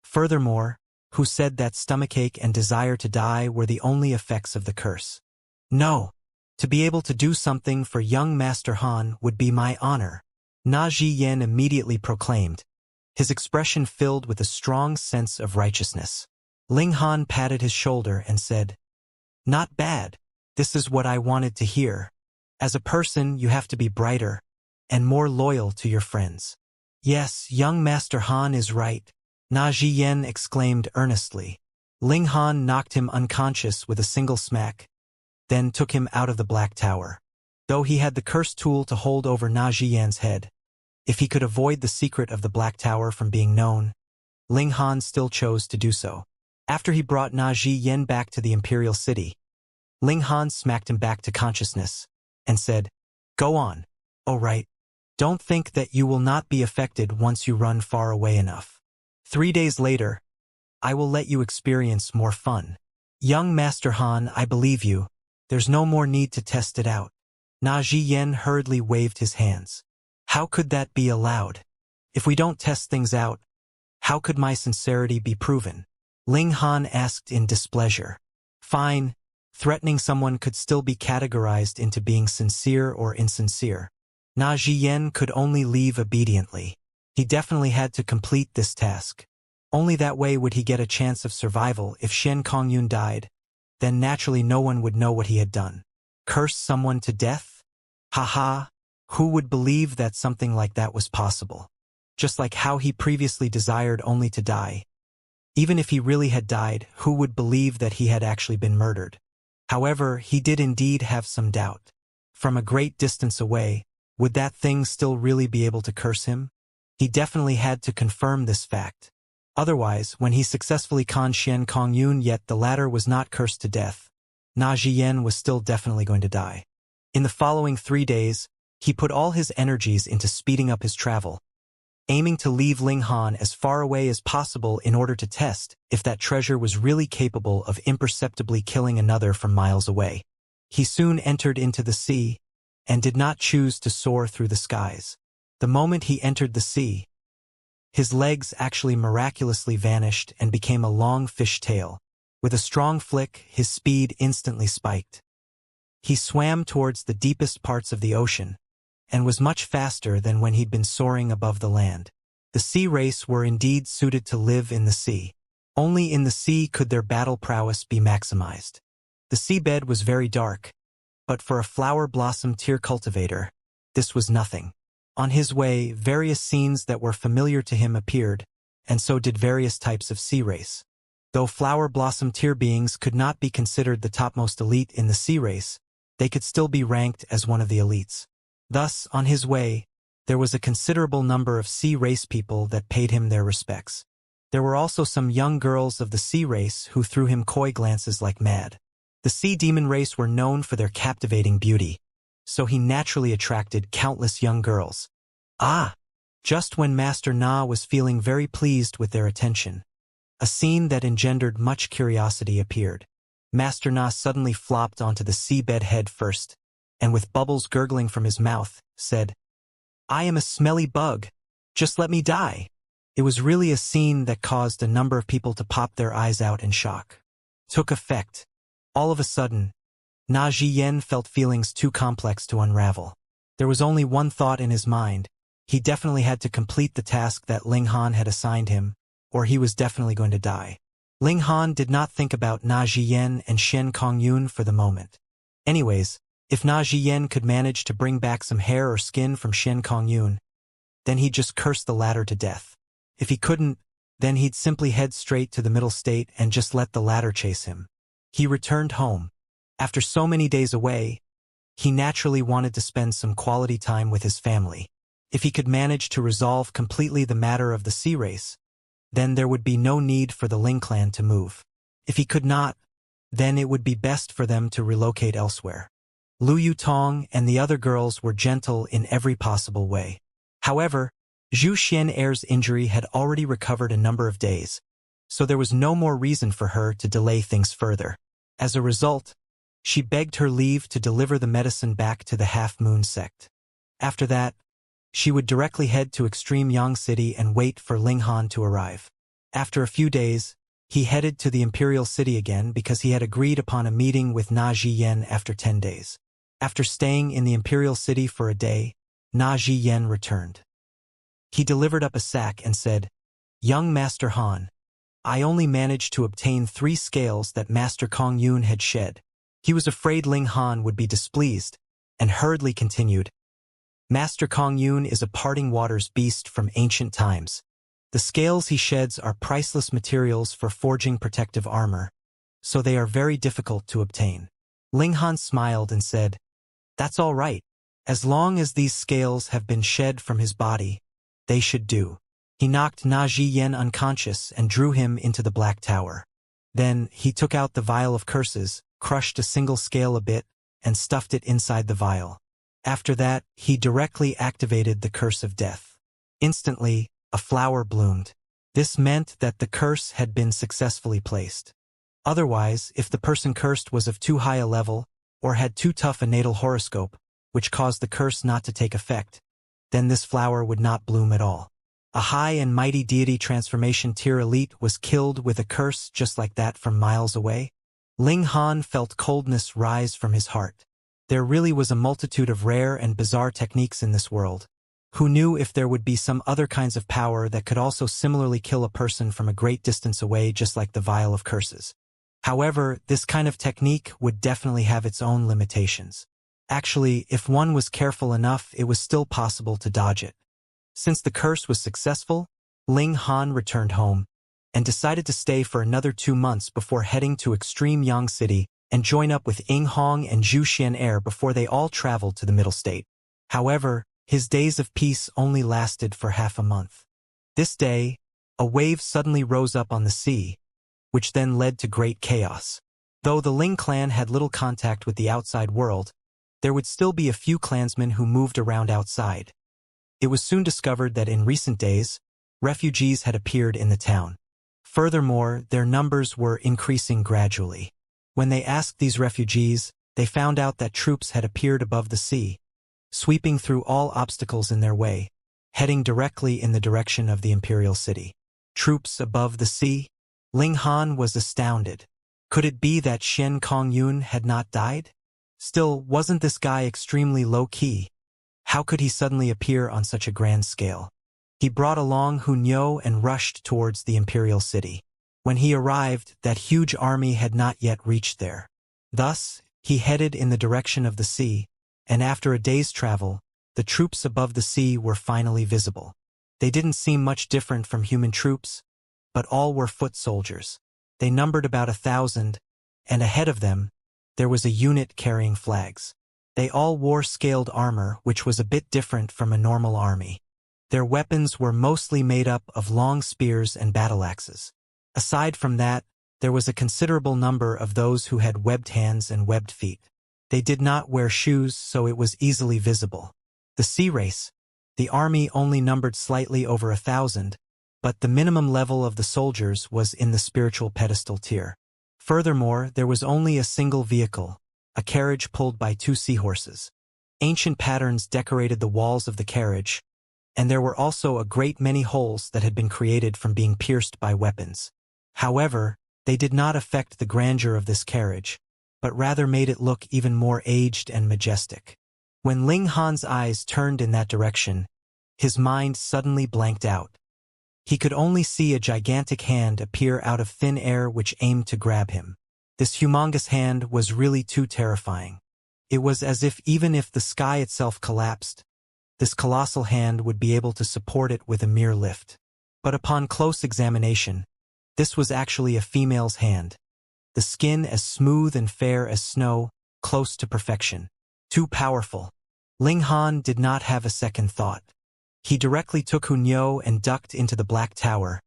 Furthermore, who said that stomachache and desire to die were the only effects of the curse? No. To be able to do something for young Master Han would be my honor. Na Zhiyan immediately proclaimed, his expression filled with a strong sense of righteousness. Ling Han patted his shoulder and said, Not bad. This is what I wanted to hear. As a person, you have to be brighter and more loyal to your friends. Yes, young Master Han is right, Na Zhiyan exclaimed earnestly. Ling Han knocked him unconscious with a single smack, then took him out of the Black Tower. Though he had the curse tool to hold over Na Zhiyan's head, if he could avoid the secret of the Black Tower from being known, Ling Han still chose to do so. After he brought Na Zhiyan back to the Imperial City, Ling Han smacked him back to consciousness and said, Go on. Oh right. Don't think that you will not be affected once you run far away enough. 3 days later, I will let you experience more fun. Young Master Han, I believe you. There's no more need to test it out. Na Zhiyan hurriedly waved his hands. How could that be allowed? If we don't test things out, how could my sincerity be proven? Ling Han asked in displeasure. Fine. Threatening someone could still be categorized into being sincere or insincere. Na Zhiyan could only leave obediently. He definitely had to complete this task. Only that way would he get a chance of survival. If Shen Kongyun died, then naturally no one would know what he had done. Curse someone to death? Haha, who would believe that something like that was possible? Just like how he previously desired only to die. Even if he really had died, who would believe that he had actually been murdered? However, he did indeed have some doubt. From a great distance away, would that thing still really be able to curse him? He definitely had to confirm this fact. Otherwise, when he successfully conned Shen Kongyun, yet the latter was not cursed to death, Na Zhiyan was still definitely going to die. In the following 3 days, he put all his energies into speeding up his travel, aiming to leave Linghan as far away as possible in order to test if that treasure was really capable of imperceptibly killing another from miles away. He soon entered into the sea and did not choose to soar through the skies. The moment he entered the sea, his legs actually miraculously vanished and became a long fish tail. With a strong flick, his speed instantly spiked. He swam towards the deepest parts of the ocean, and was much faster than when he'd been soaring above the land. The sea race were indeed suited to live in the sea. Only in the sea could their battle prowess be maximized. The seabed was very dark, but for a flower blossom tier cultivator, this was nothing. On his way, various scenes that were familiar to him appeared, and so did various types of sea race. Though flower blossom tier beings could not be considered the topmost elite in the sea race, they could still be ranked as one of the elites. Thus, on his way, there was a considerable number of sea race people that paid him their respects. There were also some young girls of the sea race who threw him coy glances like mad. The sea demon race were known for their captivating beauty, so he naturally attracted countless young girls. Just when Master Na was feeling very pleased with their attention, a scene that engendered much curiosity appeared. Master Na suddenly flopped onto the seabed head first, and with bubbles gurgling from his mouth, said, "I am a smelly bug. Just let me die." It was really a scene that caused a number of people to pop their eyes out in shock. Took effect. All of a sudden, Na Zhiyan felt feelings too complex to unravel. There was only one thought in his mind. He definitely had to complete the task that Ling Han had assigned him, or he was definitely going to die. Ling Han did not think about Na Zhiyan and Shen Kongyun for the moment. Anyways, if Na Zhiyan could manage to bring back some hair or skin from Shen Kongyun, then he'd just curse the latter to death. If he couldn't, then he'd simply head straight to the middle state and just let the latter chase him. He returned home. After so many days away, he naturally wanted to spend some quality time with his family. If he could manage to resolve completely the matter of the sea race, then there would be no need for the Ling clan to move. If he could not, then it would be best for them to relocate elsewhere. Lu Yutong and the other girls were gentle in every possible way. However, Zhu Xian'er's injury had already recovered a number of days, so there was no more reason for her to delay things further. As a result, she begged her leave to deliver the medicine back to the Half-Moon sect. After that, she would directly head to Extreme Yang City and wait for Ling Han to arrive. After a few days, he headed to the Imperial City again because he had agreed upon a meeting with Na Zhiyan after 10 days. After staying in the Imperial City for a day, Na Zhiyan returned. He delivered up a sack and said, "Young Master Han, I only managed to obtain 3 scales that Master Kongyun had shed." He was afraid Ling Han would be displeased, and hurriedly continued, "Master Kongyun is a parting waters beast from ancient times. The scales he sheds are priceless materials for forging protective armor, so they are very difficult to obtain." Ling Han smiled and said, "That's all right. As long as these scales have been shed from his body, they should do." He knocked Na Zhiyan unconscious and drew him into the Black Tower. Then he took out the vial of curses, crushed a single scale a bit, and stuffed it inside the vial. After that, he directly activated the curse of death. Instantly, a flower bloomed. This meant that the curse had been successfully placed. Otherwise, if the person cursed was of too high a level, or had too tough a natal horoscope, which caused the curse not to take effect, then this flower would not bloom at all. A high and mighty deity transformation tier elite was killed with a curse just like that from miles away. Ling Han felt coldness rise from his heart. There really was a multitude of rare and bizarre techniques in this world, Who knew if there would be some other kinds of power that could also similarly kill a person from a great distance away, just like the Vial of Curses? However, this kind of technique would definitely have its own limitations. Actually, if one was careful enough, it was still possible to dodge it. Since the curse was successful, Ling Han returned home and decided to stay for another 2 months before heading to Extreme Yang City and join up with Ying Hong and Zhu Xian'er before they all traveled to the Middle State. However, his days of peace only lasted for half a month. This day, a wave suddenly rose up on the sea, which then led to great chaos. Though the Ling clan had little contact with the outside world, there would still be a few clansmen who moved around outside. It was soon discovered that in recent days, refugees had appeared in the town. Furthermore, their numbers were increasing gradually. When they asked these refugees, they found out that troops had appeared above the sea, sweeping through all obstacles in their way, heading directly in the direction of the imperial city. Troops above the sea? Ling Han was astounded. Could it be that Shen Kongyun had not died? Still, wasn't this guy extremely low-key? How could he suddenly appear on such a grand scale? He brought along Hunyo and rushed towards the imperial city. When he arrived, that huge army had not yet reached there. Thus, he headed in the direction of the sea, and after a day's travel, the troops above the sea were finally visible. They didn't seem much different from human troops, but all were foot soldiers. They numbered about 1,000, and ahead of them, there was a unit carrying flags. They all wore scaled armor, which was a bit different from a normal army. Their weapons were mostly made up of long spears and battle axes. Aside from that, there was a considerable number of those who had webbed hands and webbed feet. They did not wear shoes, so it was easily visible. The sea race. The army only numbered slightly over 1,000, but the minimum level of the soldiers was in the spiritual pedestal tier. Furthermore, there was only a single vehicle, a carriage pulled by 2 seahorses. Ancient patterns decorated the walls of the carriage, and there were also a great many holes that had been created from being pierced by weapons. However, they did not affect the grandeur of this carriage, but rather made it look even more aged and majestic. When Ling Han's eyes turned in that direction, his mind suddenly blanked out. He could only see a gigantic hand appear out of thin air which aimed to grab him. This humongous hand was really too terrifying. It was as if even if the sky itself collapsed, this colossal hand would be able to support it with a mere lift. But upon close examination, this was actually a female's hand. The skin as smooth and fair as snow, close to perfection. Too powerful. Ling Han did not have a second thought. He directly took Hunyo and ducked into the Black Tower,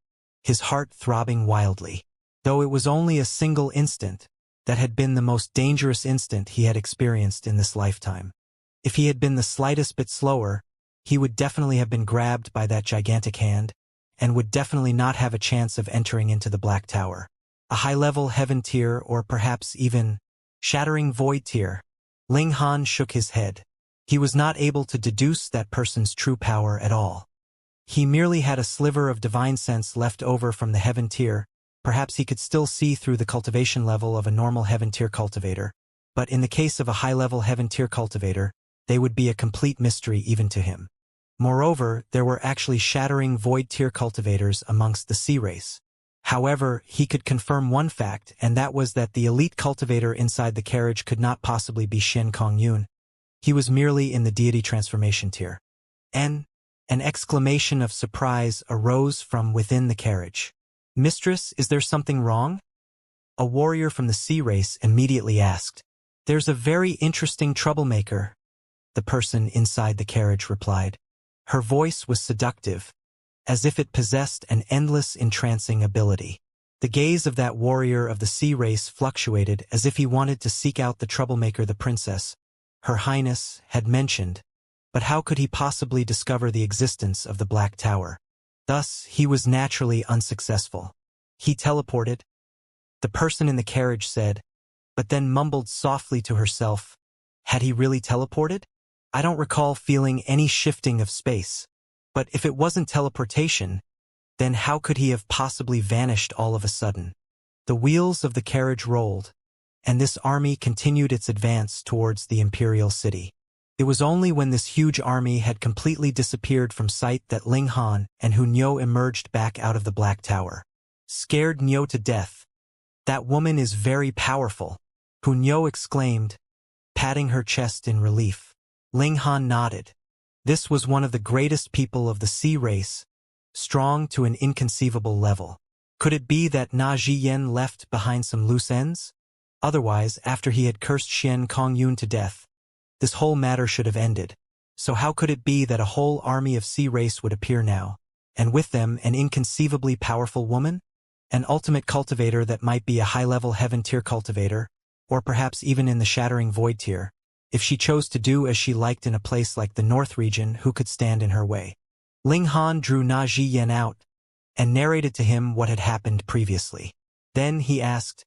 his heart throbbing wildly. Though it was only a single instant, that had been the most dangerous instant he had experienced in this lifetime. If he had been the slightest bit slower, he would definitely have been grabbed by that gigantic hand, and would definitely not have a chance of entering into the Black Tower. A high-level heaven tier, or perhaps even shattering void tier. Ling Han shook his head. He was not able to deduce that person's true power at all. He merely had a sliver of divine sense left over from the heaven tier. Perhaps he could still see through the cultivation level of a normal heaven tier cultivator, but in the case of a high-level heaven tier cultivator, they would be a complete mystery even to him. Moreover, there were actually shattering void tier cultivators amongst the sea race. However, he could confirm one fact, and that was that the elite cultivator inside the carriage could not possibly be Shen Kongyun. He was merely in the deity transformation tier. An exclamation of surprise arose from within the carriage. "Mistress, is there something wrong?" A warrior from the sea race immediately asked. "There's a very interesting troublemaker," the person inside the carriage replied. Her voice was seductive, as if it possessed an endless entrancing ability. The gaze of that warrior of the sea race fluctuated as if he wanted to seek out the troublemaker the princess, Her Highness, had mentioned, but how could he possibly discover the existence of the Black Tower? Thus, he was naturally unsuccessful. He teleported, the person in the carriage said, but then mumbled softly to herself, had he really teleported? I don't recall feeling any shifting of space. But if it wasn't teleportation, then how could he have possibly vanished all of a sudden? The wheels of the carriage rolled, and this army continued its advance towards the imperial city. It was only when this huge army had completely disappeared from sight that Ling Han and Hu Niu emerged back out of the Black Tower. Scared Niu to death. "That woman is very powerful," Hu Niu exclaimed, patting her chest in relief. Ling Han nodded. This was one of the greatest people of the sea race, strong to an inconceivable level. Could it be that Na Zhiyan left behind some loose ends? Otherwise, after he had cursed Xian Kongyun to death, this whole matter should have ended. So how could it be that a whole army of sea race would appear now, and with them an inconceivably powerful woman? An ultimate cultivator that might be a high-level heaven-tier cultivator, or perhaps even in the shattering void tier. If she chose to do as she liked in a place like the North region, who could stand in her way? Ling Han drew Na Zhiyan out and narrated to him what had happened previously. Then he asked,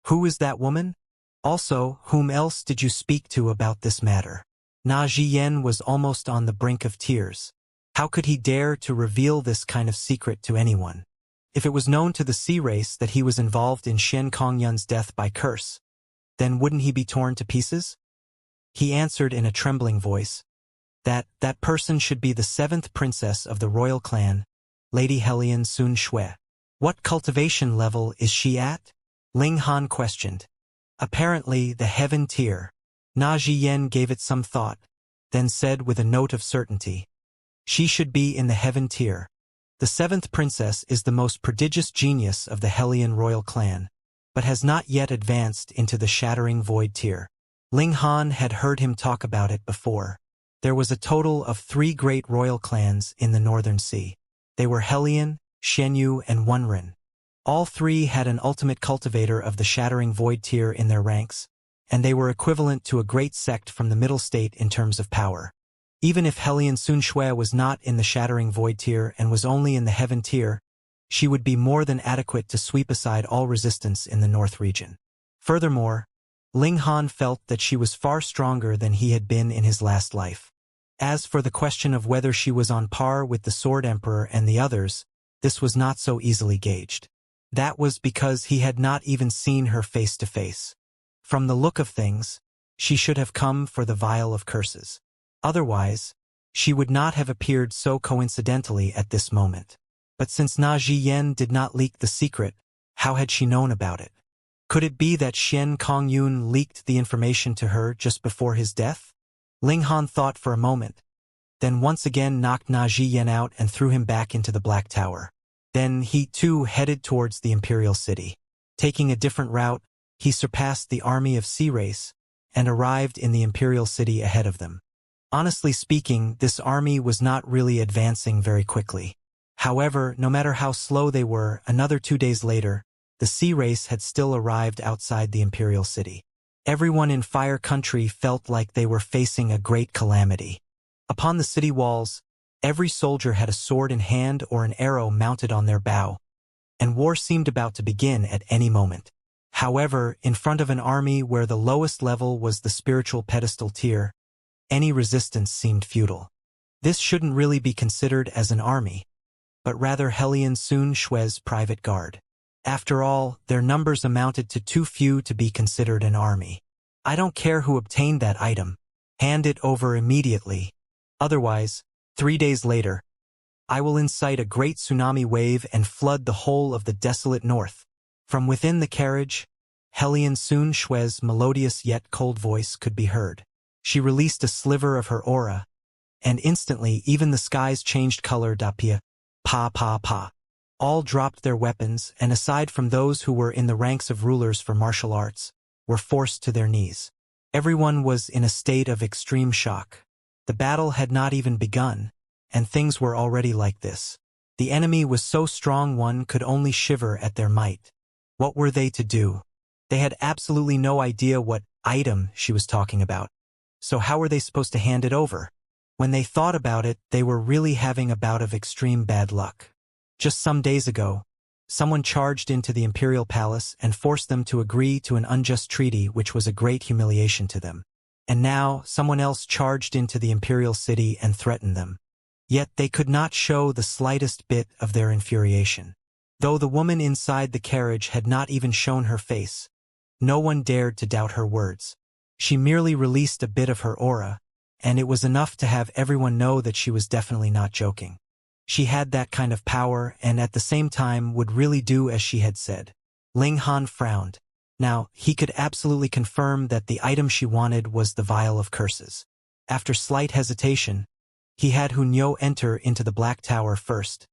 "Who is that woman? Also, whom else did you speak to about this matter?" Na Zhiyan was almost on the brink of tears. How could he dare to reveal this kind of secret to anyone? If it was known to the sea race that he was involved in Xian Kongyun's death by curse, then wouldn't he be torn to pieces? He answered in a trembling voice, that person should be the 7th princess of the royal clan, Lady Hellion Sun Shui. "What cultivation level is she at?" Ling Han questioned. "Apparently the heaven tier." Na Zhiyan gave it some thought, then said with a note of certainty, "She should be in the heaven tier. The 7th princess is the most prodigious genius of the Hellion royal clan, but has not yet advanced into the shattering void tier." Ling Han had heard him talk about it before. There was a total of 3 great royal clans in the Northern Sea. They were Hellion, Shenyu, and Wunren. All 3 had an ultimate cultivator of the shattering void tier in their ranks, and they were equivalent to a great sect from the middle state in terms of power. Even if Hellion Sun Shui was not in the shattering void tier and was only in the heaven tier, she would be more than adequate to sweep aside all resistance in the North region. Furthermore, Ling Han felt that she was far stronger than he had been in his last life. As for the question of whether she was on par with the Sword Emperor and the others, this was not so easily gauged. That was because he had not even seen her face to face. From the look of things, she should have come for the vial of curses. Otherwise, she would not have appeared so coincidentally at this moment. But since Na Zhiyan did not leak the secret, how had she known about it? Could it be that Xian Kongyun leaked the information to her just before his death? Ling Han thought for a moment, then once again knocked Na Zhiyan out and threw him back into the Black Tower. Then he too headed towards the Imperial City. Taking a different route, he surpassed the army of Sea Race and arrived in the Imperial City ahead of them. Honestly speaking, this army was not really advancing very quickly. However, no matter how slow they were, another 2 days later, the Sea Race had still arrived outside the Imperial City. Everyone in Fire Country felt like they were facing a great calamity. Upon the city walls, every soldier had a sword in hand or an arrow mounted on their bow, and war seemed about to begin at any moment. However, in front of an army where the lowest level was the spiritual pedestal tier, any resistance seemed futile. This shouldn't really be considered as an army, but rather Hellion Sun Shui's private guard. After all, their numbers amounted to too few to be considered an army. "I don't care who obtained that item. Hand it over immediately. Otherwise, 3 days later, I will incite a great tsunami wave and flood the whole of the desolate north." From within the carriage, Hellion Sun Shui's melodious yet cold voice could be heard. She released a sliver of her aura, and instantly even the skies changed color. Dapia, pa pa pa. All dropped their weapons, and aside from those who were in the ranks of rulers for martial arts, were forced to their knees. Everyone was in a state of extreme shock. The battle had not even begun, and things were already like this. The enemy was so strong one could only shiver at their might. What were they to do? They had absolutely no idea what item she was talking about. So how were they supposed to hand it over? When they thought about it, they were really having a bout of extreme bad luck. Just some days ago, someone charged into the imperial palace and forced them to agree to an unjust treaty which was a great humiliation to them. And now, someone else charged into the imperial city and threatened them. Yet they could not show the slightest bit of their infuriation. Though the woman inside the carriage had not even shown her face, no one dared to doubt her words. She merely released a bit of her aura, and it was enough to have everyone know that she was definitely not joking. She had that kind of power and at the same time would really do as she had said. Ling Han frowned. Now, he could absolutely confirm that the item she wanted was the Vial of Curses. After slight hesitation, he had Hunyou enter into the Black Tower first,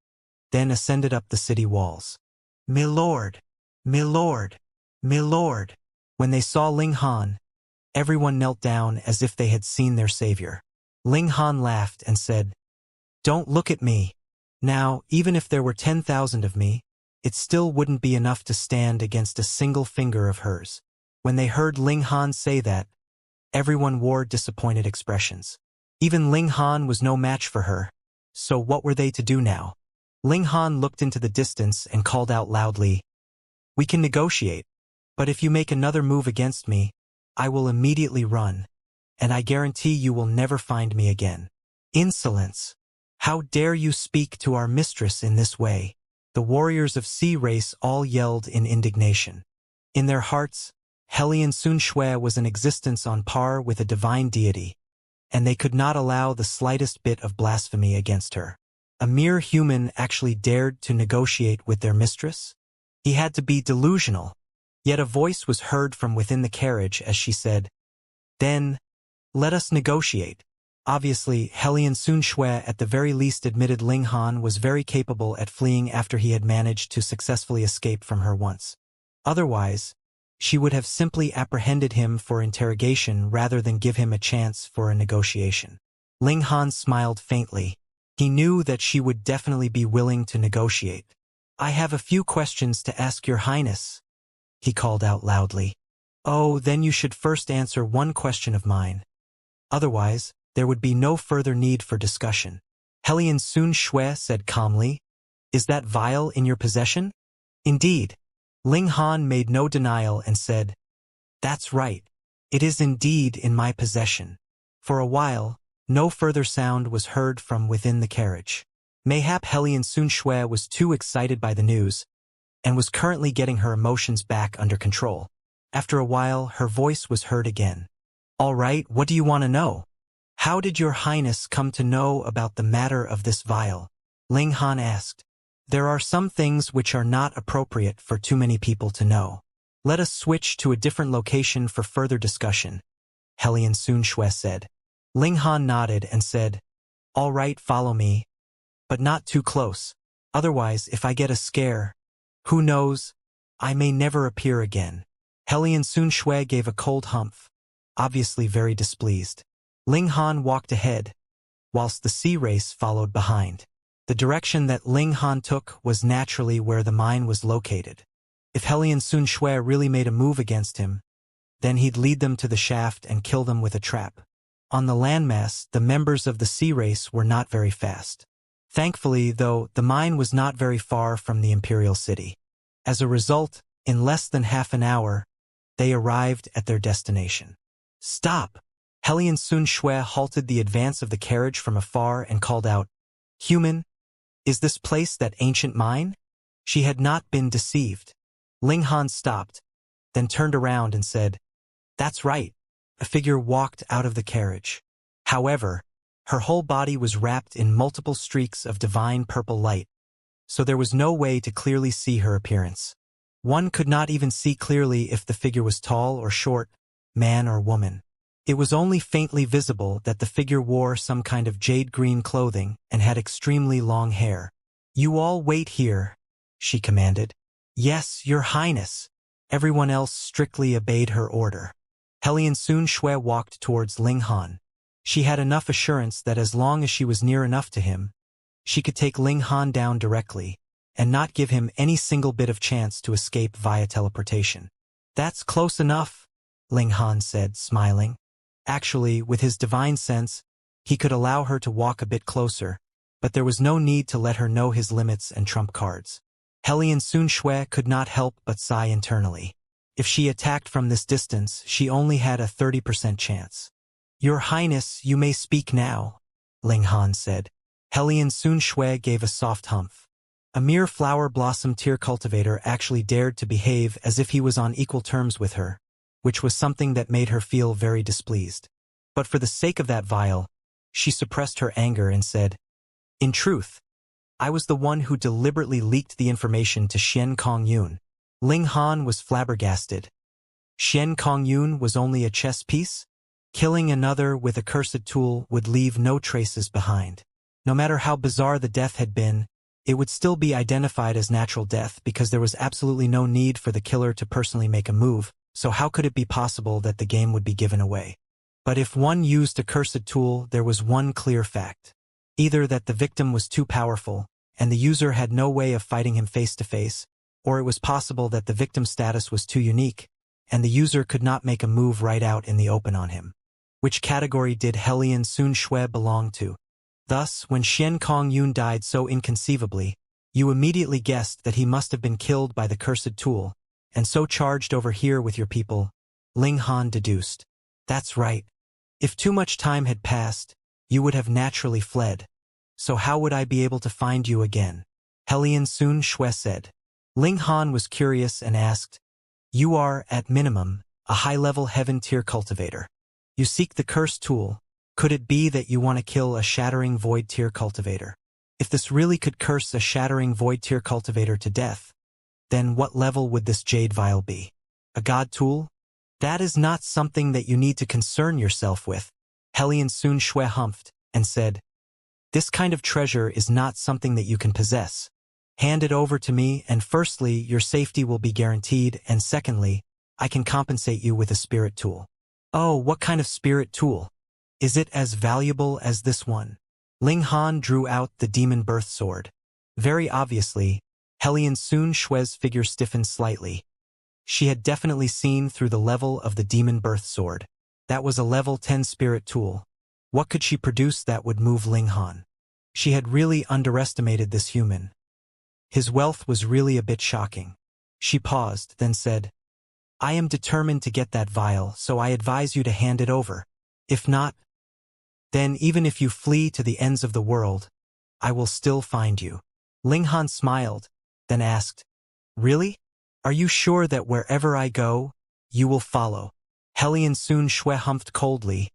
then ascended up the city walls. "Milord! Milord! Milord!" When they saw Ling Han, everyone knelt down as if they had seen their savior. Ling Han laughed and said, "Don't look at me. Now, even if there were 10,000 of me, it still wouldn't be enough to stand against a single finger of hers." When they heard Ling Han say that, everyone wore disappointed expressions. Even Ling Han was no match for her, so what were they to do now? Ling Han looked into the distance and called out loudly, "We can negotiate, but if you make another move against me, I will immediately run, and I guarantee you will never find me again." "Insolence! How dare you speak to our mistress in this way?" The warriors of Sea Race all yelled in indignation. In their hearts, Hellion Sun Shui was an existence on par with a divine deity, and they could not allow the slightest bit of blasphemy against her. A mere human actually dared to negotiate with their mistress? He had to be delusional. Yet a voice was heard from within the carriage as she said, "Then, let us negotiate." Obviously, Hellion Sun Shui at the very least admitted Ling Han was very capable at fleeing after he had managed to successfully escape from her once. Otherwise, she would have simply apprehended him for interrogation rather than give him a chance for a negotiation. Ling Han smiled faintly. He knew that she would definitely be willing to negotiate. "I have a few questions to ask your highness," he called out loudly. "Oh, then you should first answer one question of mine. Otherwise, there would be no further need for discussion." Hellion Sun Shui said calmly, "Is that vial in your possession?" "Indeed." Ling Han made no denial and said, "That's right. It is indeed in my possession." For a while, no further sound was heard from within the carriage. Mayhap Hellion Sun Shui was too excited by the news, and was currently getting her emotions back under control. After a while, her voice was heard again. "All right, what do you want to know? How did your highness come to know about the matter of this vial?" Ling Han asked. "There are some things which are not appropriate for too many people to know. Let us switch to a different location for further discussion," Hellion Sun Shui said. Ling Han nodded and said, "All right, follow me, but not too close. Otherwise, if I get a scare, who knows, I may never appear again." Hellion Sun Shui gave a cold humph, obviously very displeased. Ling Han walked ahead, whilst the Sea Race followed behind. The direction that Ling Han took was naturally where the mine was located. If Hellion Sun Shui really made a move against him, then he'd lead them to the shaft and kill them with a trap. On the landmass, the members of the Sea Race were not very fast. Thankfully, though, the mine was not very far from the Imperial City. As a result, in less than half an hour, they arrived at their destination. "Stop!" Hellion Sun Shui halted the advance of the carriage from afar and called out, "Human, is this place that ancient mine?" She had not been deceived. Ling Han stopped, then turned around and said, "That's right." A figure walked out of the carriage. However, her whole body was wrapped in multiple streaks of divine purple light, so there was no way to clearly see her appearance. One could not even see clearly if the figure was tall or short, man or woman. It was only faintly visible that the figure wore some kind of jade-green clothing and had extremely long hair. "You all wait here," she commanded. "Yes, your highness." Everyone else strictly obeyed her order. Hellion Sun Shui walked towards Ling Han. She had enough assurance that as long as she was near enough to him, she could take Ling Han down directly, and not give him any single bit of chance to escape via teleportation. "That's close enough," Ling Han said, smiling. Actually, with his divine sense, he could allow her to walk a bit closer, but there was no need to let her know his limits and trump cards. Hellion Sun Shui could not help but sigh internally. If she attacked from this distance, she only had a 30% chance. "Your Highness, you may speak now," Ling Han said. Hellion Sun Shui gave a soft humph. A mere flower blossom tear cultivator actually dared to behave as if he was on equal terms with her, which was something that made her feel very displeased. But for the sake of that vial, she suppressed her anger and said, "In truth, I was the one who deliberately leaked the information to Xian Kongyun." Ling Han was flabbergasted. Xian Kongyun was only a chess piece? Killing another with a cursed tool would leave no traces behind. No matter how bizarre the death had been, it would still be identified as natural death because there was absolutely no need for the killer to personally make a move, so how could it be possible that the game would be given away? But if one used a cursed tool, there was one clear fact. Either that the victim was too powerful, and the user had no way of fighting him face to face, or it was possible that the victim's status was too unique, and the user could not make a move right out in the open on him. Which category did Hellion Sun Shui belong to? Thus, when Xian Kongyun died so inconceivably, you immediately guessed that he must have been killed by the cursed tool, and so charged over here with your people, Ling Han deduced. That's right. If too much time had passed, you would have naturally fled. So how would I be able to find you again? Hellion Sun Shui said. Ling Han was curious and asked, "You are, at minimum, a high-level heaven-tier cultivator. You seek the cursed tool. Could it be that you want to kill a shattering void-tier cultivator? If this really could curse a shattering void-tier cultivator to death, then what level would this jade vial be? A god tool? That is not something that you need to concern yourself with." Hellion Sun Shui humphed and said, "This kind of treasure is not something that you can possess. Hand it over to me, and firstly, your safety will be guaranteed, and secondly, I can compensate you with a spirit tool." "Oh, what kind of spirit tool? Is it as valuable as this one?" Ling Han drew out the demon birth sword. Very obviously, Hellion Sun Shui's figure stiffened slightly. She had definitely seen through the level of the demon birth sword. That was a level 10 spirit tool. What could she produce that would move Ling Han? She had really underestimated this human. His wealth was really a bit shocking. She paused, then said, "I am determined to get that vial, so I advise you to hand it over. If not, then even if you flee to the ends of the world, I will still find you." Ling Han smiled, then asked, "Really? Are you sure that wherever I go, you will follow?" Hellion Sun Shui humphed coldly,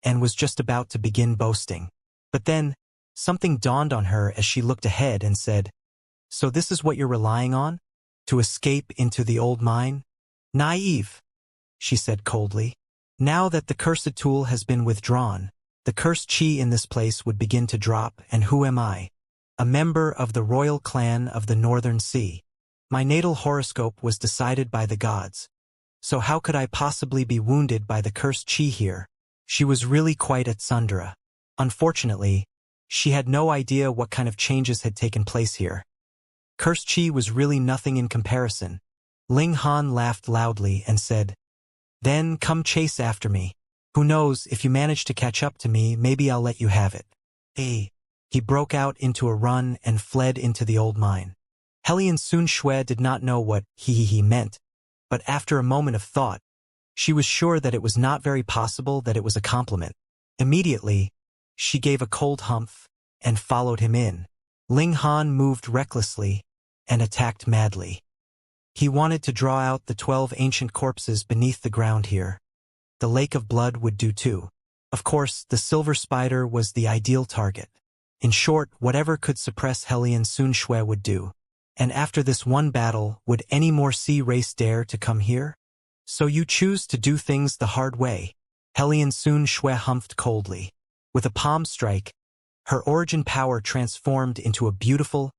and was just about to begin boasting. But then, something dawned on her as she looked ahead and said, "So this is what you're relying on? To escape into the old mine?" "Naive," she said coldly. "Now that the cursed tool has been withdrawn, the cursed chi in this place would begin to drop, and who am I? A member of the royal clan of the Northern Sea. My natal horoscope was decided by the gods. So how could I possibly be wounded by the cursed chi here?" She was really quite at Sundra. Unfortunately, she had no idea what kind of changes had taken place here. Cursed chi was really nothing in comparison. Ling Han laughed loudly and said, "Then come chase after me. Who knows, if you manage to catch up to me, maybe I'll let you have it." He broke out into a run and fled into the old mine. Hellion Sun Shui did not know what he meant, but after a moment of thought, she was sure that it was not very possible that it was a compliment. Immediately, she gave a cold humph and followed him in. Ling Han moved recklessly and attacked madly. He wanted to draw out the 12 ancient corpses beneath the ground here. The lake of blood would do too. Of course, the silver spider was the ideal target. In short, whatever could suppress Hellion Sun Shui would do. And after this one battle, would any more sea race dare to come here? "So you choose to do things the hard way," Hellion Sun Shui humphed coldly. With a palm strike, her origin power transformed into a beautiful,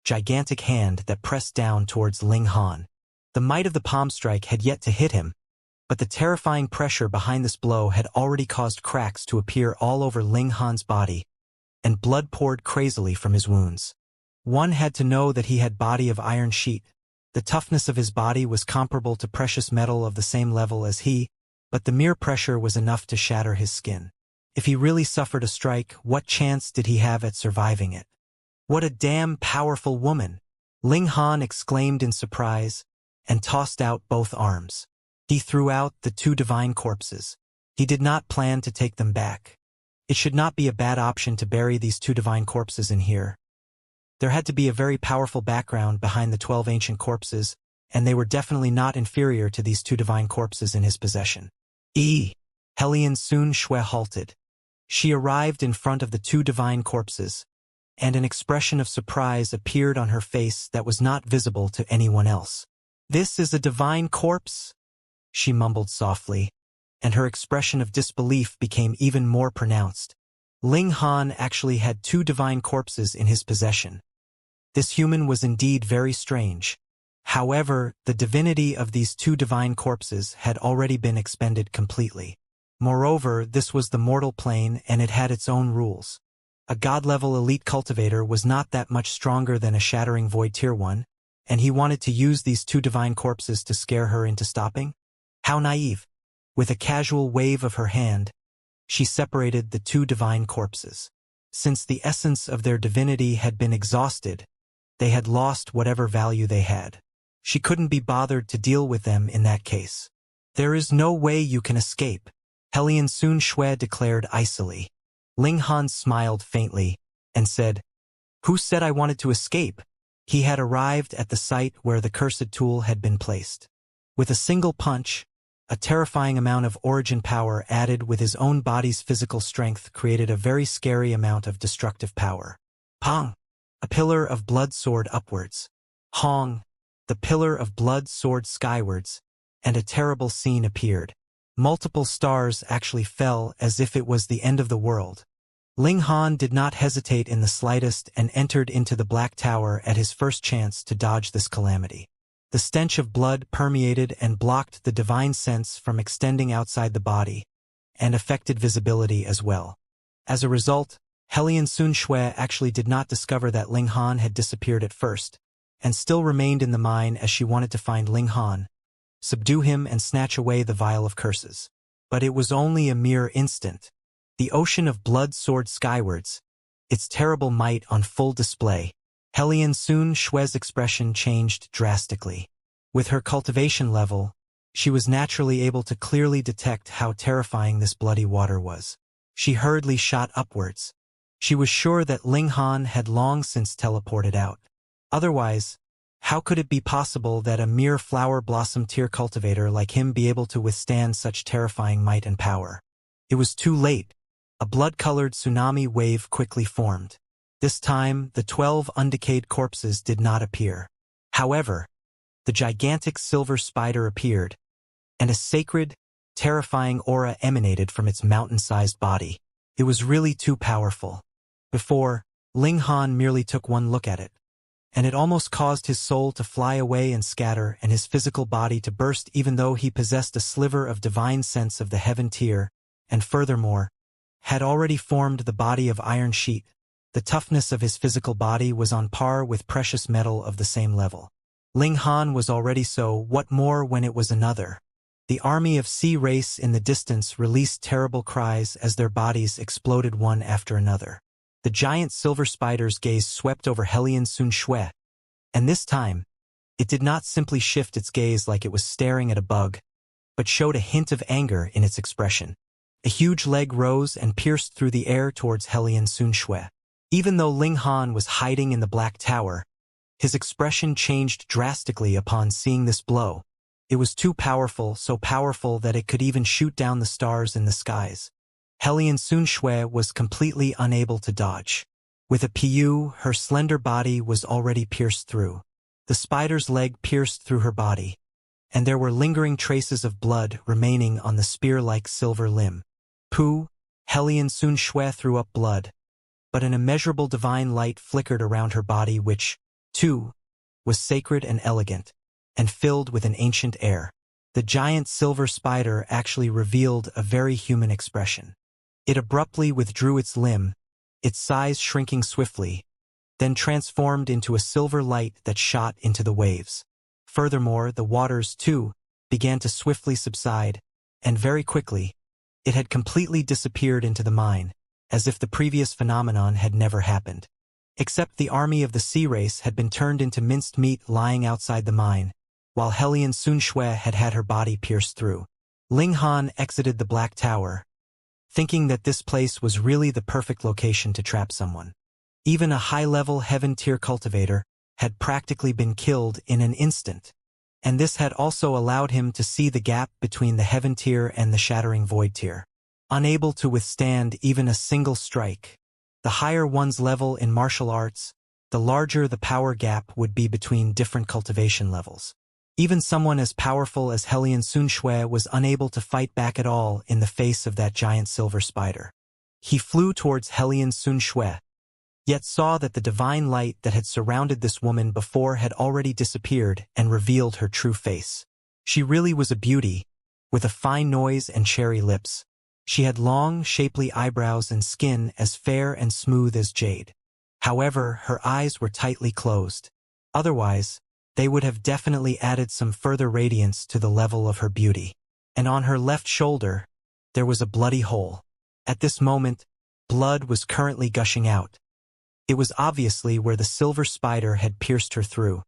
gigantic hand that pressed down towards Ling Han. The might of the palm strike had yet to hit him, but the terrifying pressure behind this blow had already caused cracks to appear all over Ling Han's body, and blood poured crazily from his wounds. One had to know that he had body of iron sheet. The toughness of his body was comparable to precious metal of the same level as he, but the mere pressure was enough to shatter his skin. If he really suffered a strike, what chance did he have at surviving it? "What a damn powerful woman!" Ling Han exclaimed in surprise, and tossed out both arms. He threw out the 2 divine corpses. He did not plan to take them back. It should not be a bad option to bury these 2 divine corpses in here. There had to be a very powerful background behind the 12 ancient corpses, and they were definitely not inferior to these 2 divine corpses in his possession. Hellion Sun Shui halted. She arrived in front of the two divine corpses, and an expression of surprise appeared on her face that was not visible to anyone else. "This is a divine corpse?" she mumbled softly, and her expression of disbelief became even more pronounced. Ling Han actually had two divine corpses in his possession. This human was indeed very strange. However, the divinity of these two divine corpses had already been expended completely. Moreover, this was the mortal plane and it had its own rules. A god-level elite cultivator was not that much stronger than a shattering void tier 1, and he wanted to use these two divine corpses to scare her into stopping? How naive! With a casual wave of her hand, she separated the two divine corpses. Since the essence of their divinity had been exhausted, they had lost whatever value they had. She couldn't be bothered to deal with them in that case. "There is no way you can escape," Hellion Sun Shui declared icily. Ling Han smiled faintly and said, "Who said I wanted to escape?" He had arrived at the site where the cursed tool had been placed. With a single punch, a terrifying amount of origin power added with his own body's physical strength created a very scary amount of destructive power. Pong! A pillar of blood soared upwards. Hong! The pillar of blood soared skywards, and a terrible scene appeared. Multiple stars actually fell as if it was the end of the world. Ling Han did not hesitate in the slightest and entered into the Black Tower at his first chance to dodge this calamity. The stench of blood permeated and blocked the divine sense from extending outside the body, and affected visibility as well. As a result, Hellion Sun Shui actually did not discover that Ling Han had disappeared at first, and still remained in the mine as she wanted to find Ling Han, subdue him and snatch away the vial of curses. But it was only a mere instant. The ocean of blood soared skywards, its terrible might on full display. Hellion Sun Shui's expression changed drastically. With her cultivation level, she was naturally able to clearly detect how terrifying this bloody water was. She hurriedly shot upwards. She was sure that Ling Han had long since teleported out. Otherwise, how could it be possible that a mere flower blossom tier cultivator like him be able to withstand such terrifying might and power? It was too late. A blood-colored tsunami wave quickly formed. This time, the 12 undecayed corpses did not appear. However, the gigantic silver spider appeared, and a sacred, terrifying aura emanated from its mountain-sized body. It was really too powerful. Before, Ling Han merely took one look at it, and it almost caused his soul to fly away and scatter and his physical body to burst even though he possessed a sliver of divine sense of the heaven tier, and furthermore, had already formed the body of iron sheet. The toughness of his physical body was on par with precious metal of the same level. Ling Han was already so, what more when it was another? The army of sea race in the distance released terrible cries as their bodies exploded one after another. The giant silver spider's gaze swept over Hellion Sun Shui, and this time, it did not simply shift its gaze like it was staring at a bug, but showed a hint of anger in its expression. A huge leg rose and pierced through the air towards Hellion Sun Shui. Even though Ling Han was hiding in the Black Tower, his expression changed drastically upon seeing this blow. It was too powerful, so powerful that it could even shoot down the stars in the skies. Hellion Sun Shui was completely unable to dodge. With a PU, her slender body was already pierced through. The spider's leg pierced through her body, and there were lingering traces of blood remaining on the spear-like silver limb. Pooh! Hellion Sun Shui threw up blood, but an immeasurable divine light flickered around her body which, too, was sacred and elegant, and filled with an ancient air. The giant silver spider actually revealed a very human expression. It abruptly withdrew its limb, its size shrinking swiftly, then transformed into a silver light that shot into the waves. Furthermore, the waters, too, began to swiftly subside, and very quickly, it had completely disappeared into the mine, as if the previous phenomenon had never happened. Except the army of the sea race had been turned into minced meat lying outside the mine, while Hellion Sun Shui had had her body pierced through. Ling Han exited the Black Tower, thinking that this place was really the perfect location to trap someone. Even a high-level heaven-tier cultivator had practically been killed in an instant, and this had also allowed him to see the gap between the heaven tier and the shattering void tier. Unable to withstand even a single strike, the higher one's level in martial arts, the larger the power gap would be between different cultivation levels. Even someone as powerful as Hellion Sunxue was unable to fight back at all in the face of that giant silver spider. He flew towards Hellion Sunxue, yet saw that the divine light that had surrounded this woman before had already disappeared and revealed her true face. She really was a beauty, with a fine nose and cherry lips. She had long, shapely eyebrows and skin as fair and smooth as jade. However, her eyes were tightly closed. Otherwise, they would have definitely added some further radiance to the level of her beauty. And on her left shoulder, there was a bloody hole. At this moment, blood was currently gushing out. It was obviously where the silver spider had pierced her through.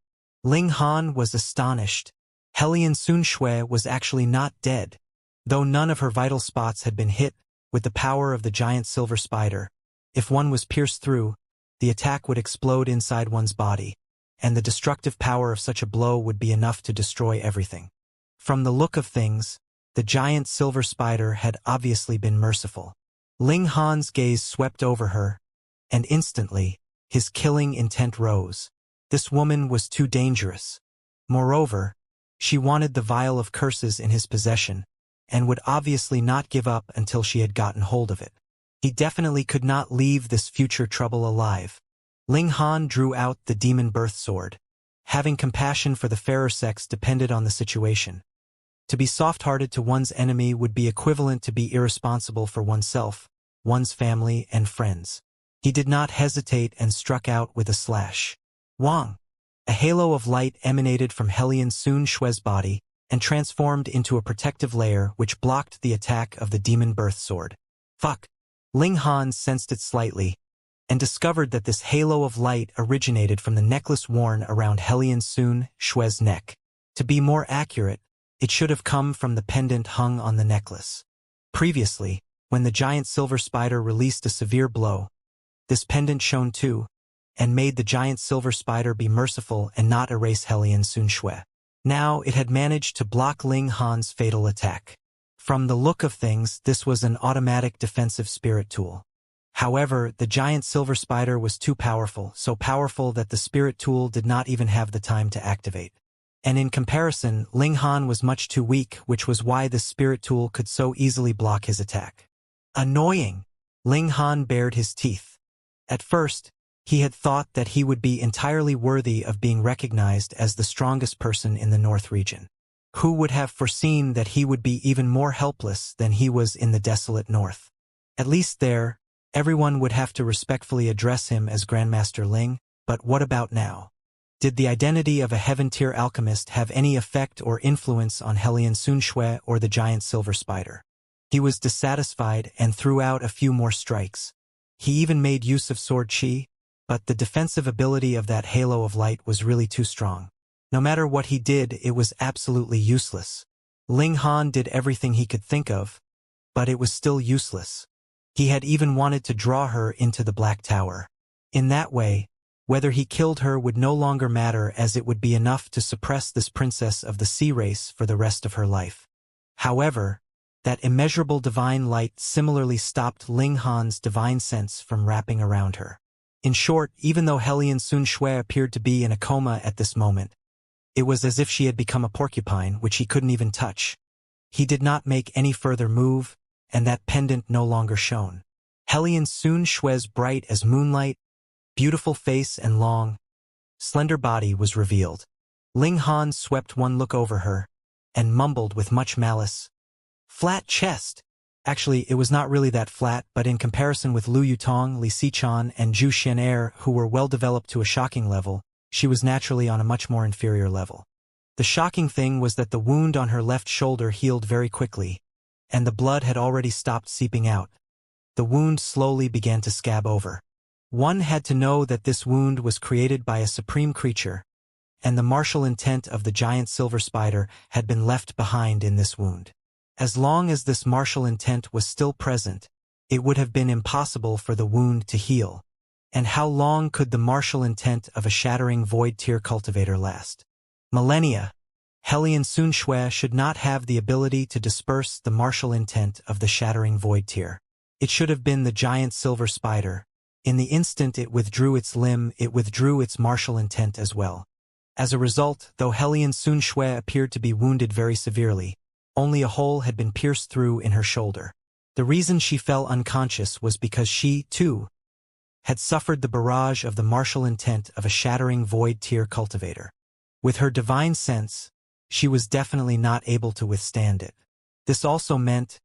Ling Han was astonished. Hellion Sunxue was actually not dead. Though none of her vital spots had been hit, with the power of the giant silver spider, if one was pierced through, the attack would explode inside one's body, and the destructive power of such a blow would be enough to destroy everything. From the look of things, the giant silver spider had obviously been merciful. Ling Han's gaze swept over her, and instantly, his killing intent rose. This woman was too dangerous. Moreover, she wanted the vial of curses in his possession, and would obviously not give up until she had gotten hold of it. He definitely could not leave this future trouble alive. Ling Han drew out the demon birth sword. Having compassion for the fairer sex depended on the situation. To be soft-hearted to one's enemy would be equivalent to be irresponsible for oneself, one's family, and friends. He did not hesitate and struck out with a slash. Wang! A halo of light emanated from Hellion Sunxue's body and transformed into a protective layer which blocked the attack of the demon birth sword. Fuck! Ling Han sensed it slightly, and discovered that this halo of light originated from the necklace worn around Hellion Sunxue's neck. To be more accurate, it should have come from the pendant hung on the necklace. Previously, when the giant silver spider released a severe blow, this pendant shone too, and made the giant silver spider be merciful and not erase Hellion Sunxue. Now it had managed to block Ling Han's fatal attack. From the look of things, this was an automatic defensive spirit tool. However, the giant silver spider was too powerful, so powerful that the spirit tool did not even have the time to activate. And in comparison, Ling Han was much too weak, which was why the spirit tool could so easily block his attack. Annoying! Ling Han bared his teeth. At first, he had thought that he would be entirely worthy of being recognized as the strongest person in the North region. Who would have foreseen that he would be even more helpless than he was in the desolate North? At least there, everyone would have to respectfully address him as Grandmaster Ling, but what about now? Did the identity of a heaven-tier alchemist have any effect or influence on Hellion Sunxue or the giant silver spider? He was dissatisfied and threw out a few more strikes. He even made use of sword chi, but the defensive ability of that halo of light was really too strong. No matter what he did, it was absolutely useless. Ling Han did everything he could think of, but it was still useless. He had even wanted to draw her into the Black Tower. In that way, whether he killed her would no longer matter, as it would be enough to suppress this princess of the sea race for the rest of her life. However, that immeasurable divine light similarly stopped Ling Han's divine sense from wrapping around her. In short, even though Hellion Sunxue appeared to be in a coma at this moment, it was as if she had become a porcupine which he couldn't even touch. He did not make any further move, and that pendant no longer shone. Hellion Sunxue's bright as moonlight, beautiful face and long, slender body was revealed. Ling Han swept one look over her, and mumbled with much malice. Flat chest! Actually, it was not really that flat, but in comparison with Lu Yutong, Li Xichan, and Zhu Xian'er, who were well developed to a shocking level, she was naturally on a much more inferior level. The shocking thing was that the wound on her left shoulder healed very quickly, and the blood had already stopped seeping out. The wound slowly began to scab over. One had to know that this wound was created by a supreme creature, and the martial intent of the giant silver spider had been left behind in this wound. As long as this martial intent was still present, it would have been impossible for the wound to heal. And how long could the martial intent of a shattering void tier cultivator last? Millennia. Hellion Sunxue should not have the ability to disperse the martial intent of the shattering void tier. It should have been the giant silver spider. In the instant it withdrew its limb, it withdrew its martial intent as well. As a result, though Hellion Sunxue appeared to be wounded very severely, only a hole had been pierced through in her shoulder. The reason she fell unconscious was because she, too, had suffered the barrage of the martial intent of a shattering void tier cultivator. With her divine sense, she was definitely not able to withstand it. This also meant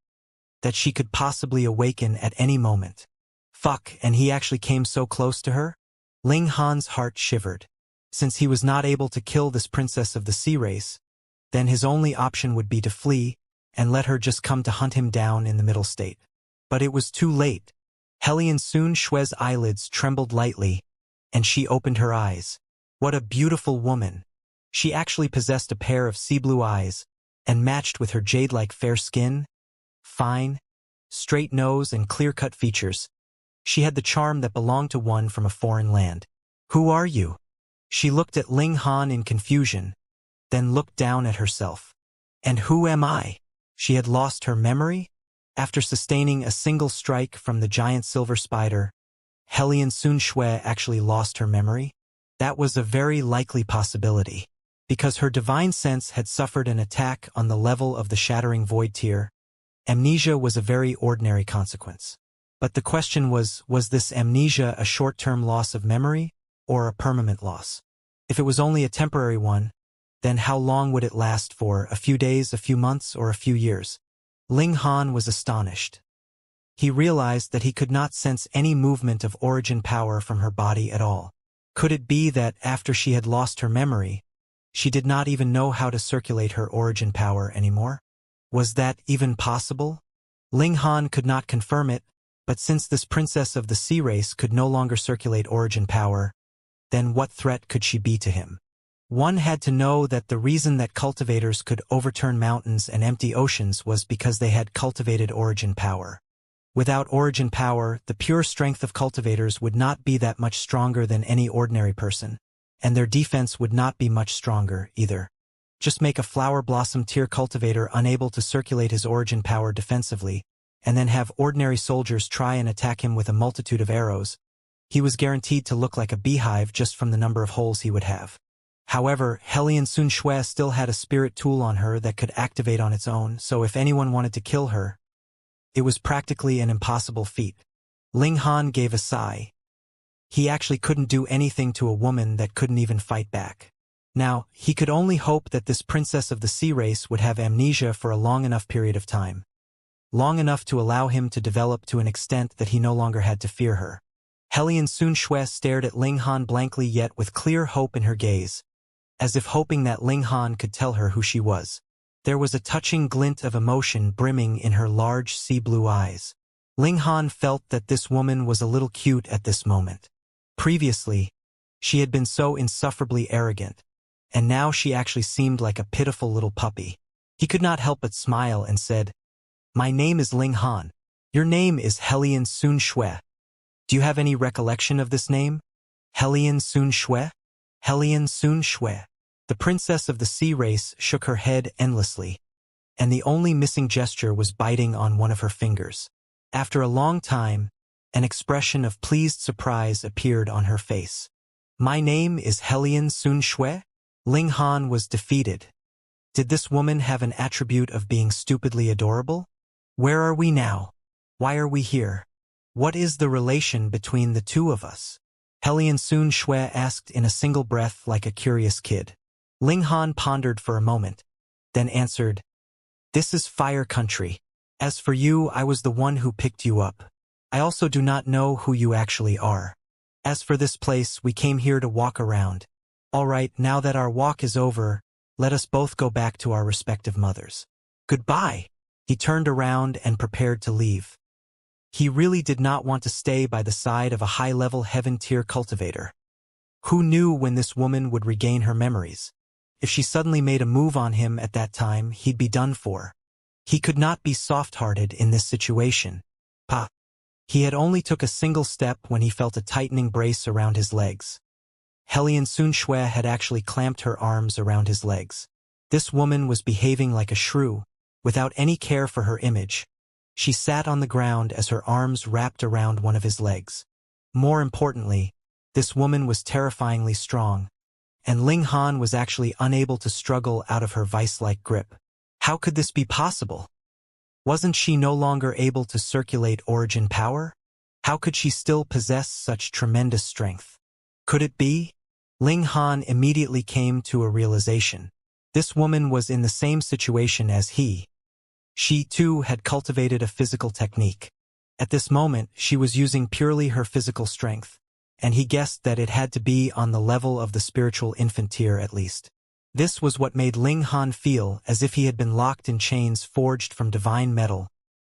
that she could possibly awaken at any moment. Fuck, and he actually came so close to her? Ling Han's heart shivered. Since he was not able to kill this princess of the sea race, then his only option would be to flee and let her just come to hunt him down in the middle state. But it was too late. Hellion Sunxue's eyelids trembled lightly, and she opened her eyes. What a beautiful woman. She actually possessed a pair of sea-blue eyes, and matched with her jade-like fair skin, fine, straight nose and clear-cut features. She had the charm that belonged to one from a foreign land. Who are you? She looked at Ling Han in confusion, then looked down at herself. And who am I? She had lost her memory? After sustaining a single strike from the giant silver spider, Hellion Sunxue actually lost her memory? That was a very likely possibility. Because her divine sense had suffered an attack on the level of the shattering void tier, amnesia was a very ordinary consequence. But the question was this amnesia a short-term loss of memory, or a permanent loss? If it was only a temporary one, then how long would it last for? A few days, a few months, or a few years? Ling Han was astonished. He realized that he could not sense any movement of origin power from her body at all. Could it be that after she had lost her memory, she did not even know how to circulate her origin power anymore? Was that even possible? Ling Han could not confirm it, but since this princess of the sea race could no longer circulate origin power, then what threat could she be to him? One had to know that the reason that cultivators could overturn mountains and empty oceans was because they had cultivated origin power. Without origin power, the pure strength of cultivators would not be that much stronger than any ordinary person, and their defense would not be much stronger either. Just make a flower blossom tier cultivator unable to circulate his origin power defensively, and then have ordinary soldiers try and attack him with a multitude of arrows. He was guaranteed to look like a beehive just from the number of holes he would have. However, Hellion Sunxue still had a spirit tool on her that could activate on its own, so if anyone wanted to kill her, it was practically an impossible feat. Ling Han gave a sigh. He actually couldn't do anything to a woman that couldn't even fight back. Now, he could only hope that this princess of the sea race would have amnesia for a long enough period of time. Long enough to allow him to develop to an extent that he no longer had to fear her. Hellion Sunxue stared at Ling Han blankly yet with clear hope in her gaze, as if hoping that Ling Han could tell her who she was. There was a touching glint of emotion brimming in her large sea-blue eyes. Ling Han felt that this woman was a little cute at this moment. Previously, she had been so insufferably arrogant, and now she actually seemed like a pitiful little puppy. He could not help but smile and said, "My name is Ling Han. Your name is Hellion Sunxue. Do you have any recollection of this name? Hellion Sunxue? Hellion Sunxue." The princess of the sea race shook her head endlessly, and the only missing gesture was biting on one of her fingers. After a long time, an expression of pleased surprise appeared on her face. "My name is Hellion Sunxue?" Ling Han was defeated. Did this woman have an attribute of being stupidly adorable? Where are we now? Why are we here? What is the relation between the two of us? Hellion Sunxue asked in a single breath like a curious kid. Ling Han pondered for a moment, then answered, "This is fire country. As for you, I was the one who picked you up. I also do not know who you actually are. As for this place, we came here to walk around. All right, now that our walk is over, let us both go back to our respective mothers. Goodbye." He turned around and prepared to leave. He really did not want to stay by the side of a high-level heaven-tier cultivator. Who knew when this woman would regain her memories? If she suddenly made a move on him at that time, he'd be done for. He could not be soft-hearted in this situation. He had only took a single step when he felt a tightening brace around his legs. Hellion Sunxue had actually clamped her arms around his legs. This woman was behaving like a shrew, without any care for her image. She sat on the ground as her arms wrapped around one of his legs. More importantly, this woman was terrifyingly strong, and Ling Han was actually unable to struggle out of her vice-like grip. How could this be possible? Wasn't she no longer able to circulate origin power? How could she still possess such tremendous strength? Could it be? Ling Han immediately came to a realization. This woman was in the same situation as he. She, too, had cultivated a physical technique. At this moment, she was using purely her physical strength, and he guessed that it had to be on the level of the spiritual infant tier at least. This was what made Ling Han feel as if he had been locked in chains forged from divine metal,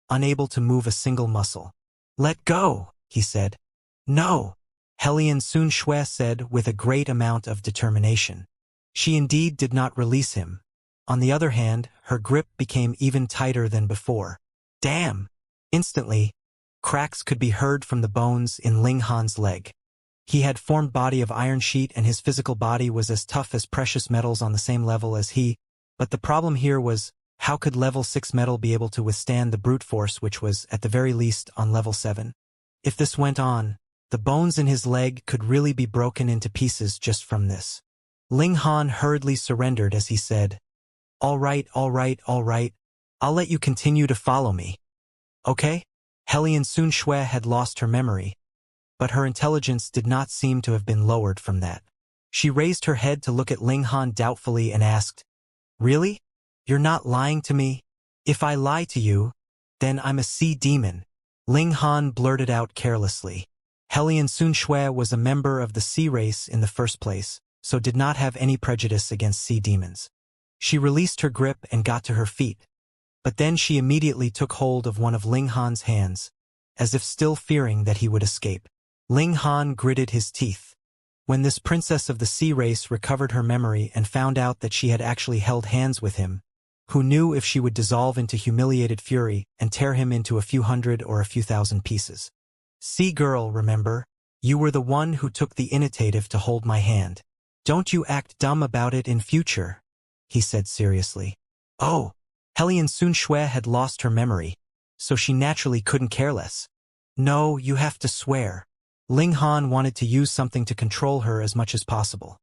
unable to move a single muscle. "Let go," he said. "No," Hellion Sun Shui said with a great amount of determination. She indeed did not release him. On the other hand, her grip became even tighter than before. Damn! Instantly, cracks could be heard from the bones in Ling Han's leg. He had formed body of iron sheet and his physical body was as tough as precious metals on the same level as he, but the problem here was, how could level 6 metal be able to withstand the brute force which was, at the very least, on level 7? If this went on, the bones in his leg could really be broken into pieces just from this. Ling Han hurriedly surrendered as he said, all right, I'll let you continue to follow me. Okay? Hellion Sun Shui had lost her memory, but her intelligence did not seem to have been lowered from that. She raised her head to look at Ling Han doubtfully and asked, really? You're not lying to me? If I lie to you, then I'm a sea demon. Ling Han blurted out carelessly. Hellion Sun Shui was a member of the sea race in the first place, so did not have any prejudice against sea demons. She released her grip and got to her feet, but then she immediately took hold of one of Ling Han's hands, as if still fearing that he would escape. Ling Han gritted his teeth. When this princess of the sea race recovered her memory and found out that she had actually held hands with him, who knew if she would dissolve into humiliated fury and tear him into a few hundred or a few thousand pieces. Sea girl, remember, you were the one who took the initiative to hold my hand. Don't you act dumb about it in future, he said seriously. Oh, Hellion Sun Shui had lost her memory, so she naturally couldn't care less. No, you have to swear. Ling Han wanted to use something to control her as much as possible.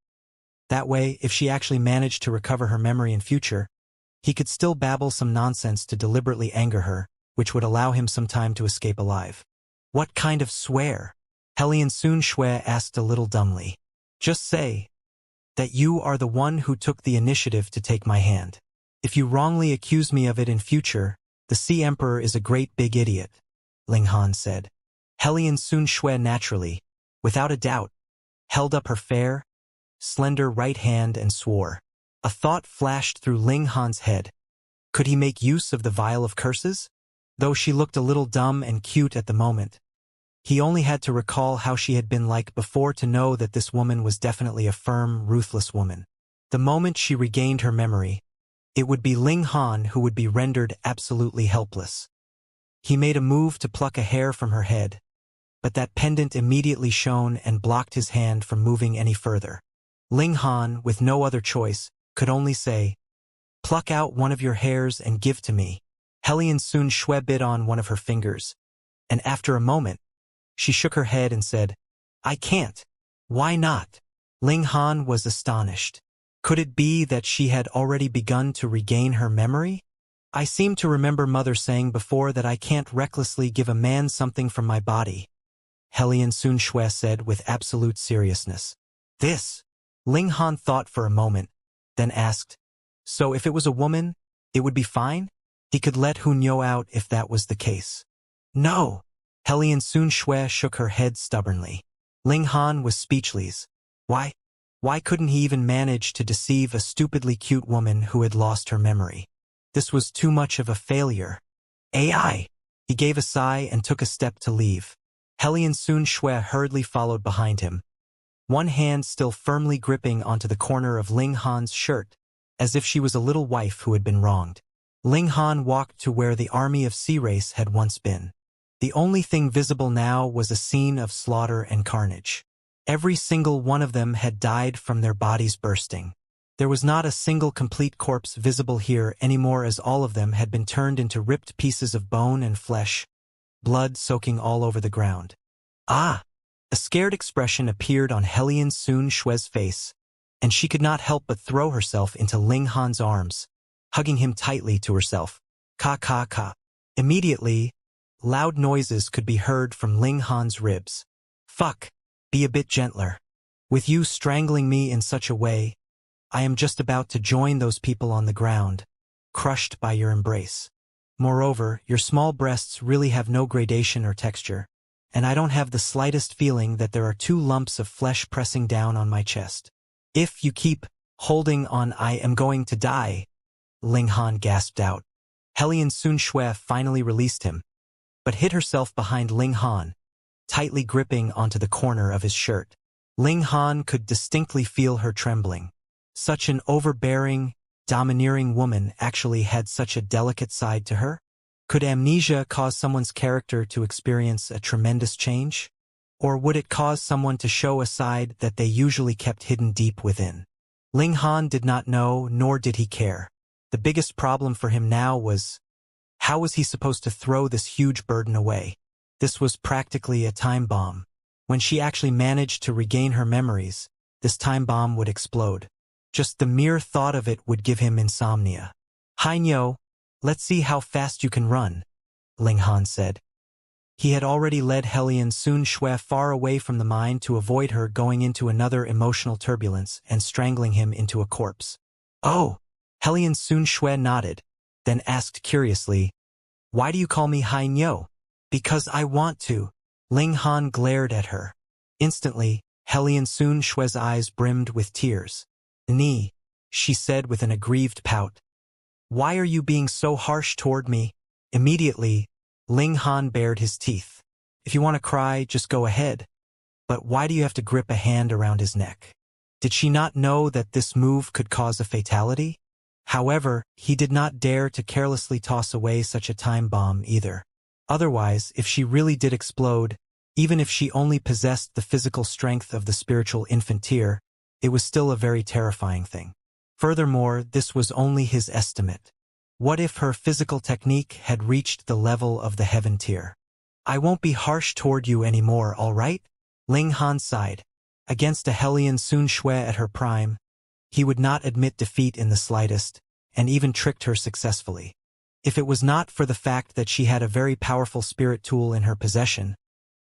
That way, if she actually managed to recover her memory in future, he could still babble some nonsense to deliberately anger her, which would allow him some time to escape alive. What kind of swear? Hellion Sun Shui asked a little dumbly. Just say that you are the one who took the initiative to take my hand. If you wrongly accuse me of it in future, the Sea Emperor is a great big idiot, Ling Han said. Hellion Sun Shui naturally, without a doubt, held up her fair, slender right hand and swore. A thought flashed through Ling Han's head. Could he make use of the vial of curses? Though she looked a little dumb and cute at the moment, he only had to recall how she had been like before to know that this woman was definitely a firm, ruthless woman. The moment she regained her memory, it would be Ling Han who would be rendered absolutely helpless. He made a move to pluck a hair from her head, but that pendant immediately shone and blocked his hand from moving any further. Ling Han, with no other choice, could only say, pluck out one of your hairs and give to me. Hellion Sun Shui bit on one of her fingers, and after a moment, she shook her head and said, I can't. Why not? Ling Han was astonished. Could it be that she had already begun to regain her memory? I seem to remember Mother saying before that I can't recklessly give a man something from my body, Hellion Sun Shui said with absolute seriousness. This? Ling Han thought for a moment, then asked, so if it was a woman, it would be fine? He could let Hunyou out if that was the case. No! Hellion Sun Shui shook her head stubbornly. Ling Han was speechless. Why? Why couldn't he even manage to deceive a stupidly cute woman who had lost her memory? This was too much of a failure. AI! He gave a sigh and took a step to leave. Hellion Sun Shui hurriedly followed behind him, one hand still firmly gripping onto the corner of Ling Han's shirt, as if she was a little wife who had been wronged. Ling Han walked to where the army of Sea Race had once been. The only thing visible now was a scene of slaughter and carnage. Every single one of them had died from their bodies bursting. There was not a single complete corpse visible here anymore, as all of them had been turned into ripped pieces of bone and flesh, blood soaking all over the ground. Ah! A scared expression appeared on Helian Sun Shue's face, and she could not help but throw herself into Ling Han's arms, hugging him tightly to herself. Ka ka ka. Immediately, loud noises could be heard from Ling Han's ribs. Fuck, be a bit gentler. With you strangling me in such a way, I am just about to join those people on the ground, crushed by your embrace. Moreover, your small breasts really have no gradation or texture, and I don't have the slightest feeling that there are 2 lumps of flesh pressing down on my chest. If you keep holding on, I am going to die, Ling Han gasped out. Helian Sun Shui finally released him, but hid herself behind Ling Han, tightly gripping onto the corner of his shirt. Ling Han could distinctly feel her trembling. Such an overbearing, domineering woman actually had such a delicate side to her? Could amnesia cause someone's character to experience a tremendous change? Or would it cause someone to show a side that they usually kept hidden deep within? Ling Han did not know, nor did he care. The biggest problem for him now was, how was he supposed to throw this huge burden away? This was practically a time bomb. When she actually managed to regain her memories, this time bomb would explode. Just the mere thought of it would give him insomnia. Hainyo, let's see how fast you can run, Ling Han said. He had already led Helian Sun Shui far away from the mine to avoid her going into another emotional turbulence and strangling him into a corpse. Oh! Helian Sun Shui nodded, then asked curiously, why do you call me Hainyo? Because I want to. Ling Han glared at her. Instantly, Helian Sun Shui's eyes brimmed with tears. Ni, she said with an aggrieved pout. Why are you being so harsh toward me? Immediately, Ling Han bared his teeth. If you want to cry, just go ahead. But why do you have to grip a hand around his neck? Did she not know that this move could cause a fatality? However, he did not dare to carelessly toss away such a time bomb either. Otherwise, if she really did explode, even if she only possessed the physical strength of the spiritual infanteer, it was still a very terrifying thing. Furthermore, this was only his estimate. What if her physical technique had reached the level of the heaven tier? I won't be harsh toward you anymore, all right? Ling Han sighed. Against a Helian Sun Shui at her prime, he would not admit defeat in the slightest, and even tricked her successfully. If it was not for the fact that she had a very powerful spirit tool in her possession,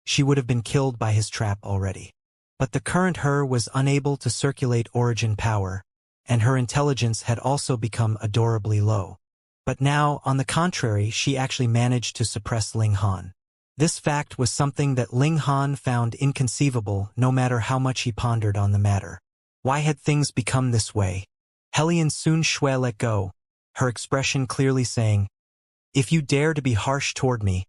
she would have been killed by his trap already. But the current her was unable to circulate origin power, and her intelligence had also become adorably low. But now, on the contrary, she actually managed to suppress Ling Han. This fact was something that Ling Han found inconceivable no matter how much he pondered on the matter. Why had things become this way? Helian Sun Shui let go, her expression clearly saying, if you dare to be harsh toward me,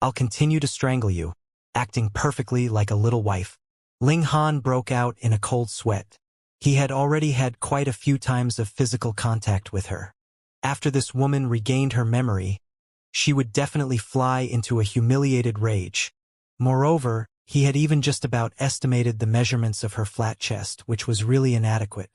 I'll continue to strangle you, acting perfectly like a little wife. Ling Han broke out in a cold sweat. He had already had quite a few times of physical contact with her. After this woman regained her memory, she would definitely fly into a humiliated rage. Moreover, he had even just about estimated the measurements of her flat chest, which was really inadequate.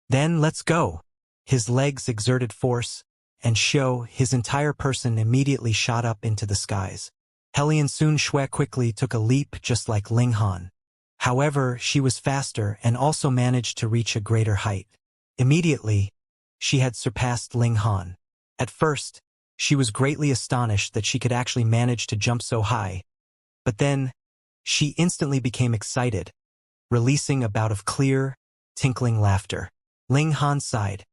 Then let's go. His legs exerted force, and his entire person immediately shot up into the skies. Helian Sun Shui quickly took a leap just like Ling Han. However, she was faster and also managed to reach a greater height. Immediately, she had surpassed Ling Han. At first, she was greatly astonished that she could actually manage to jump so high. But then, she instantly became excited, releasing a bout of clear, tinkling laughter. Ling Han sighed.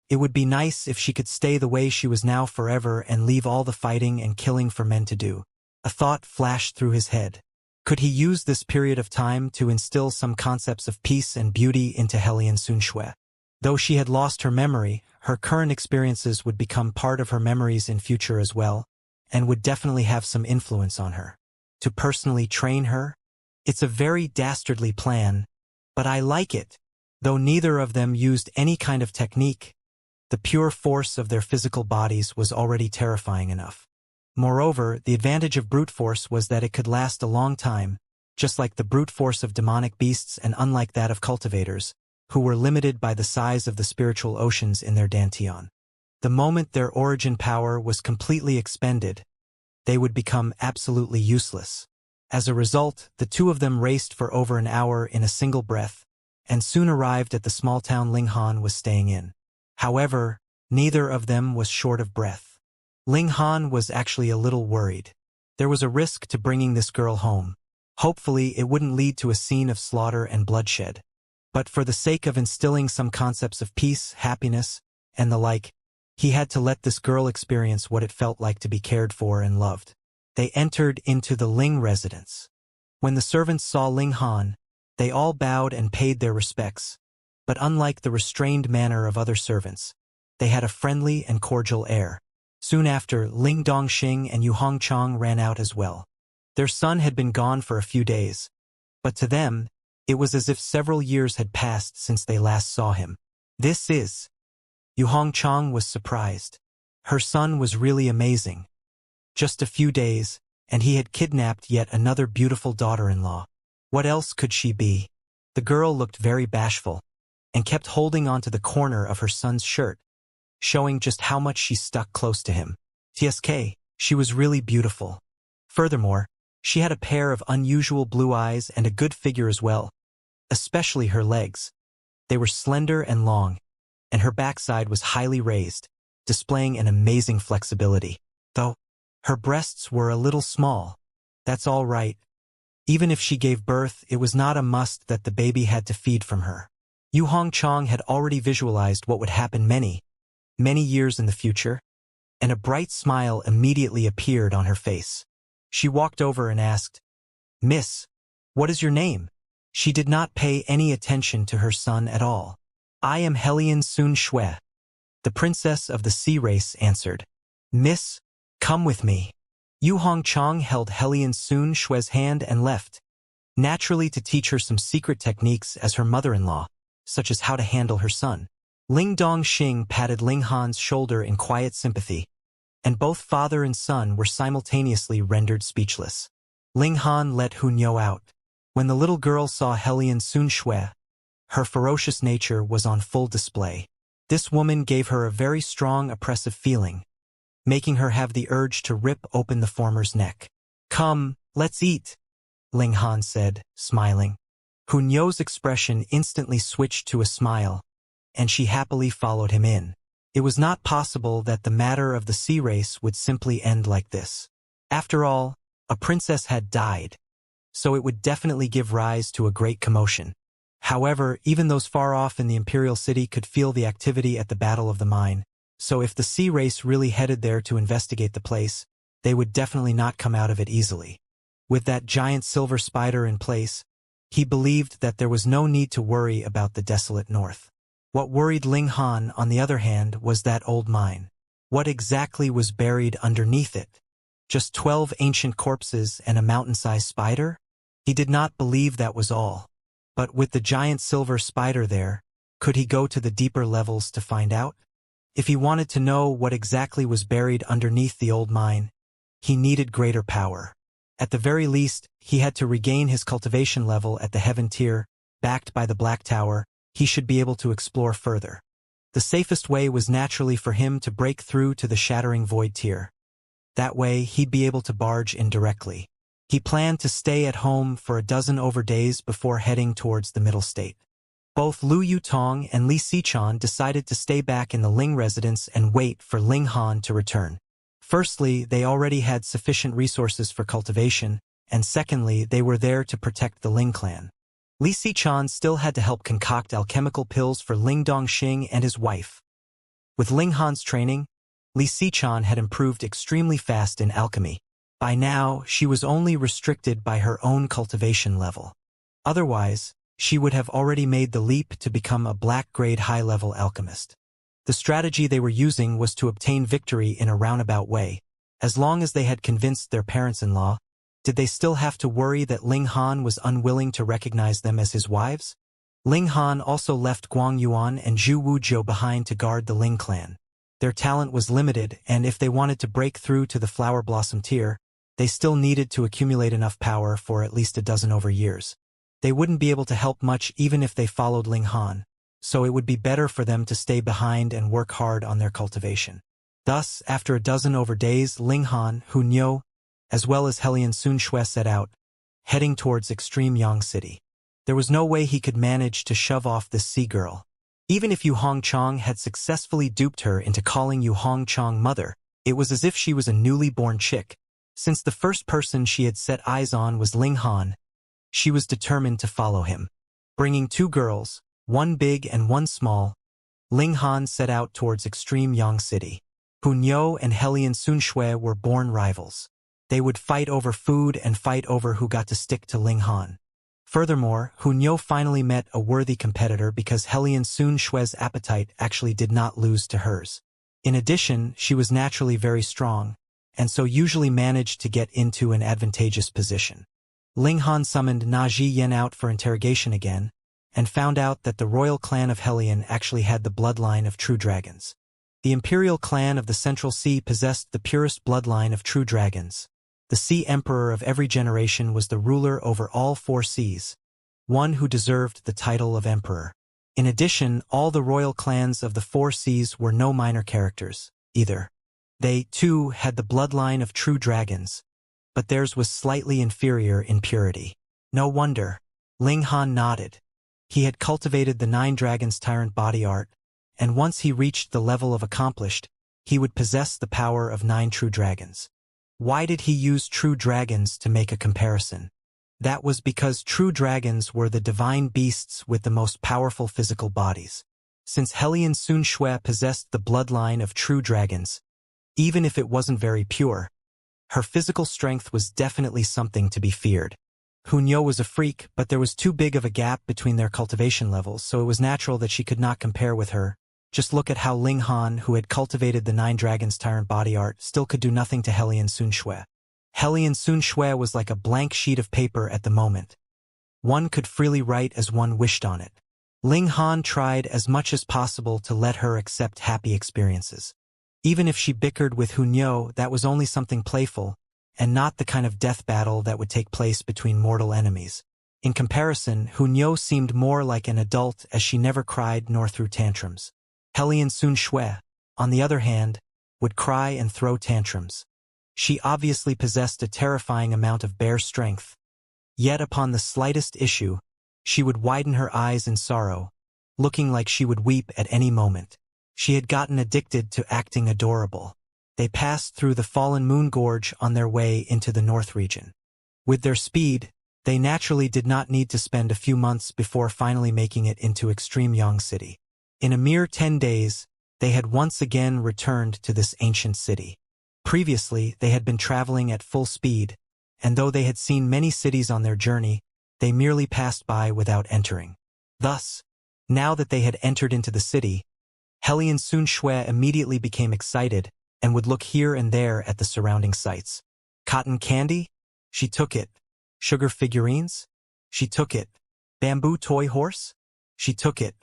It would be nice if she could stay the way she was now forever and leave all the fighting and killing for men to do. A thought flashed through his head. Could he use this period of time to instill some concepts of peace and beauty into Helian Sun Shui? Though she had lost her memory, her current experiences would become part of her memories in future as well, and would definitely have some influence on her. To personally train her? It's a very dastardly plan, but I like it. Though neither of them used any kind of technique, the pure force of their physical bodies was already terrifying enough. Moreover, the advantage of brute force was that it could last a long time, just like the brute force of demonic beasts and unlike that of cultivators, who were limited by the size of the spiritual oceans in their dantian. The moment their origin power was completely expended, they would become absolutely useless. As a result, the two of them raced for over an hour in a single breath, and soon arrived at the small town Ling Han was staying in. However, neither of them was short of breath. Ling Han was actually a little worried. There was a risk to bringing this girl home. Hopefully, it wouldn't lead to a scene of slaughter and bloodshed. But for the sake of instilling some concepts of peace, happiness, and the like, he had to let this girl experience what it felt like to be cared for and loved. They entered into the Ling residence. When the servants saw Ling Han, they all bowed and paid their respects. But unlike the restrained manner of other servants, they had a friendly and cordial air. Soon after, Ling Dongxing and Yu Hongchang ran out as well. Their son had been gone for a few days, but to them, it was as if several years had passed since they last saw him. This is... Yu Hongchang was surprised. Her son was really amazing. Just a few days, and he had kidnapped yet another beautiful daughter-in-law. What else could she be? The girl looked very bashful, and kept holding onto the corner of her son's shirt, showing just how much she stuck close to him. TSK, she was really beautiful. Furthermore, she had a pair of unusual blue eyes and a good figure as well, especially her legs. They were slender and long, and her backside was highly raised, displaying an amazing flexibility. Though, her breasts were a little small. That's all right. Even if she gave birth, it was not a must that the baby had to feed from her. Yu Hongchang had already visualized what would happen many years in the future, and a bright smile immediately appeared on her face. She walked over and asked, "Miss, what is your name?" She did not pay any attention to her son at all. "I am Helian Sun Shui." The princess of the sea race answered. "Miss, come with me." Yu Hongchang held Helian Sun Shui's hand and left, naturally to teach her some secret techniques as her mother-in-law, such as how to handle her son. Ling Dongxing patted Ling Han's shoulder in quiet sympathy, and both father and son were simultaneously rendered speechless. Ling Han let Hunyo out. When the little girl saw Helian Sun Shui, her ferocious nature was on full display. This woman gave her a very strong oppressive feeling, making her have the urge to rip open the former's neck. "Come, let's eat," Ling Han said, smiling. Hunyo's expression instantly switched to a smile, and she happily followed him in. It was not possible that the matter of the sea race would simply end like this. After all, a princess had died, so it would definitely give rise to a great commotion. However, even those far off in the imperial city could feel the activity at the Battle of the Mine, so if the sea race really headed there to investigate the place, they would definitely not come out of it easily. With that giant silver spider in place, he believed that there was no need to worry about the desolate north. What worried Ling Han, on the other hand, was that old mine. What exactly was buried underneath it? Just 12 ancient corpses and a mountain-sized spider? He did not believe that was all. But with the giant silver spider there, could he go to the deeper levels to find out? If he wanted to know what exactly was buried underneath the old mine, he needed greater power. At the very least, he had to regain his cultivation level at the heaven tier, backed by the Black Tower. He should be able to explore further. The safest way was naturally for him to break through to the shattering void tier. That way, he'd be able to barge in directly. He planned to stay at home for a dozen over days before heading towards the middle state. Both Lu Yutong and Li Xichen decided to stay back in the Ling residence and wait for Ling Han to return. Firstly, they already had sufficient resources for cultivation, and secondly, they were there to protect the Ling clan. Li Xichen still had to help concoct alchemical pills for Ling Dongxing and his wife. With Ling Han's training, Li Xichen had improved extremely fast in alchemy. By now, she was only restricted by her own cultivation level. Otherwise, she would have already made the leap to become a black-grade high-level alchemist. The strategy they were using was to obtain victory in a roundabout way. As long as they had convinced their parents-in-law, did they still have to worry that Ling Han was unwilling to recognize them as his wives? Ling Han also left Guang Yuan and Zhu Wuzhou behind to guard the Ling clan. Their talent was limited, and if they wanted to break through to the Flower Blossom tier, they still needed to accumulate enough power for at least a dozen over years. They wouldn't be able to help much even if they followed Ling Han. so it would be better for them to stay behind and work hard on their cultivation. Thus, after a dozen over days, Ling Han, Hu Niu, as well as Helian Sun Shui set out, heading towards extreme Yang City. There was no way he could manage to shove off this sea girl. Even if Yu Hongchang had successfully duped her into calling Yu Hongchang mother, it was as if she was a newly born chick. Since the first person she had set eyes on was Ling Han, she was determined to follow him. Bringing two girls, one big and one small, Ling Han set out towards extreme Yang City. Hu Niu and Helian Sun Shui were born rivals. They would fight over food and fight over who got to stick to Ling Han. Furthermore, Hu Niu finally met a worthy competitor because Helian Sun Shui's appetite actually did not lose to hers. In addition, she was naturally very strong, and so usually managed to get into an advantageous position. Ling Han summoned Na Ji Yen out for interrogation again, and found out that the royal clan of Helian actually had the bloodline of true dragons. The imperial clan of the Central Sea possessed the purest bloodline of true dragons. The Sea Emperor of every generation was the ruler over all four seas, one who deserved the title of Emperor. In addition, all the royal clans of the four seas were no minor characters, either. They, too, had the bloodline of true dragons, but theirs was slightly inferior in purity. No wonder. Ling Han nodded. He had cultivated the 9 dragons tyrant body art, and once he reached the level of accomplished, he would possess the power of 9 true dragons. Why did he use true dragons to make a comparison? That was because true dragons were the divine beasts with the most powerful physical bodies. Since Helian Sun Shui possessed the bloodline of true dragons, even if it wasn't very pure, her physical strength was definitely something to be feared. Hu Niu was a freak, but there was too big of a gap between their cultivation levels, so it was natural that she could not compare with her. Just look at how Ling Han, who had cultivated the 9 dragons tyrant body art, still could do nothing to Helian Sun Shui. Helian Sun Shui was like a blank sheet of paper at the moment. One could freely write as one wished on it. Ling Han tried as much as possible to let her accept happy experiences. Even if she bickered with Hu Niu, that was only something playful, and not the kind of death battle that would take place between mortal enemies. In comparison, Hu Niu seemed more like an adult as she never cried nor threw tantrums. Helian Sun Shui, on the other hand, would cry and throw tantrums. She obviously possessed a terrifying amount of bare strength. Yet upon the slightest issue, she would widen her eyes in sorrow, looking like she would weep at any moment. She had gotten addicted to acting adorable. They passed through the Fallen Moon Gorge on their way into the North region. With their speed, they naturally did not need to spend a few months before finally making it into extreme Yang City. In a mere 10 days, they had once again returned to this ancient city. Previously, they had been traveling at full speed, and though they had seen many cities on their journey, they merely passed by without entering. Thus, now that they had entered into the city, Helian Sun Shui immediately became excited and would look here and there at the surrounding sights. Cotton candy? She took it. Sugar figurines? She took it. Bamboo toy horse? She took it.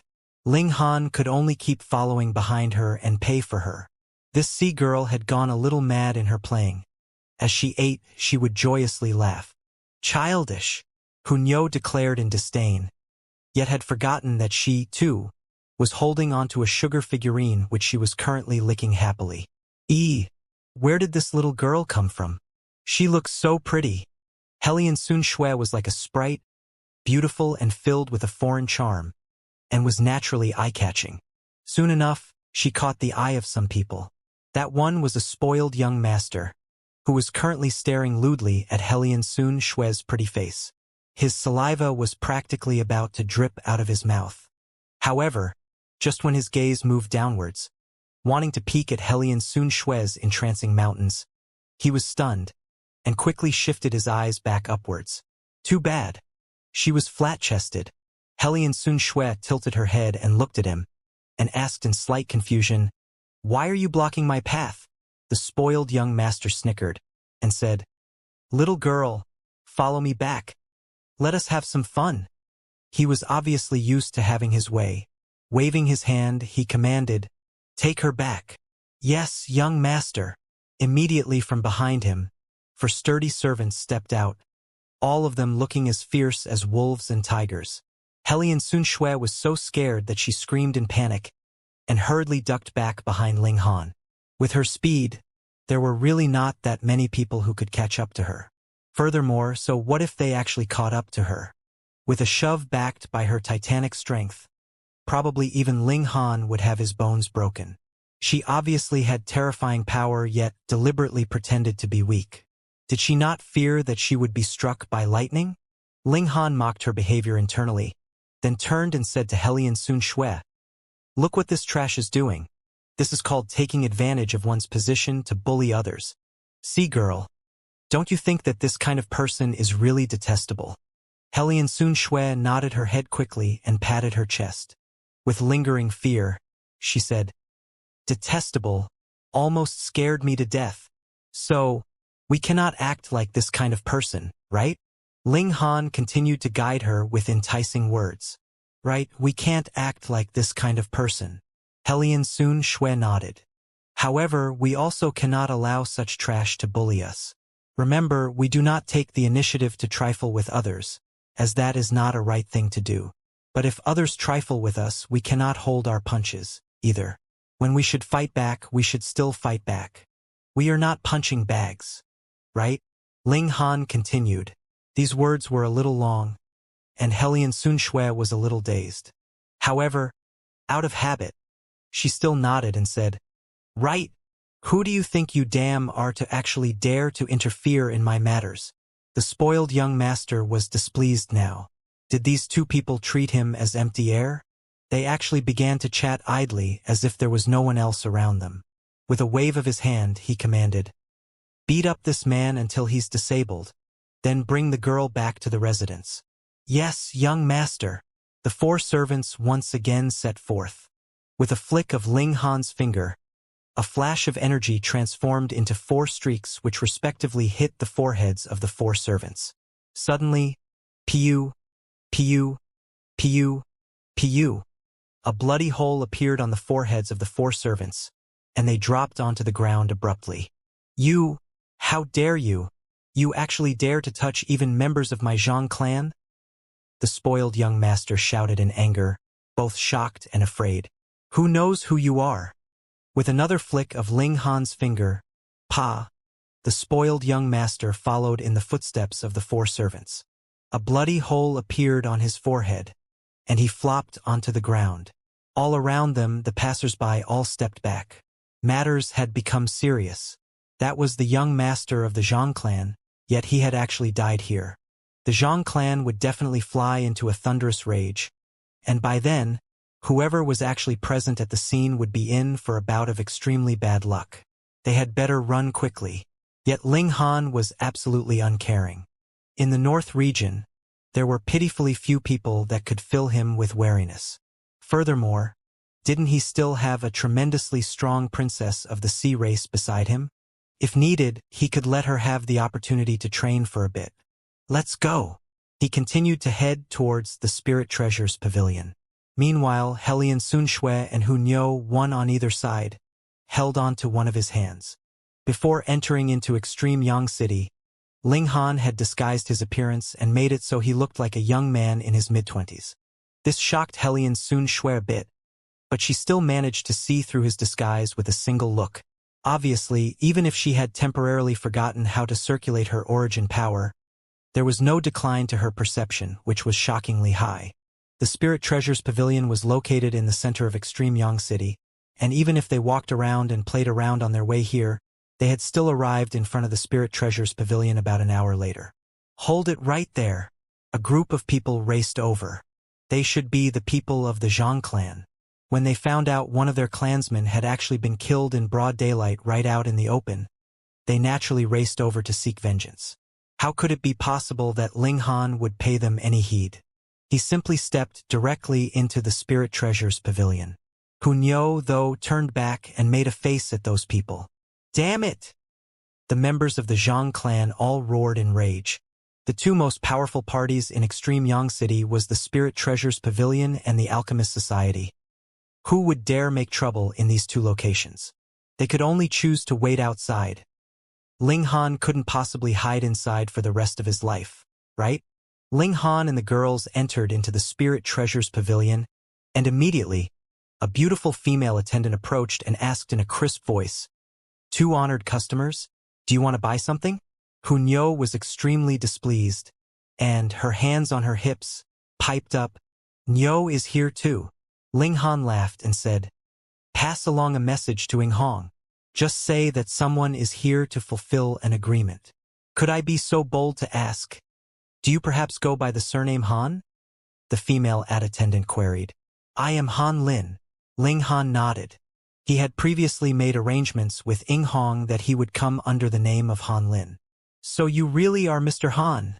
Ling Han could only keep following behind her and pay for her. This sea girl had gone a little mad in her playing. As she ate, she would joyously laugh. Childish, Hu Niu declared in disdain, yet had forgotten that she, too, was holding onto a sugar figurine which she was currently licking happily. Where did this little girl come from? She looks so pretty. Helian Sun Shui was like a sprite, beautiful and filled with a foreign charm, and was naturally eye-catching. Soon enough, she caught the eye of some people. That one was a spoiled young master, who was currently staring lewdly at Helian Sun Shui's pretty face. His saliva was practically about to drip out of his mouth. However, just when his gaze moved downwards, wanting to peek at Helian Sun Shui's entrancing mountains, he was stunned, and quickly shifted his eyes back upwards. Too bad. She was flat-chested. Helian Sun Shui tilted her head and looked at him, and asked in slight confusion, "Why are you blocking my path?" The spoiled young master snickered, and said, "Little girl, follow me back. Let us have some fun." He was obviously used to having his way. Waving his hand, he commanded, "Take her back." "Yes, young master." Immediately from behind him, 4 sturdy servants stepped out, all of them looking as fierce as wolves and tigers. Hellion Xunshui was so scared that she screamed in panic and hurriedly ducked back behind Ling Han. With her speed, there were really not that many people who could catch up to her. Furthermore, so what if they actually caught up to her? With a shove backed by her titanic strength, probably even Ling Han would have his bones broken. She obviously had terrifying power, yet deliberately pretended to be weak. Did she not fear that she would be struck by lightning? Ling Han mocked her behavior internally, then turned and said to Hellion Xunshui, "Look what this trash is doing. This is called taking advantage of one's position to bully others. See, girl, don't you think that this kind of person is really detestable?" Hellion Xunshui nodded her head quickly and patted her chest. With lingering fear, she said, "Detestable almost scared me to death. So, we cannot act like this kind of person, right?" Ling Han continued to guide her with enticing words. "Right, we can't act like this kind of person." Hellion Xunshui nodded. "However, we also cannot allow such trash to bully us. Remember, we do not take the initiative to trifle with others, as that is not a right thing to do. But if others trifle with us, we cannot hold our punches, either. When we should fight back, we should still fight back. We are not punching bags. Right?" Ling Han continued. These words were a little long, and Hellion Xunshui was a little dazed. However, out of habit, she still nodded and said, "Right. Who do you think you damn are to actually dare to interfere in my matters?" The spoiled young master was displeased now. Did these two people treat him as empty air? They actually began to chat idly as if there was no one else around them. With a wave of his hand, he commanded, "Beat up this man until he's disabled. Then bring the girl back to the residence." "Yes, young master." The four servants once again set forth. With a flick of Ling Han's finger, a flash of energy transformed into 4 streaks which respectively hit the foreheads of the 4 servants. Suddenly, pew, pew, pew, pew. A bloody hole appeared on the foreheads of the 4 servants, and they dropped onto the ground abruptly. "You, how dare you? You actually dare to touch even members of my Zhang clan?" The spoiled young master shouted in anger, both shocked and afraid. "Who knows who you are?" With another flick of Ling Han's finger, pa, the spoiled young master followed in the footsteps of the 4 servants. A bloody hole appeared on his forehead, and he flopped onto the ground. All around them, the passers-by all stepped back. Matters had become serious. That was the young master of the Zhang clan, yet he had actually died here. The Zhang clan would definitely fly into a thunderous rage, and by then, whoever was actually present at the scene would be in for a bout of extremely bad luck. They had better run quickly. Yet Ling Han was absolutely uncaring. In the north region, there were pitifully few people that could fill him with wariness. Furthermore, didn't he still have a tremendously strong princess of the sea race beside him? If needed, he could let her have the opportunity to train for a bit. "Let's go." He continued to head towards the Spirit Treasures Pavilion. Meanwhile, Hellion Xunshui and Hu Niu, one on either side, held on to one of his hands. Before entering into Extreme Yang City, Ling Han had disguised his appearance and made it so he looked like a young man in his mid-20s. This shocked Hellion Xunshui a bit, but she still managed to see through his disguise with a single look. Obviously, even if she had temporarily forgotten how to circulate her origin power, there was no decline to her perception, which was shockingly high. The Spirit Treasures Pavilion was located in the center of Extreme Yang City, and even if they walked around and played around on their way here, they had still arrived in front of the Spirit Treasures Pavilion about an hour later. "Hold it right there." A group of people raced over. They should be the people of the Zhang clan. When they found out one of their clansmen had actually been killed in broad daylight right out in the open, they naturally raced over to seek vengeance. How could it be possible that Ling Han would pay them any heed? He simply stepped directly into the Spirit Treasures Pavilion. Hu Niu, though, turned back and made a face at those people. "Damn it!" The members of the Zhang clan all roared in rage. The two most powerful parties in Extreme Yang City was the Spirit Treasures Pavilion and the Alchemist Society. Who would dare make trouble in these two locations? They could only choose to wait outside. Ling Han couldn't possibly hide inside for the rest of his life, right? Ling Han and the girls entered into the Spirit Treasures Pavilion, and immediately, a beautiful female attendant approached and asked in a crisp voice, "Two honored customers, do you want to buy something?" Hunyo was extremely displeased, and, her hands on her hips, piped up, "Nyo is here too." Ling Han laughed and said, "Pass along a message to Ing Hong. Just say that someone is here to fulfill an agreement." "Could I be so bold to ask, do you perhaps go by the surname Han?" the female attendant queried. "I am Han Lin." Ling Han nodded. He had previously made arrangements with Ing Hong that he would come under the name of Han Lin. "So you really are Mr. Han?"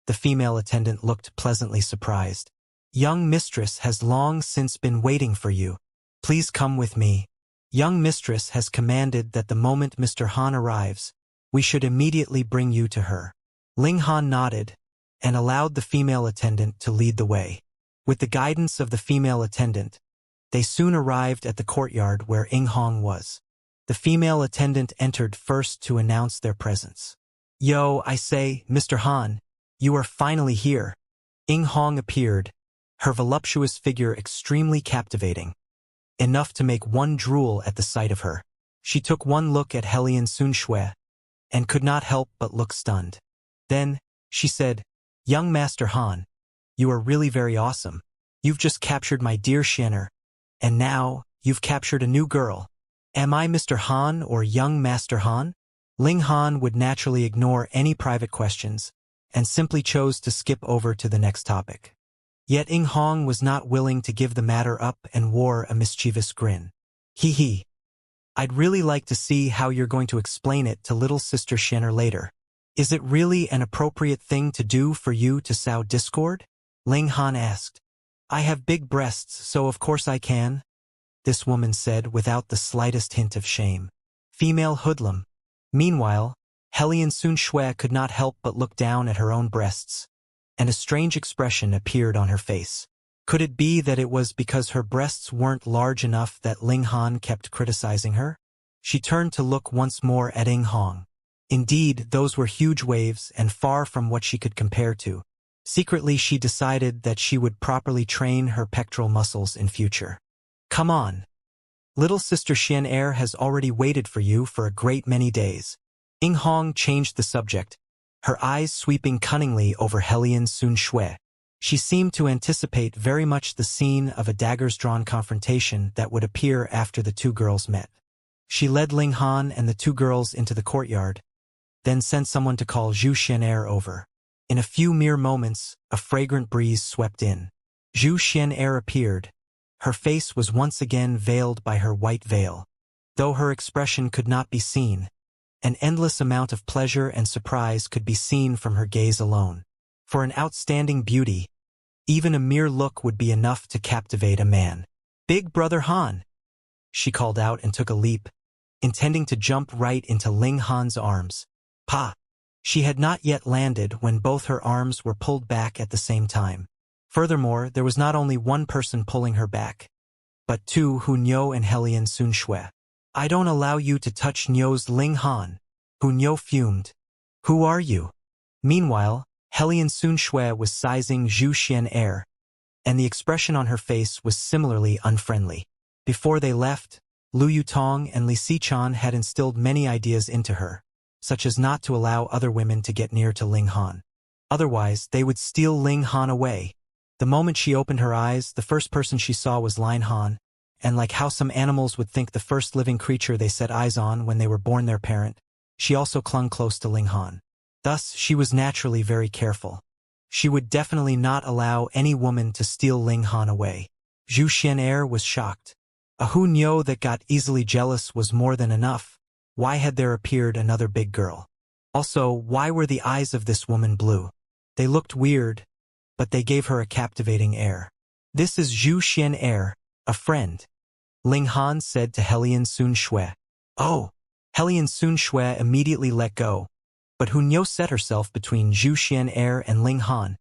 The female attendant looked pleasantly surprised. "Young mistress has long since been waiting for you. Please come with me. Young mistress has commanded that the moment Mr. Han arrives, we should immediately bring you to her." Ling Han nodded and allowed the female attendant to lead the way. With the guidance of the female attendant, they soon arrived at the courtyard where Ing Hong was. The female attendant entered first to announce their presence. "Yo, I say, Mr. Han, you are finally here." Ing Hong appeared, her voluptuous figure extremely captivating, enough to make one drool at the sight of her. She took one look at Helian Sunxue and could not help but look stunned. Then, she said, "Young Master Han, you are really very awesome. You've just captured my dear Xian'er, and now, you've captured a new girl. Am I Mr. Han or young Master Han?" Ling Han would naturally ignore any private questions, and simply chose to skip over to the next topic. Yet Ing Hong was not willing to give the matter up and wore a mischievous grin. "Hee hee. I'd really like to see how you're going to explain it to little sister Xian'er later. Is it really an appropriate thing to do for you to sow discord?" Ling Han asked. "I have big breasts, so of course I can," this woman said without the slightest hint of shame. Female hoodlum. Meanwhile, Helian Sunxue could not help but look down at her own breasts, and a strange expression appeared on her face. Could it be that it was because her breasts weren't large enough that Ling Han kept criticizing her? She turned to look once more at Ing Hong. Indeed, those were huge waves and far from what she could compare to. Secretly, she decided that she would properly train her pectoral muscles in future. "Come on. Little sister Xian'er has already waited for you for a great many days." Ing Hong changed the subject, her eyes sweeping cunningly over Helian Sunxue. She seemed to anticipate very much the scene of a daggers-drawn confrontation that would appear after the two girls met. She led Ling Han and the two girls into the courtyard, then sent someone to call Zhu Xian'er over. In a few mere moments, a fragrant breeze swept in. Zhu Xian'er appeared. Her face was once again veiled by her white veil. Though her expression could not be seen, an endless amount of pleasure and surprise could be seen from her gaze alone. For an outstanding beauty, even a mere look would be enough to captivate a man. "Big Brother Han!" she called out and took a leap, intending to jump right into Ling Han's arms. Pa! She had not yet landed when both her arms were pulled back at the same time. Furthermore, there was not only one person pulling her back, but two, Hunyo and Helian Sunxue. "I don't allow you to touch Nyo's Ling Han." Hunyo fumed. "Who are you?" Meanwhile, Helian Sunxue was sizing Zhu Xian'er, and the expression on her face was similarly unfriendly. Before they left, Lu Yutong and Li Xichan had instilled many ideas into her, such as not to allow other women to get near to Ling Han. Otherwise, they would steal Ling Han away. The moment she opened her eyes, the first person she saw was Ling Han, and like how some animals would think the first living creature they set eyes on when they were born their parent, she also clung close to Ling Han. Thus, she was naturally very careful. She would definitely not allow any woman to steal Ling Han away. Zhu Xian'er was shocked. A Hunyo that got easily jealous was more than enough. Why had there appeared another big girl? Also, why were the eyes of this woman blue? They looked weird, but they gave her a captivating air. "This is Zhu Xian'er, a friend," Ling Han said to Helian Sunxue. "Oh!" Helian Sunxue immediately let go, but Hunyo set herself between Zhu Xian'er and Ling Han,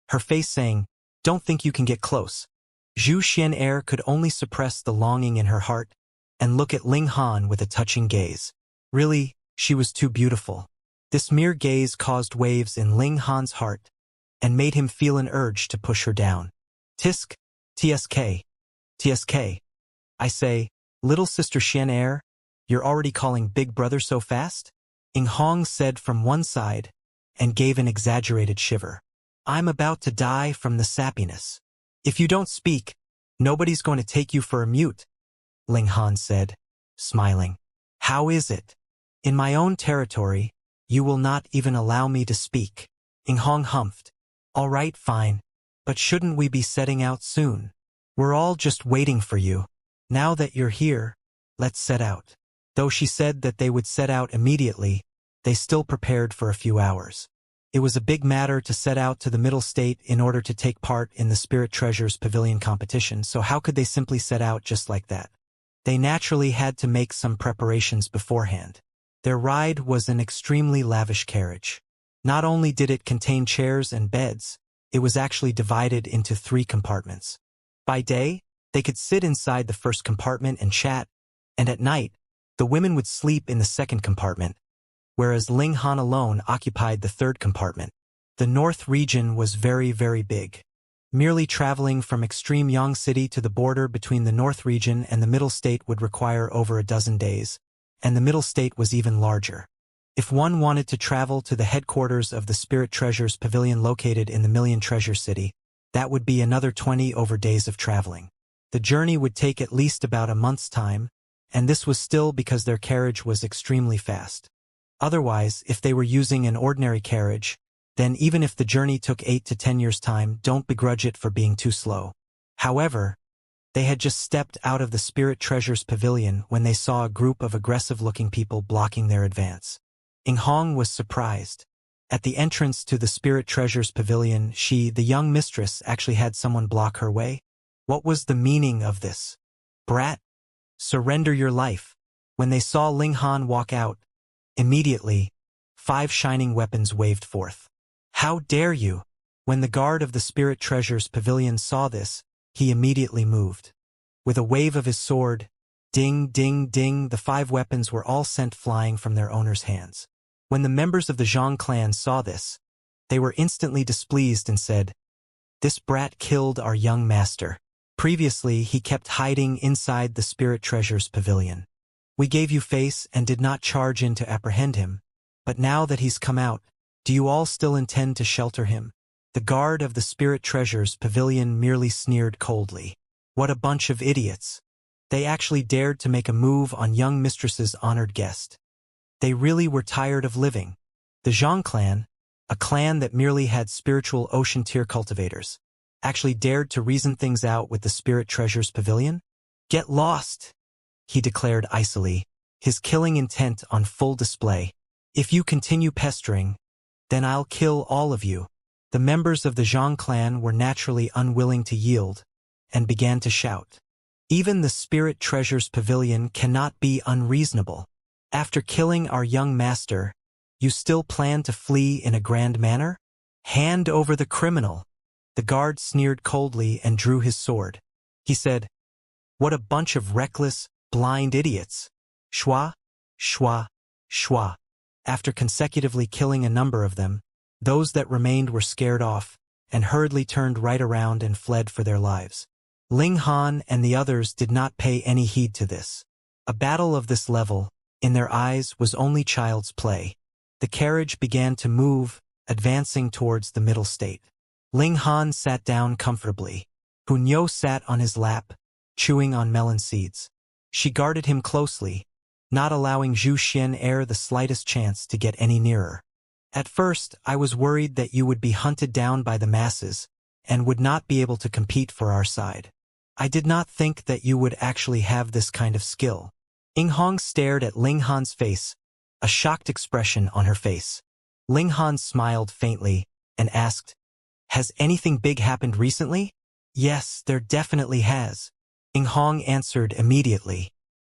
her face saying, "Don't think you can get close." Zhu Xian'er could only suppress the longing in her heart and look at Ling Han with a touching gaze. Really, she was too beautiful. This mere gaze caused waves in Ling Han's heart, and made him feel an urge to push her down. Tisk, tsk, tsk. I say, little sister Xianxia, you're already calling big brother so fast? Ing Hong said from one side, and gave an exaggerated shiver. I'm about to die from the sappiness. If you don't speak, nobody's going to take you for a mute, Ling Han said, smiling. How is it? In my own territory, you will not even allow me to speak. Ing Hong humphed. All right, fine. But shouldn't we be setting out soon? We're all just waiting for you. Now that you're here, let's set out. Though she said that they would set out immediately, they still prepared for a few hours. It was a big matter to set out to the Middle State in order to take part in the Spirit Treasures Pavilion competition, so how could they simply set out just like that? They naturally had to make some preparations beforehand. Their ride was an extremely lavish carriage. Not only did it contain chairs and beds, it was actually divided into 3 compartments. By day, they could sit inside the first compartment and chat, and at night, the women would sleep in the second compartment, whereas Ling Han alone occupied the third compartment. The North region was very, very big. Merely traveling from extreme Yang City to the border between the North region and the Middle State would require over a dozen days, and the Middle State was even larger. If one wanted to travel to the headquarters of the Spirit Treasures Pavilion located in the Million Treasure City, that would be another 20 over days of traveling. The journey would take at least about a month's time, and this was still because their carriage was extremely fast. Otherwise, if they were using an ordinary carriage, then even if the journey took 8 to 10 years' time, don't begrudge it for being too slow. However, they had just stepped out of the Spirit Treasures Pavilion when they saw a group of aggressive-looking people blocking their advance. Ing Hong was surprised. At the entrance to the Spirit Treasures Pavilion, she, the young mistress, actually had someone block her way. What was the meaning of this? Brat, surrender your life. When they saw Ling Han walk out, immediately, 5 shining weapons waved forth. How dare you? When the guard of the Spirit Treasures Pavilion saw this, he immediately moved. With a wave of his sword, ding, ding, ding, the 5 weapons were all sent flying from their owner's hands. When the members of the Zhang clan saw this, they were instantly displeased and said, "This brat killed our young master. Previously, he kept hiding inside the Spirit Treasures Pavilion. We gave you face and did not charge in to apprehend him, but now that he's come out, do you all still intend to shelter him?" The guard of the Spirit Treasures Pavilion merely sneered coldly. What a bunch of idiots. They actually dared to make a move on young mistress's honored guest. They really were tired of living. The Zhang clan, a clan that merely had spiritual ocean tier cultivators, actually dared to reason things out with the Spirit Treasures Pavilion? Get lost, he declared icily, his killing intent on full display. If you continue pestering, then I'll kill all of you. The members of the Zhang clan were naturally unwilling to yield, and began to shout. Even the Spirit Treasures Pavilion cannot be unreasonable. After killing our young master, you still plan to flee in a grand manner? Hand over the criminal. The guard sneered coldly and drew his sword. He said, "What a bunch of reckless, blind idiots." Shwa, shwa, shwa. After consecutively killing a number of them, those that remained were scared off, and hurriedly turned right around and fled for their lives. Ling Han and the others did not pay any heed to this. A battle of this level, in their eyes, was only child's play. The carriage began to move, advancing towards the Middle State. Ling Han sat down comfortably. Hunyo sat on his lap, chewing on melon seeds. She guarded him closely, not allowing Zhu Xianxia the slightest chance to get any nearer. At first, I was worried that you would be hunted down by the masses, and would not be able to compete for our side. I did not think that you would actually have this kind of skill. Ing Hong stared at Ling Han's face, a shocked expression on her face. Ling Han smiled faintly, and asked, "Has anything big happened recently?" "Yes, there definitely has," Ing Hong answered immediately.